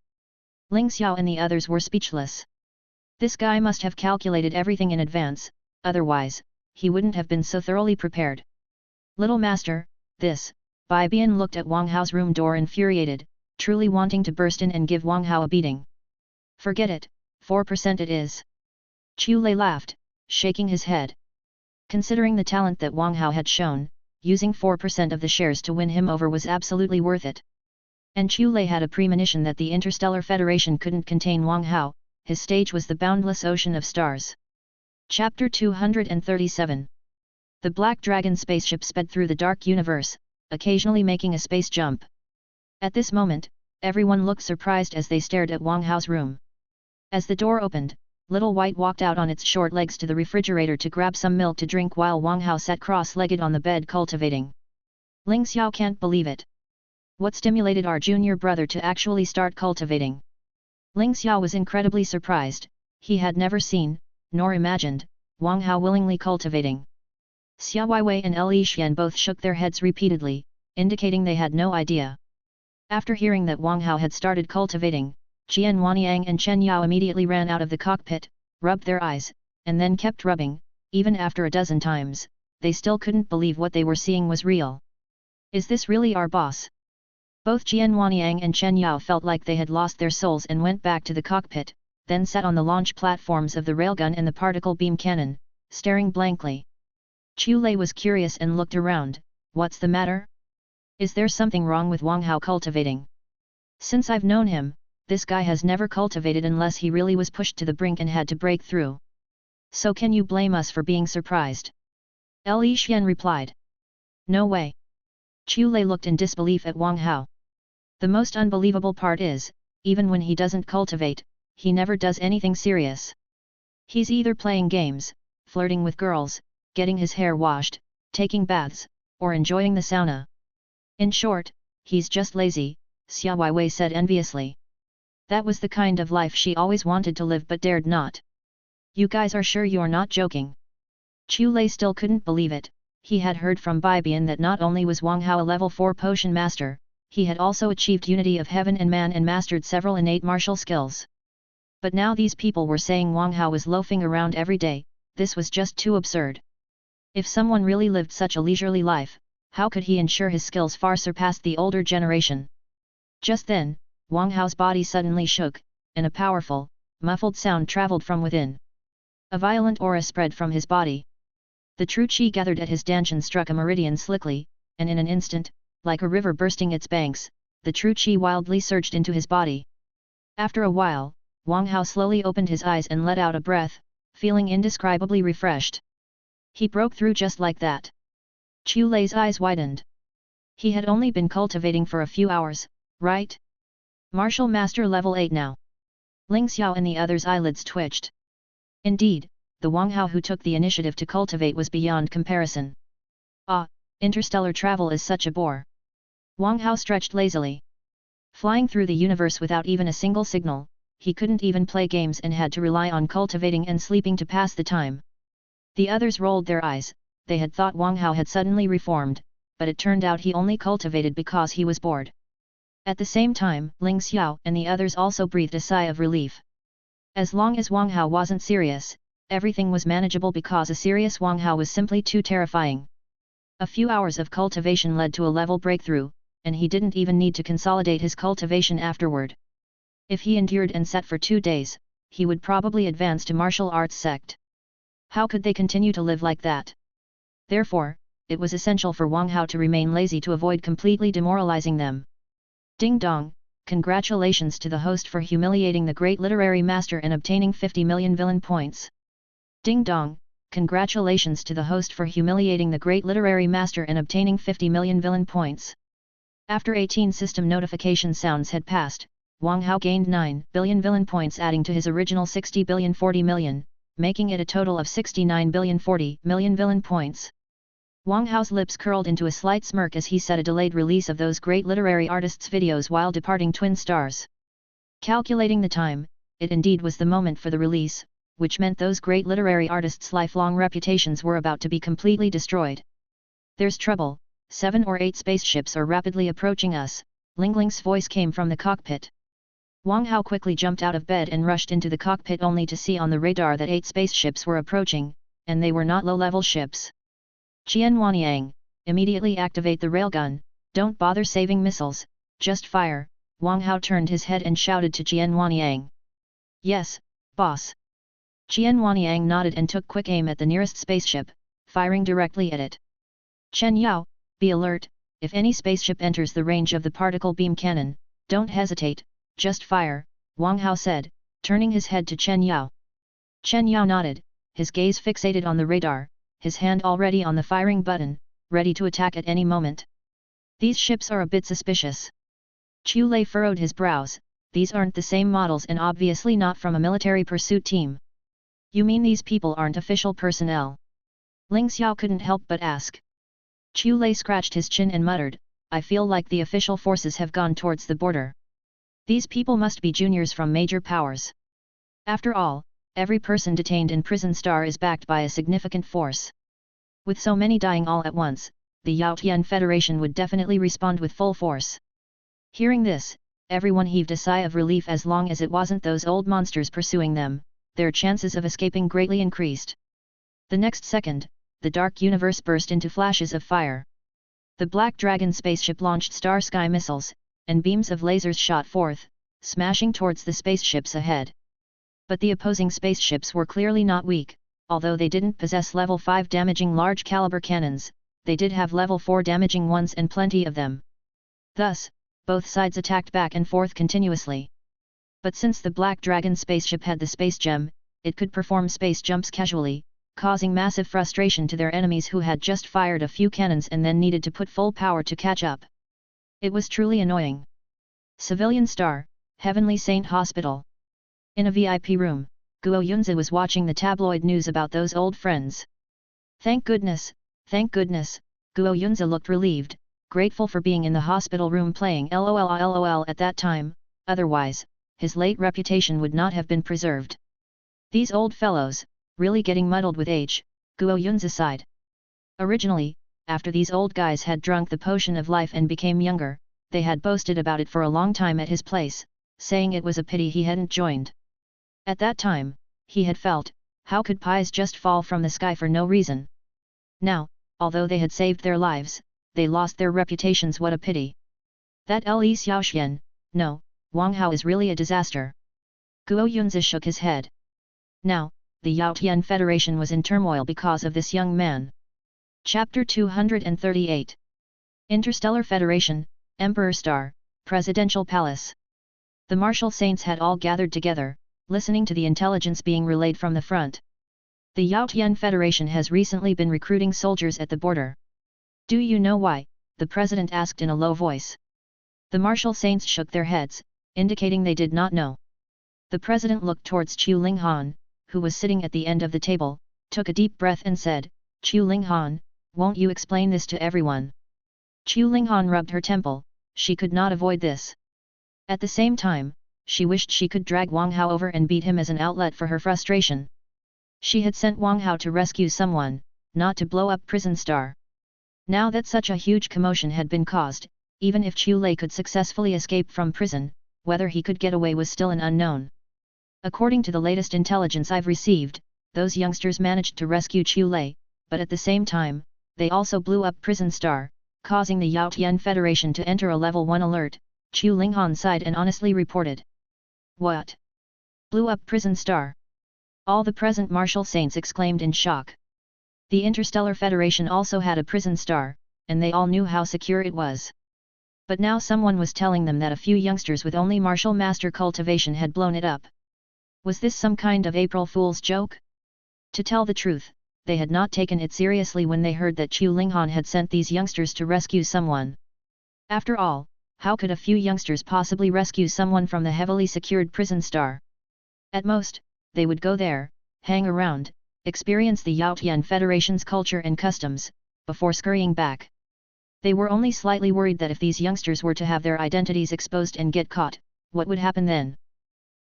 Ling Xiao and the others were speechless. This guy must have calculated everything in advance, otherwise, he wouldn't have been so thoroughly prepared. Little master, this, Bai Bian looked at Wang Hao's room door infuriated, truly wanting to burst in and give Wang Hao a beating. Forget it, 4% it is. Chu Lei laughed, shaking his head. Considering the talent that Wang Hao had shown, using 4% of the shares to win him over was absolutely worth it. And Chu Lei had a premonition that the Interstellar Federation couldn't contain Wang Hao, his stage was the boundless ocean of stars. Chapter 237. The Black Dragon spaceship sped through the dark universe, occasionally making a space jump. At this moment, everyone looked surprised as they stared at Wang Hao's room. As the door opened, Little White walked out on its short legs to the refrigerator to grab some milk to drink while Wang Hao sat cross-legged on the bed cultivating. Ling Xiao can't believe it. What stimulated our junior brother to actually start cultivating? Ling Xiao was incredibly surprised. He had never seen, nor imagined, Wang Hao willingly cultivating. Xia Weiwei and Li Xian both shook their heads repeatedly, indicating they had no idea. After hearing that Wang Hao had started cultivating, Qian Wanyang and Chen Yao immediately ran out of the cockpit, rubbed their eyes, and then kept rubbing. Even after a dozen times, they still couldn't believe what they were seeing was real. Is this really our boss? Both Qian Wanyang and Chen Yao felt like they had lost their souls and went back to the cockpit, then sat on the launch platforms of the railgun and the particle beam cannon, staring blankly. Chu Lei was curious and looked around. What's the matter? Is there something wrong with Wang Hao cultivating? Since I've known him, this guy has never cultivated unless he really was pushed to the brink and had to break through. So can you blame us for being surprised? Li Xian replied. No way. Chu Lei looked in disbelief at Wang Hao. The most unbelievable part is, even when he doesn't cultivate, he never does anything serious. He's either playing games, flirting with girls, getting his hair washed, taking baths, or enjoying the sauna. In short, he's just lazy, Xia Weiwei said enviously. That was the kind of life she always wanted to live but dared not. You guys are sure you're not joking? Chu Lei still couldn't believe it. He had heard from Bibian that not only was Wang Hao a level 4 potion master, he had also achieved unity of heaven and man and mastered several innate martial skills. But now these people were saying Wang Hao was loafing around every day. This was just too absurd. If someone really lived such a leisurely life, how could he ensure his skills far surpassed the older generation? Just then, Wang Hao's body suddenly shook, and a powerful, muffled sound traveled from within. A violent aura spread from his body. The true qi gathered at his dantian struck a meridian slickly, and in an instant, like a river bursting its banks, the true qi wildly surged into his body. After a while, Wang Hao slowly opened his eyes and let out a breath, feeling indescribably refreshed. He broke through just like that. Chu Lei's eyes widened. He had only been cultivating for a few hours, right? Martial Master level 8 now. Ling Xiao and the others' eyelids twitched. Indeed, the Wang Hao who took the initiative to cultivate was beyond comparison. Ah, interstellar travel is such a bore. Wang Hao stretched lazily. Flying through the universe without even a single signal, he couldn't even play games and had to rely on cultivating and sleeping to pass the time. The others rolled their eyes. They had thought Wang Hao had suddenly reformed, but it turned out he only cultivated because he was bored. At the same time, Ling Xiao and the others also breathed a sigh of relief. As long as Wang Hao wasn't serious, everything was manageable because a serious Wang Hao was simply too terrifying. A few hours of cultivation led to a level breakthrough, and he didn't even need to consolidate his cultivation afterward. If he endured and sat for 2 days, he would probably advance to martial arts sect. How could they continue to live like that? Therefore, it was essential for Wang Hao to remain lazy to avoid completely demoralizing them. Ding dong, congratulations to the host for humiliating the great literary master and obtaining 50 million villain points. Ding dong, congratulations to the host for humiliating the great literary master and obtaining 50 million villain points. After 18 system notification sounds had passed, Wang Hao gained 9 billion villain points adding to his original 60 billion 40 million, making it a total of 69 billion 40 million villain points. Wang Hao's lips curled into a slight smirk as he set a delayed release of those great literary artists' videos while departing Twin Stars. Calculating the time, it indeed was the moment for the release, which meant those great literary artists' lifelong reputations were about to be completely destroyed. There's trouble, 7 or 8 spaceships are rapidly approaching us, Ling Ling's voice came from the cockpit. Wang Hao quickly jumped out of bed and rushed into the cockpit only to see on the radar that 8 spaceships were approaching, and they were not low-level ships. Qian Wanyang, immediately activate the railgun, don't bother saving missiles, just fire, Wang Hao turned his head and shouted to Qian Wanyang. Yes, boss. Qian Wanyang nodded and took quick aim at the nearest spaceship, firing directly at it. Chen Yao, be alert, if any spaceship enters the range of the particle beam cannon, don't hesitate, just fire, Wang Hao said, turning his head to Chen Yao. Chen Yao nodded, his gaze fixated on the radar, his hand already on the firing button, ready to attack at any moment. These ships are a bit suspicious. Chu Lei furrowed his brows. These aren't the same models and obviously not from a military pursuit team. You mean these people aren't official personnel? Ling Xiao couldn't help but ask. Chu Lei scratched his chin and muttered, I feel like the official forces have gone towards the border. These people must be juniors from major powers. After all, every person detained in Prison Star is backed by a significant force. With so many dying all at once, the Yaotian Federation would definitely respond with full force. Hearing this, everyone heaved a sigh of relief. As long as it wasn't those old monsters pursuing them, their chances of escaping greatly increased. The next second, the dark universe burst into flashes of fire. The Black Dragon spaceship launched star sky missiles, and beams of lasers shot forth, smashing towards the spaceships ahead. But the opposing spaceships were clearly not weak. Although they didn't possess level 5 damaging large caliber cannons, they did have level 4 damaging ones and plenty of them. Thus, both sides attacked back and forth continuously. But since the Black Dragon spaceship had the space gem, it could perform space jumps casually, causing massive frustration to their enemies who had just fired a few cannons and then needed to put full power to catch up. It was truly annoying. Civilian Star, Heavenly Saint Hospital. In a VIP room, Guo Yunzi was watching the tabloid news about those old friends. Thank goodness, Guo Yunzi looked relieved, grateful for being in the hospital room playing LOL at that time, otherwise, his late reputation would not have been preserved. These old fellows, really getting muddled with age, Guo Yunzi sighed. Originally, after these old guys had drunk the potion of life and became younger, they had boasted about it for a long time at his place, saying it was a pity he hadn't joined. At that time, he had felt, how could pies just fall from the sky for no reason? Now, although they had saved their lives, they lost their reputations. What a pity. That Li Xiaoxian, no, Wang Hao is really a disaster. Guo Yunzi shook his head. Now, the Yaotian Federation was in turmoil because of this young man. Chapter 238. Interstellar Federation, Emperor Star, Presidential Palace. The martial saints had all gathered together, listening to the intelligence being relayed from the front. The Yaotian Federation has recently been recruiting soldiers at the border. Do you know why? The president asked in a low voice. The martial saints shook their heads, indicating they did not know. The president looked towards Chu Linghan, who was sitting at the end of the table, took a deep breath and said, Chu Linghan, won't you explain this to everyone? Chu Linghan rubbed her temple. She could not avoid this. At the same time, she wished she could drag Wang Hao over and beat him as an outlet for her frustration. She had sent Wang Hao to rescue someone, not to blow up Prison Star. Now that such a huge commotion had been caused, even if Chu Lei could successfully escape from prison, whether he could get away was still an unknown. According to the latest intelligence I've received, those youngsters managed to rescue Chu Lei, but at the same time, they also blew up Prison Star, causing the Yaotian Federation to enter a level 1 alert. Chu Linghan sighed and honestly reported. What? Blew up Prison Star? All the present martial saints exclaimed in shock. The Interstellar Federation also had a Prison Star, and they all knew how secure it was. But now someone was telling them that a few youngsters with only martial master cultivation had blown it up. Was this some kind of April Fool's joke? To tell the truth, they had not taken it seriously when they heard that Chu Linghan had sent these youngsters to rescue someone. After all, how could a few youngsters possibly rescue someone from the heavily secured Prison Star? At most, they would go there, hang around, experience the Yaotian Federation's culture and customs, before scurrying back. They were only slightly worried that if these youngsters were to have their identities exposed and get caught, what would happen then?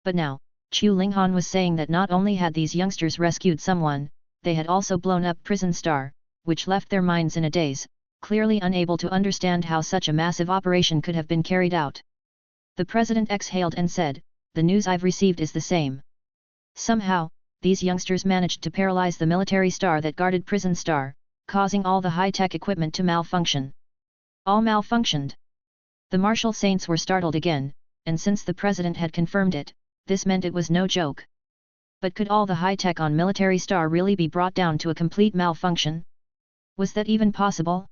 But now, Chu Linghan was saying that not only had these youngsters rescued someone, they had also blown up Prison Star, which left their minds in a daze, clearly unable to understand how such a massive operation could have been carried out. The president exhaled and said, the news I've received is the same. Somehow, these youngsters managed to paralyze the military star that guarded Prison Star, causing all the high-tech equipment to malfunction. All malfunctioned. The martial saints were startled again, and since the president had confirmed it, this meant it was no joke. But could all the high-tech on military star really be brought down to a complete malfunction? Was that even possible?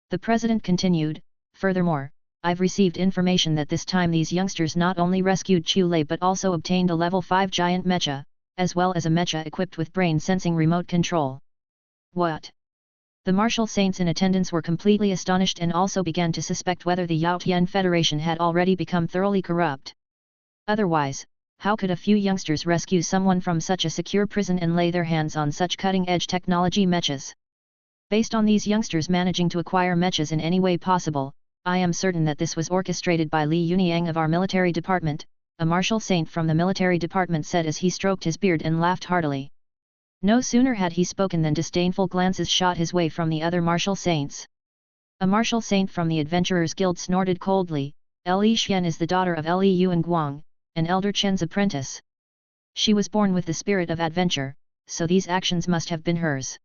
The president continued, furthermore, I've received information that this time these youngsters not only rescued Chu Lei but also obtained a level 5 giant mecha, as well as a mecha equipped with brain-sensing remote control. What? The martial saints in attendance were completely astonished and also began to suspect whether the Yaotian Federation had already become thoroughly corrupt. Otherwise, how could a few youngsters rescue someone from such a secure prison and lay their hands on such cutting-edge technology mechas? Based on these youngsters managing to acquire mechas in any way possible, I am certain that this was orchestrated by Li Yunyang of our military department, a martial saint from the military department said as he stroked his beard and laughed heartily. No sooner had he spoken than disdainful glances shot his way from the other martial saints. A martial saint from the Adventurers Guild snorted coldly, Li Xian is the daughter of Li Yuan Guang, an elder Chen's apprentice. She was born with the spirit of adventure, so these actions must have been hers.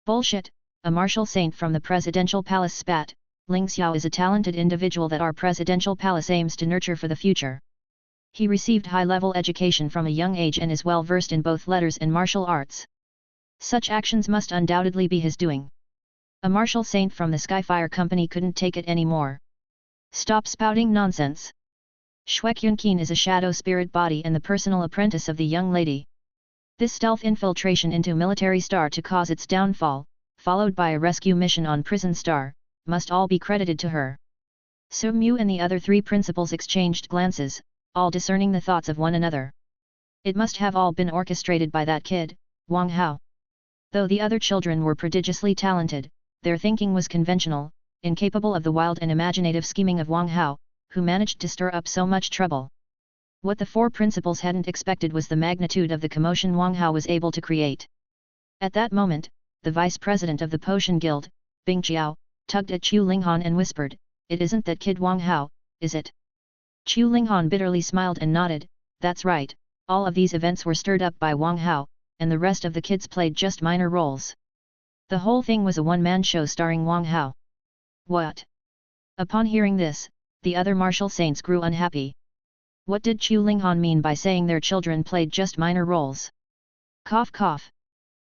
Bullshit, a martial saint from the presidential palace spat, Ling Xiao is a talented individual that our presidential palace aims to nurture for the future. He received high-level education from a young age and is well versed in both letters and martial arts. Such actions must undoubtedly be his doing. A martial saint from the Skyfire Company couldn't take it anymore. Stop spouting nonsense. Shuek Yunqin is a shadow spirit body and the personal apprentice of the young lady. This stealth infiltration into Military Star to cause its downfall, followed by a rescue mission on Prison Star, must all be credited to her. Su Mu and the other three principals exchanged glances, all discerning the thoughts of one another. It must have all been orchestrated by that kid, Wang Hao. Though the other children were prodigiously talented, their thinking was conventional, incapable of the wild and imaginative scheming of Wang Hao, who managed to stir up so much trouble. What the four principals hadn't expected was the magnitude of the commotion Wang Hao was able to create. At that moment, the vice president of the Potion Guild, Bing Chiao, tugged at Chu Linghan and whispered, "It isn't that kid Wang Hao, is it?" Chu Linghan bitterly smiled and nodded, "That's right, all of these events were stirred up by Wang Hao, and the rest of the kids played just minor roles. The whole thing was a one-man show starring Wang Hao." What? Upon hearing this, the other martial saints grew unhappy. What did Chu Linghan mean by saying their children played just minor roles? Cough cough.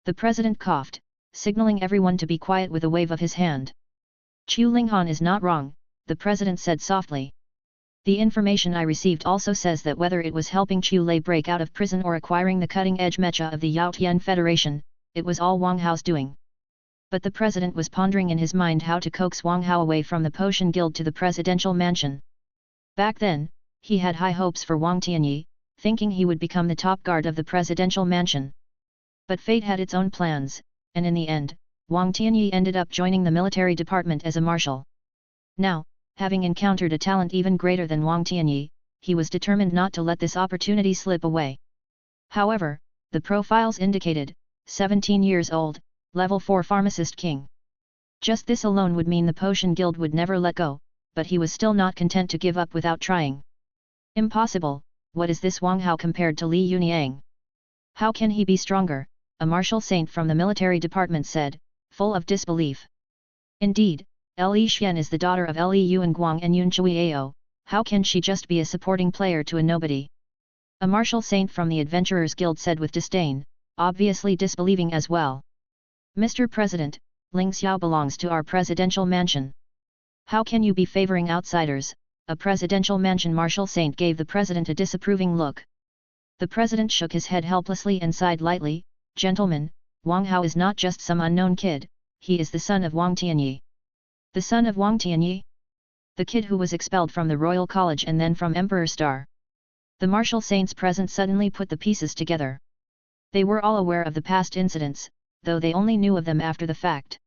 The president coughed, signaling everyone to be quiet with a wave of his hand. Chu Linghan is not wrong, the president said softly. The information I received also says that whether it was helping Chu Lei break out of prison or acquiring the cutting-edge mecha of the Yaotian Federation, it was all Wang Hao's doing. But the president was pondering in his mind how to coax Wang Hao away from the Potion Guild to the presidential mansion. Back then, he had high hopes for Wang Tianyi, thinking he would become the top guard of the presidential mansion. But fate had its own plans, and in the end, Wang Tianyi ended up joining the military department as a marshal. Now, having encountered a talent even greater than Wang Tianyi, he was determined not to let this opportunity slip away. However, the profiles indicated, 17 years old, level 4 pharmacist king. Just this alone would mean the Potion Guild would never let go, but he was still not content to give up without trying. Impossible, what is this Wang Hao compared to Li Yunyang? How can he be stronger? A martial saint from the military department said, full of disbelief. Indeed, Li Xian is the daughter of Li Yuan Guang and Yun Chui Ao, how can she just be a supporting player to a nobody? A martial saint from the Adventurers Guild said with disdain, obviously disbelieving as well. Mr. President, Ling Xiao belongs to our presidential mansion. How can you be favoring outsiders? A presidential mansion martial saint gave the president a disapproving look. The president shook his head helplessly and sighed lightly, "Gentlemen, Wang Hao is not just some unknown kid, he is the son of Wang Tianyi." The son of Wang Tianyi? The kid who was expelled from the Royal College and then from Emperor Star. The martial saints present suddenly put the pieces together. They were all aware of the past incidents, though they only knew of them after the fact.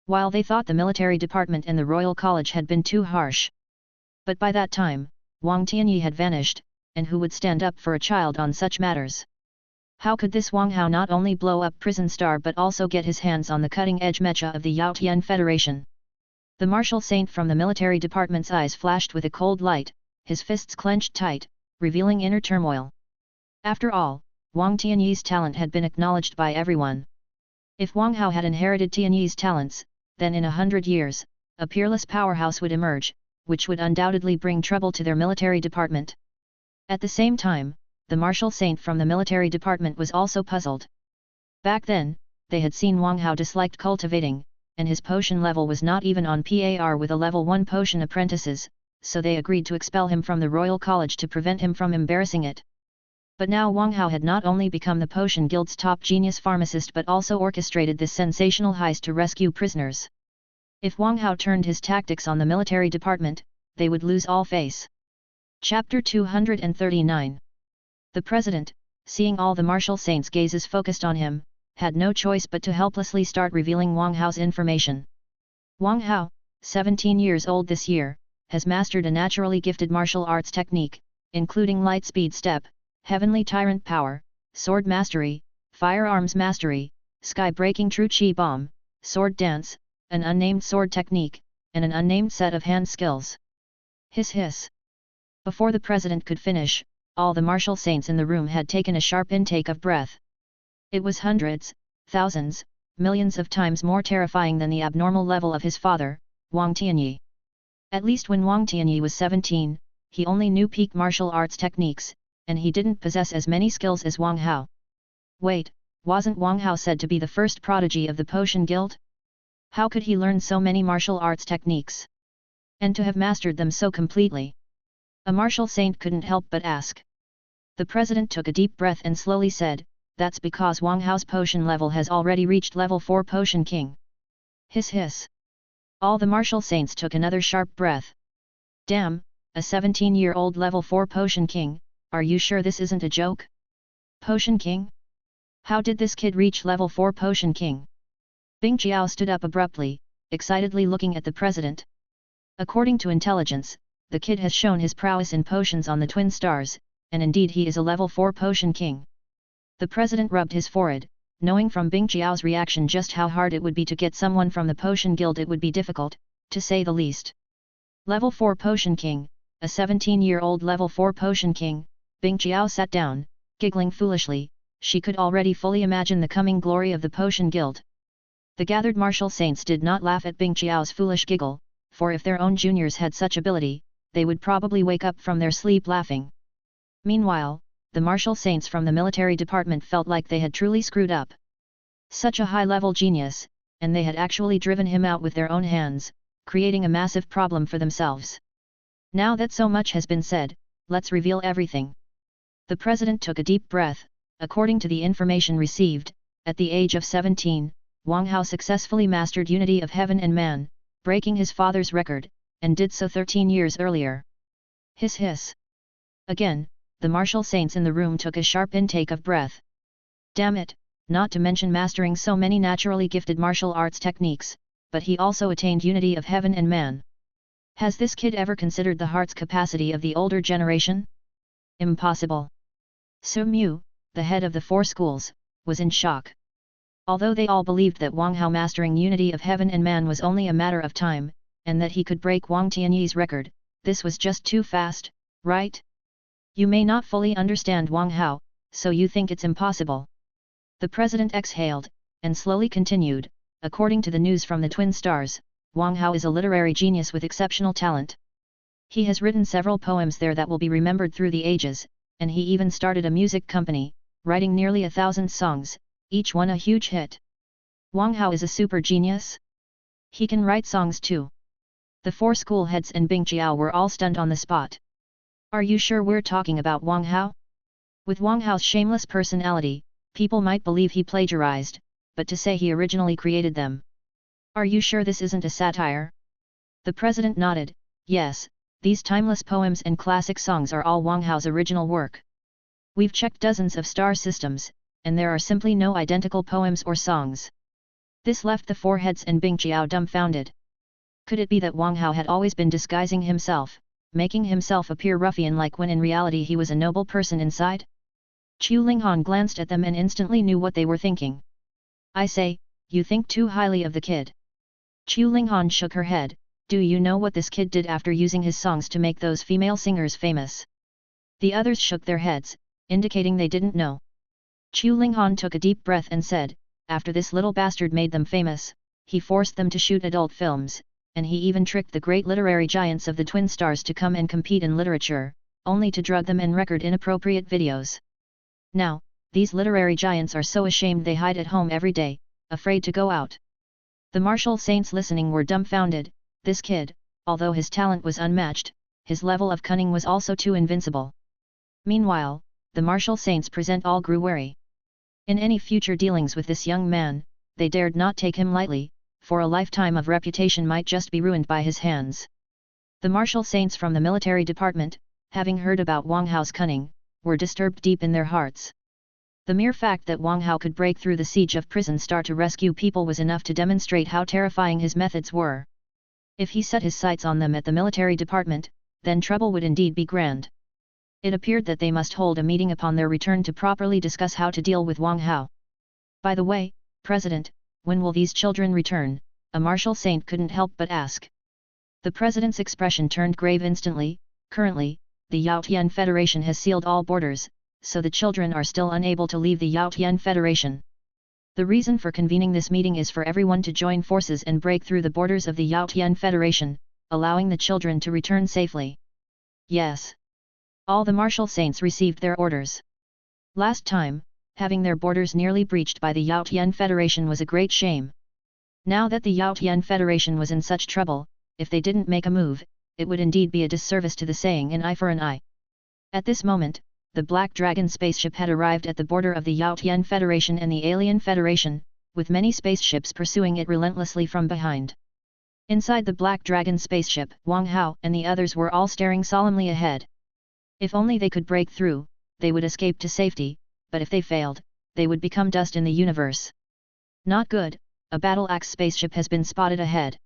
While they thought the military department and the Royal College had been too harsh. But by that time, Wang Tianyi had vanished, and who would stand up for a child on such matters? How could this Wang Hao not only blow up Prison Star but also get his hands on the cutting-edge mecha of the Yaotian Federation? The martial saint from the military department's eyes flashed with a cold light, his fists clenched tight, revealing inner turmoil. After all, Wang Tianyi's talent had been acknowledged by everyone. If Wang Hao had inherited Tianyi's talents, then in 100 years, a peerless powerhouse would emerge, which would undoubtedly bring trouble to their military department. At the same time, the martial saint from the military department was also puzzled. Back then, they had seen Wang Hao disliked cultivating, and his potion level was not even on par with a level 1 potion apprentices, so they agreed to expel him from the Royal College to prevent him from embarrassing it. But now Wang Hao had not only become the Potion Guild's top genius pharmacist but also orchestrated this sensational heist to rescue prisoners. If Wang Hao turned his tactics on the military department, they would lose all face. Chapter 239. The president, seeing all the martial saints' gazes focused on him, had no choice but to helplessly start revealing Wang Hao's information. Wang Hao, 17 years old this year, has mastered a naturally gifted martial arts technique, including light speed step, heavenly tyrant power, sword mastery, firearms mastery, sky-breaking true chi bomb, sword dance, an unnamed sword technique, and an unnamed set of hand skills. Hiss hiss. Before the president could finish, all the martial saints in the room had taken a sharp intake of breath. It was hundreds, thousands, millions of times more terrifying than the abnormal level of his father, Wang Tianyi. At least when Wang Tianyi was 17, he only knew peak martial arts techniques, and he didn't possess as many skills as Wang Hao. Wait, wasn't Wang Hao said to be the first prodigy of the Potion Guild? How could he learn so many martial arts techniques? And to have mastered them so completely? A martial saint couldn't help but ask. The president took a deep breath and slowly said, "That's because Wang Hao's potion level has already reached level 4 Potion King." Hiss hiss. All the martial saints took another sharp breath. Damn, a 17-year-old level 4 Potion King, are you sure this isn't a joke? Potion King? How did this kid reach level 4 Potion King? Bing Jiao stood up abruptly, excitedly looking at the president. According to intelligence, the kid has shown his prowess in potions on the Twin Stars, and indeed he is a level 4 Potion King. The president rubbed his forehead, knowing from Bing Jiao's reaction just how hard it would be to get someone from the Potion Guild. It would be difficult, to say the least. Level 4 Potion King, a 17-year-old level 4 Potion King. Bing Jiao sat down, giggling foolishly. She could already fully imagine the coming glory of the Potion Guild. The gathered martial saints did not laugh at Bing Jiao's foolish giggle, for if their own juniors had such ability, they would probably wake up from their sleep laughing. Meanwhile, the martial saints from the military department felt like they had truly screwed up. Such a high-level genius, and they had actually driven him out with their own hands, creating a massive problem for themselves. Now that so much has been said, let's reveal everything. The president took a deep breath. According to the information received, at the age of 17, Wang Hao successfully mastered unity of heaven and man, breaking his father's record, and did so 13 years earlier. Hiss hiss. Again, the martial saints in the room took a sharp intake of breath. Damn it, not to mention mastering so many naturally gifted martial arts techniques, but he also attained unity of heaven and man. Has this kid ever considered the heart's capacity of the older generation? Impossible. Su Mu, the head of the 4 schools, was in shock. Although they all believed that Wang Hao mastering unity of heaven and man was only a matter of time, and that he could break Wang Tianyi's record, this was just too fast, right? You may not fully understand Wang Hao, so you think it's impossible. The president exhaled, and slowly continued. According to the news from the Twin Stars, Wang Hao is a literary genius with exceptional talent. He has written several poems there that will be remembered through the ages, and he even started a music company, writing nearly 1,000 songs, each one a huge hit. Wang Hao is a super genius? He can write songs too. The 4 school heads and Bing Jiao were all stunned on the spot. Are you sure we're talking about Wang Hao? With Wang Hao's shameless personality, people might believe he plagiarized, but to say he originally created them. Are you sure this isn't a satire? The president nodded. Yes, these timeless poems and classic songs are all Wang Hao's original work. We've checked dozens of star systems, and there are simply no identical poems or songs. This left the 4 heads and Bing Jiao dumbfounded. Could it be that Wang Hao had always been disguising himself, making himself appear ruffian-like when in reality he was a noble person inside? Chu Linghan glanced at them and instantly knew what they were thinking. I say, you think too highly of the kid. Chu Linghan shook her head. Do you know what this kid did after using his songs to make those female singers famous? The others shook their heads, indicating they didn't know. Chu Linghan took a deep breath and said, after this little bastard made them famous, he forced them to shoot adult films, and he even tricked the great literary giants of the Twin Stars to come and compete in literature, only to drug them and record inappropriate videos. Now, these literary giants are so ashamed they hide at home every day, afraid to go out. The martial saints listening were dumbfounded. This kid, although his talent was unmatched, his level of cunning was also too invincible. Meanwhile, the martial saints present all grew wary. In any future dealings with this young man, they dared not take him lightly, for a lifetime of reputation might just be ruined by his hands. The martial saints from the military department, having heard about Wang Hao's cunning, were disturbed deep in their hearts. The mere fact that Wang Hao could break through the siege of Prison Star to rescue people was enough to demonstrate how terrifying his methods were. If he set his sights on them at the military department, then trouble would indeed be grand. It appeared that they must hold a meeting upon their return to properly discuss how to deal with Wang Hao. By the way, President, when will these children return? A martial saint couldn't help but ask. The president's expression turned grave instantly. Currently, the Yaotian Federation has sealed all borders, so the children are still unable to leave the Yaotian Federation. The reason for convening this meeting is for everyone to join forces and break through the borders of the Yaotian Federation, allowing the children to return safely. Yes. All the martial saints received their orders. Last time, having their borders nearly breached by the Yaotian Federation was a great shame. Now that the Yaotian Federation was in such trouble, if they didn't make a move, it would indeed be a disservice to the saying an eye for an eye. At this moment, the Black Dragon spaceship had arrived at the border of the Yaotian Federation and the Alien Federation, with many spaceships pursuing it relentlessly from behind. Inside the Black Dragon spaceship, Wang Hao and the others were all staring solemnly ahead. If only they could break through, they would escape to safety, but if they failed, they would become dust in the universe. Not good, a battle-axe spaceship has been spotted ahead.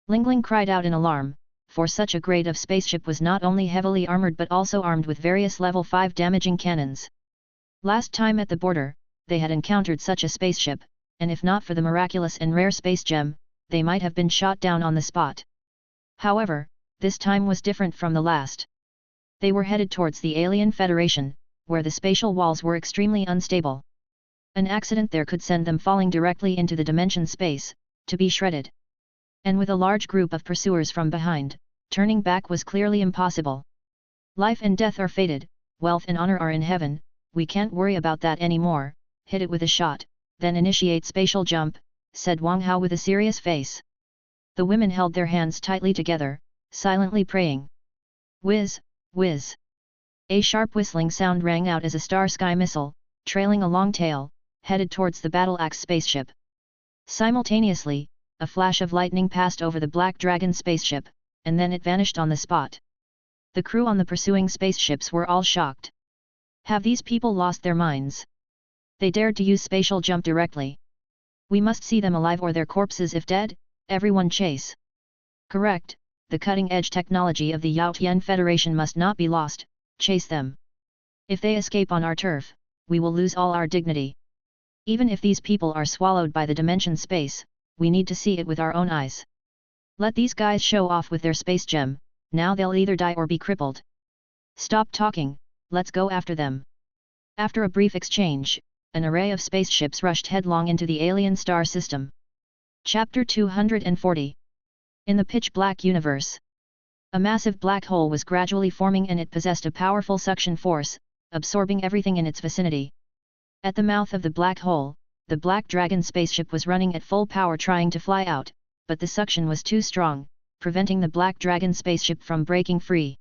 Lingling cried out in alarm, for such a grade of spaceship was not only heavily armored but also armed with various level 5 damaging cannons. Last time at the border, they had encountered such a spaceship, and if not for the miraculous and rare space gem, they might have been shot down on the spot. However, this time was different from the last. They were headed towards the Alien Federation, where the spatial walls were extremely unstable. An accident there could send them falling directly into the dimension space, to be shredded. And with a large group of pursuers from behind, turning back was clearly impossible. Life and death are fated, wealth and honor are in heaven, we can't worry about that anymore, hit it with a shot, then initiate spatial jump, said Wang Hao with a serious face. The women held their hands tightly together, silently praying. Whiz, whiz. A sharp whistling sound rang out as a star sky missile, trailing a long tail, headed towards the battle-axe spaceship. Simultaneously, a flash of lightning passed over the Black Dragon spaceship, and then it vanished on the spot. The crew on the pursuing spaceships were all shocked. Have these people lost their minds? They dared to use spatial jump directly. We must see them alive or their corpses if dead, everyone chase. Correct, the cutting-edge technology of the Yaotian Federation must not be lost, chase them. If they escape on our turf, we will lose all our dignity. Even if these people are swallowed by the dimension space, we need to see it with our own eyes. Let these guys show off with their space gem, now they'll either die or be crippled. Stop talking, let's go after them. After a brief exchange, an array of spaceships rushed headlong into the alien star system. Chapter 240. In the pitch-black universe. A massive black hole was gradually forming and it possessed a powerful suction force, absorbing everything in its vicinity. At the mouth of the black hole, the Black Dragon spaceship was running at full power trying to fly out, but the suction was too strong, preventing the Black Dragon spaceship from breaking free.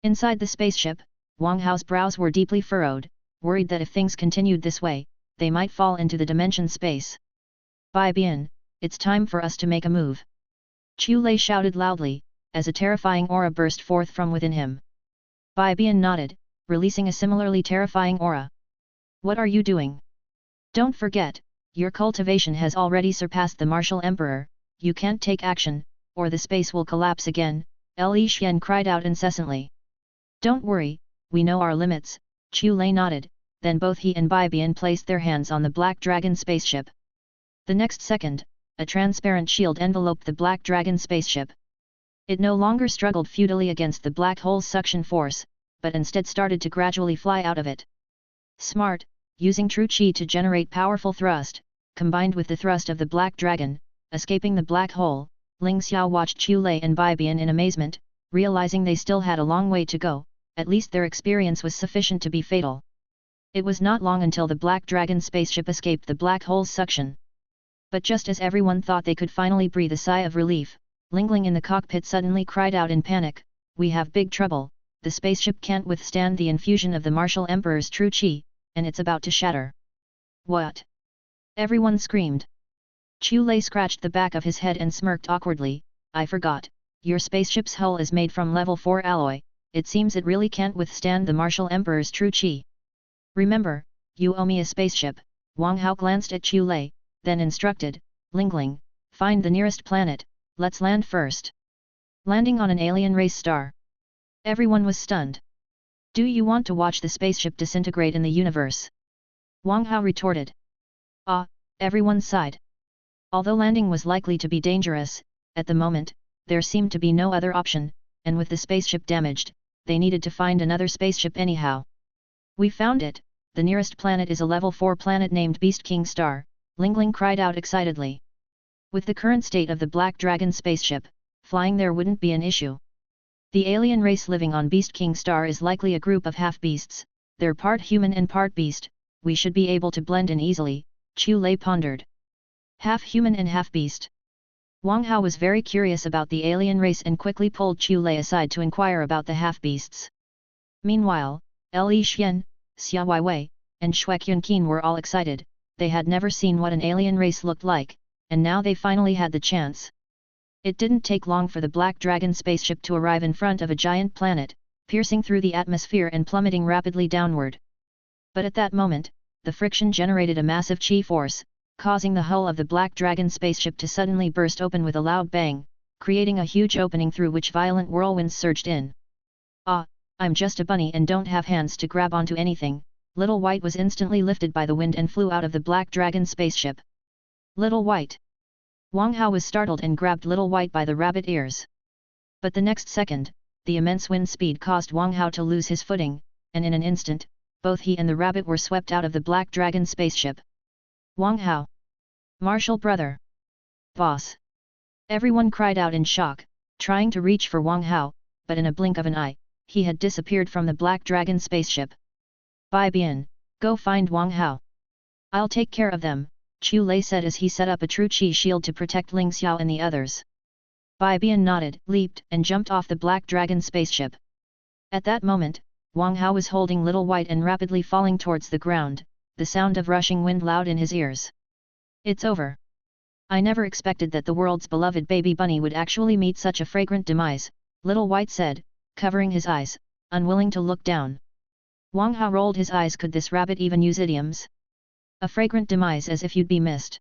Inside the spaceship, Wang Hao's brows were deeply furrowed, worried that if things continued this way, they might fall into the dimension space. Bai Bian, it's time for us to make a move. Chu Lei shouted loudly, as a terrifying aura burst forth from within him. Bai Bian nodded, releasing a similarly terrifying aura. What are you doing? Don't forget, your cultivation has already surpassed the martial emperor, you can't take action, or the space will collapse again, Li Xian cried out incessantly. Don't worry, we know our limits, Chu Lei nodded, then both he and Bai Bian placed their hands on the Black Dragon spaceship. The next second, a transparent shield enveloped the Black Dragon spaceship. It no longer struggled futilely against the black hole's suction force, but instead started to gradually fly out of it. Smart, using true chi to generate powerful thrust, combined with the thrust of the Black Dragon, escaping the black hole, Ling Xiao watched Chu Lei and Bai Bian in amazement, realizing they still had a long way to go, at least their experience was sufficient to be fatal. It was not long until the Black Dragon spaceship escaped the black hole's suction. But just as everyone thought they could finally breathe a sigh of relief, Lingling in the cockpit suddenly cried out in panic, "We have big trouble, the spaceship can't withstand the infusion of the martial emperor's true qi, and it's about to shatter. What? Everyone screamed. Chu Lei scratched the back of his head and smirked awkwardly. I forgot, your spaceship's hull is made from level 4 alloy, it seems it really can't withstand the martial emperor's true qi. Remember, you owe me a spaceship. Wang Hao glanced at Chu Lei, then instructed, Lingling, find the nearest planet, let's land first. Landing on an alien race star. Everyone was stunned. Do you want to watch the spaceship disintegrate in the universe? Wang Hao retorted. Ah, everyone sighed. Although landing was likely to be dangerous, at the moment, there seemed to be no other option, and with the spaceship damaged, they needed to find another spaceship anyhow. We found it, the nearest planet is a level 4 planet named Beast King Star, Lingling cried out excitedly. With the current state of the Black Dragon spaceship, flying there wouldn't be an issue. The alien race living on Beast King Star is likely a group of half-beasts, they're part human and part beast, we should be able to blend in easily, Chu Lei pondered. Half human and half beast. Wang Hao was very curious about the alien race and quickly pulled Chu Lei aside to inquire about the half-beasts. Meanwhile, Li Xian, Xia Weiwei, and Shueqian Qin were all excited, they had never seen what an alien race looked like, and now they finally had the chance. It didn't take long for the Black Dragon spaceship to arrive in front of a giant planet, piercing through the atmosphere and plummeting rapidly downward. But at that moment, the friction generated a massive chi force, causing the hull of the Black Dragon spaceship to suddenly burst open with a loud bang, creating a huge opening through which violent whirlwinds surged in. Ah, I'm just a bunny and don't have hands to grab onto anything, Little White was instantly lifted by the wind and flew out of the Black Dragon spaceship. Little White! Wang Hao was startled and grabbed Little White by the rabbit ears. But the next second, the immense wind speed caused Wang Hao to lose his footing, and in an instant, both he and the rabbit were swept out of the Black Dragon spaceship. Wang Hao! Martial brother! Boss! Everyone cried out in shock, trying to reach for Wang Hao, but in a blink of an eye, he had disappeared from the Black Dragon spaceship. Bai Bian, go find Wang Hao. I'll take care of them, Chu Lei said as he set up a true qi shield to protect Ling Xiao and the others. Bai Bian nodded, leaped and jumped off the Black Dragon spaceship. At that moment, Wang Hao was holding Little White and rapidly falling towards the ground, the sound of rushing wind loud in his ears. It's over. I never expected that the world's beloved baby bunny would actually meet such a fragrant demise, Little White said, covering his eyes, unwilling to look down. Wang Hao rolled his eyes. Could this rabbit even use idioms? A fragrant demise, as if you'd be missed.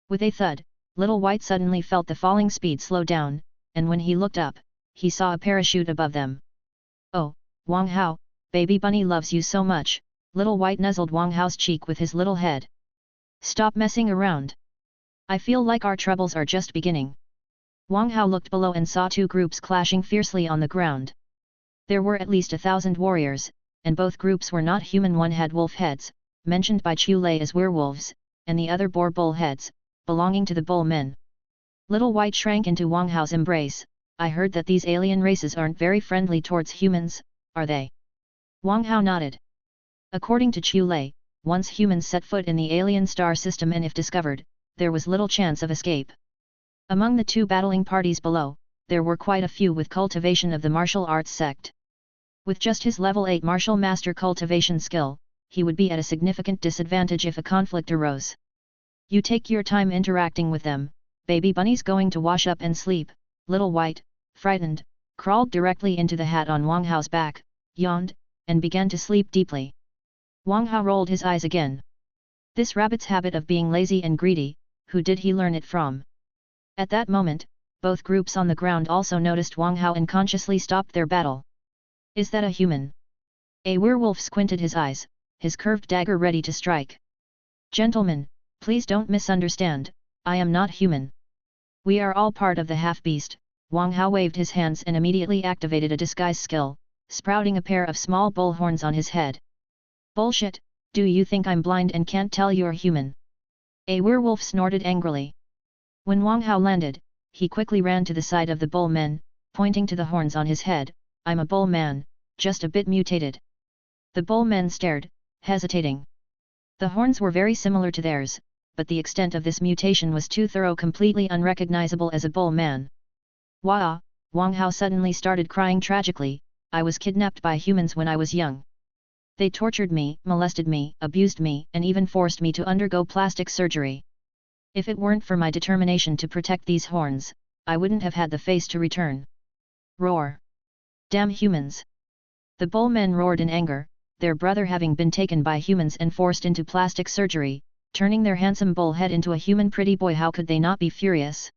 With a thud, Little White suddenly felt the falling speed slow down, and when he looked up, he saw a parachute above them. Oh, Wang Hao, baby bunny loves you so much, Little White nuzzled Wang Hao's cheek with his little head. Stop messing around. I feel like our troubles are just beginning. Wang Hao looked below and saw two groups clashing fiercely on the ground. There were at least 1,000 warriors, and both groups were not human. One had wolf heads, mentioned by Chu Lei as werewolves, and the other bore bull heads, belonging to the bull men. Little White shrank into Wang Hao's embrace. I heard that these alien races aren't very friendly towards humans, are they? Wang Hao nodded. According to Chu Lei, once humans set foot in the alien star system and if discovered, there was little chance of escape. Among the two battling parties below, there were quite a few with cultivation of the martial arts sect. With just his level 8 martial master cultivation skill, he would be at a significant disadvantage if a conflict arose. You take your time interacting with them, baby bunny's going to wash up and sleep. Little White, frightened, crawled directly into the hat on Wang Hao's back, yawned, and began to sleep deeply. Wang Hao rolled his eyes again. This rabbit's habit of being lazy and greedy, who did he learn it from? At that moment, both groups on the ground also noticed Wang Hao and consciously stopped their battle. Is that a human? A werewolf squinted his eyes, his curved dagger ready to strike. Gentlemen, please don't misunderstand, I am not human. We are all part of the half-beast. Wang Hao waved his hands and immediately activated a disguise skill, sprouting a pair of small bull horns on his head. Bullshit, do you think I'm blind and can't tell you're human? A werewolf snorted angrily. When Wang Hao landed, he quickly ran to the side of the bull men, pointing to the horns on his head. I'm a bull man, just a bit mutated. The bull men stared, hesitating. The horns were very similar to theirs, but the extent of this mutation was too thorough, completely unrecognizable as a bull man. Wah! Wang Hao suddenly started crying tragically. I was kidnapped by humans when I was young. They tortured me, molested me, abused me, and even forced me to undergo plastic surgery. If it weren't for my determination to protect these horns, I wouldn't have had the face to return. Roar! Damn humans! The bull men roared in anger, their brother having been taken by humans and forced into plastic surgery, turning their handsome bull head into a human pretty boy. How could they not be furious?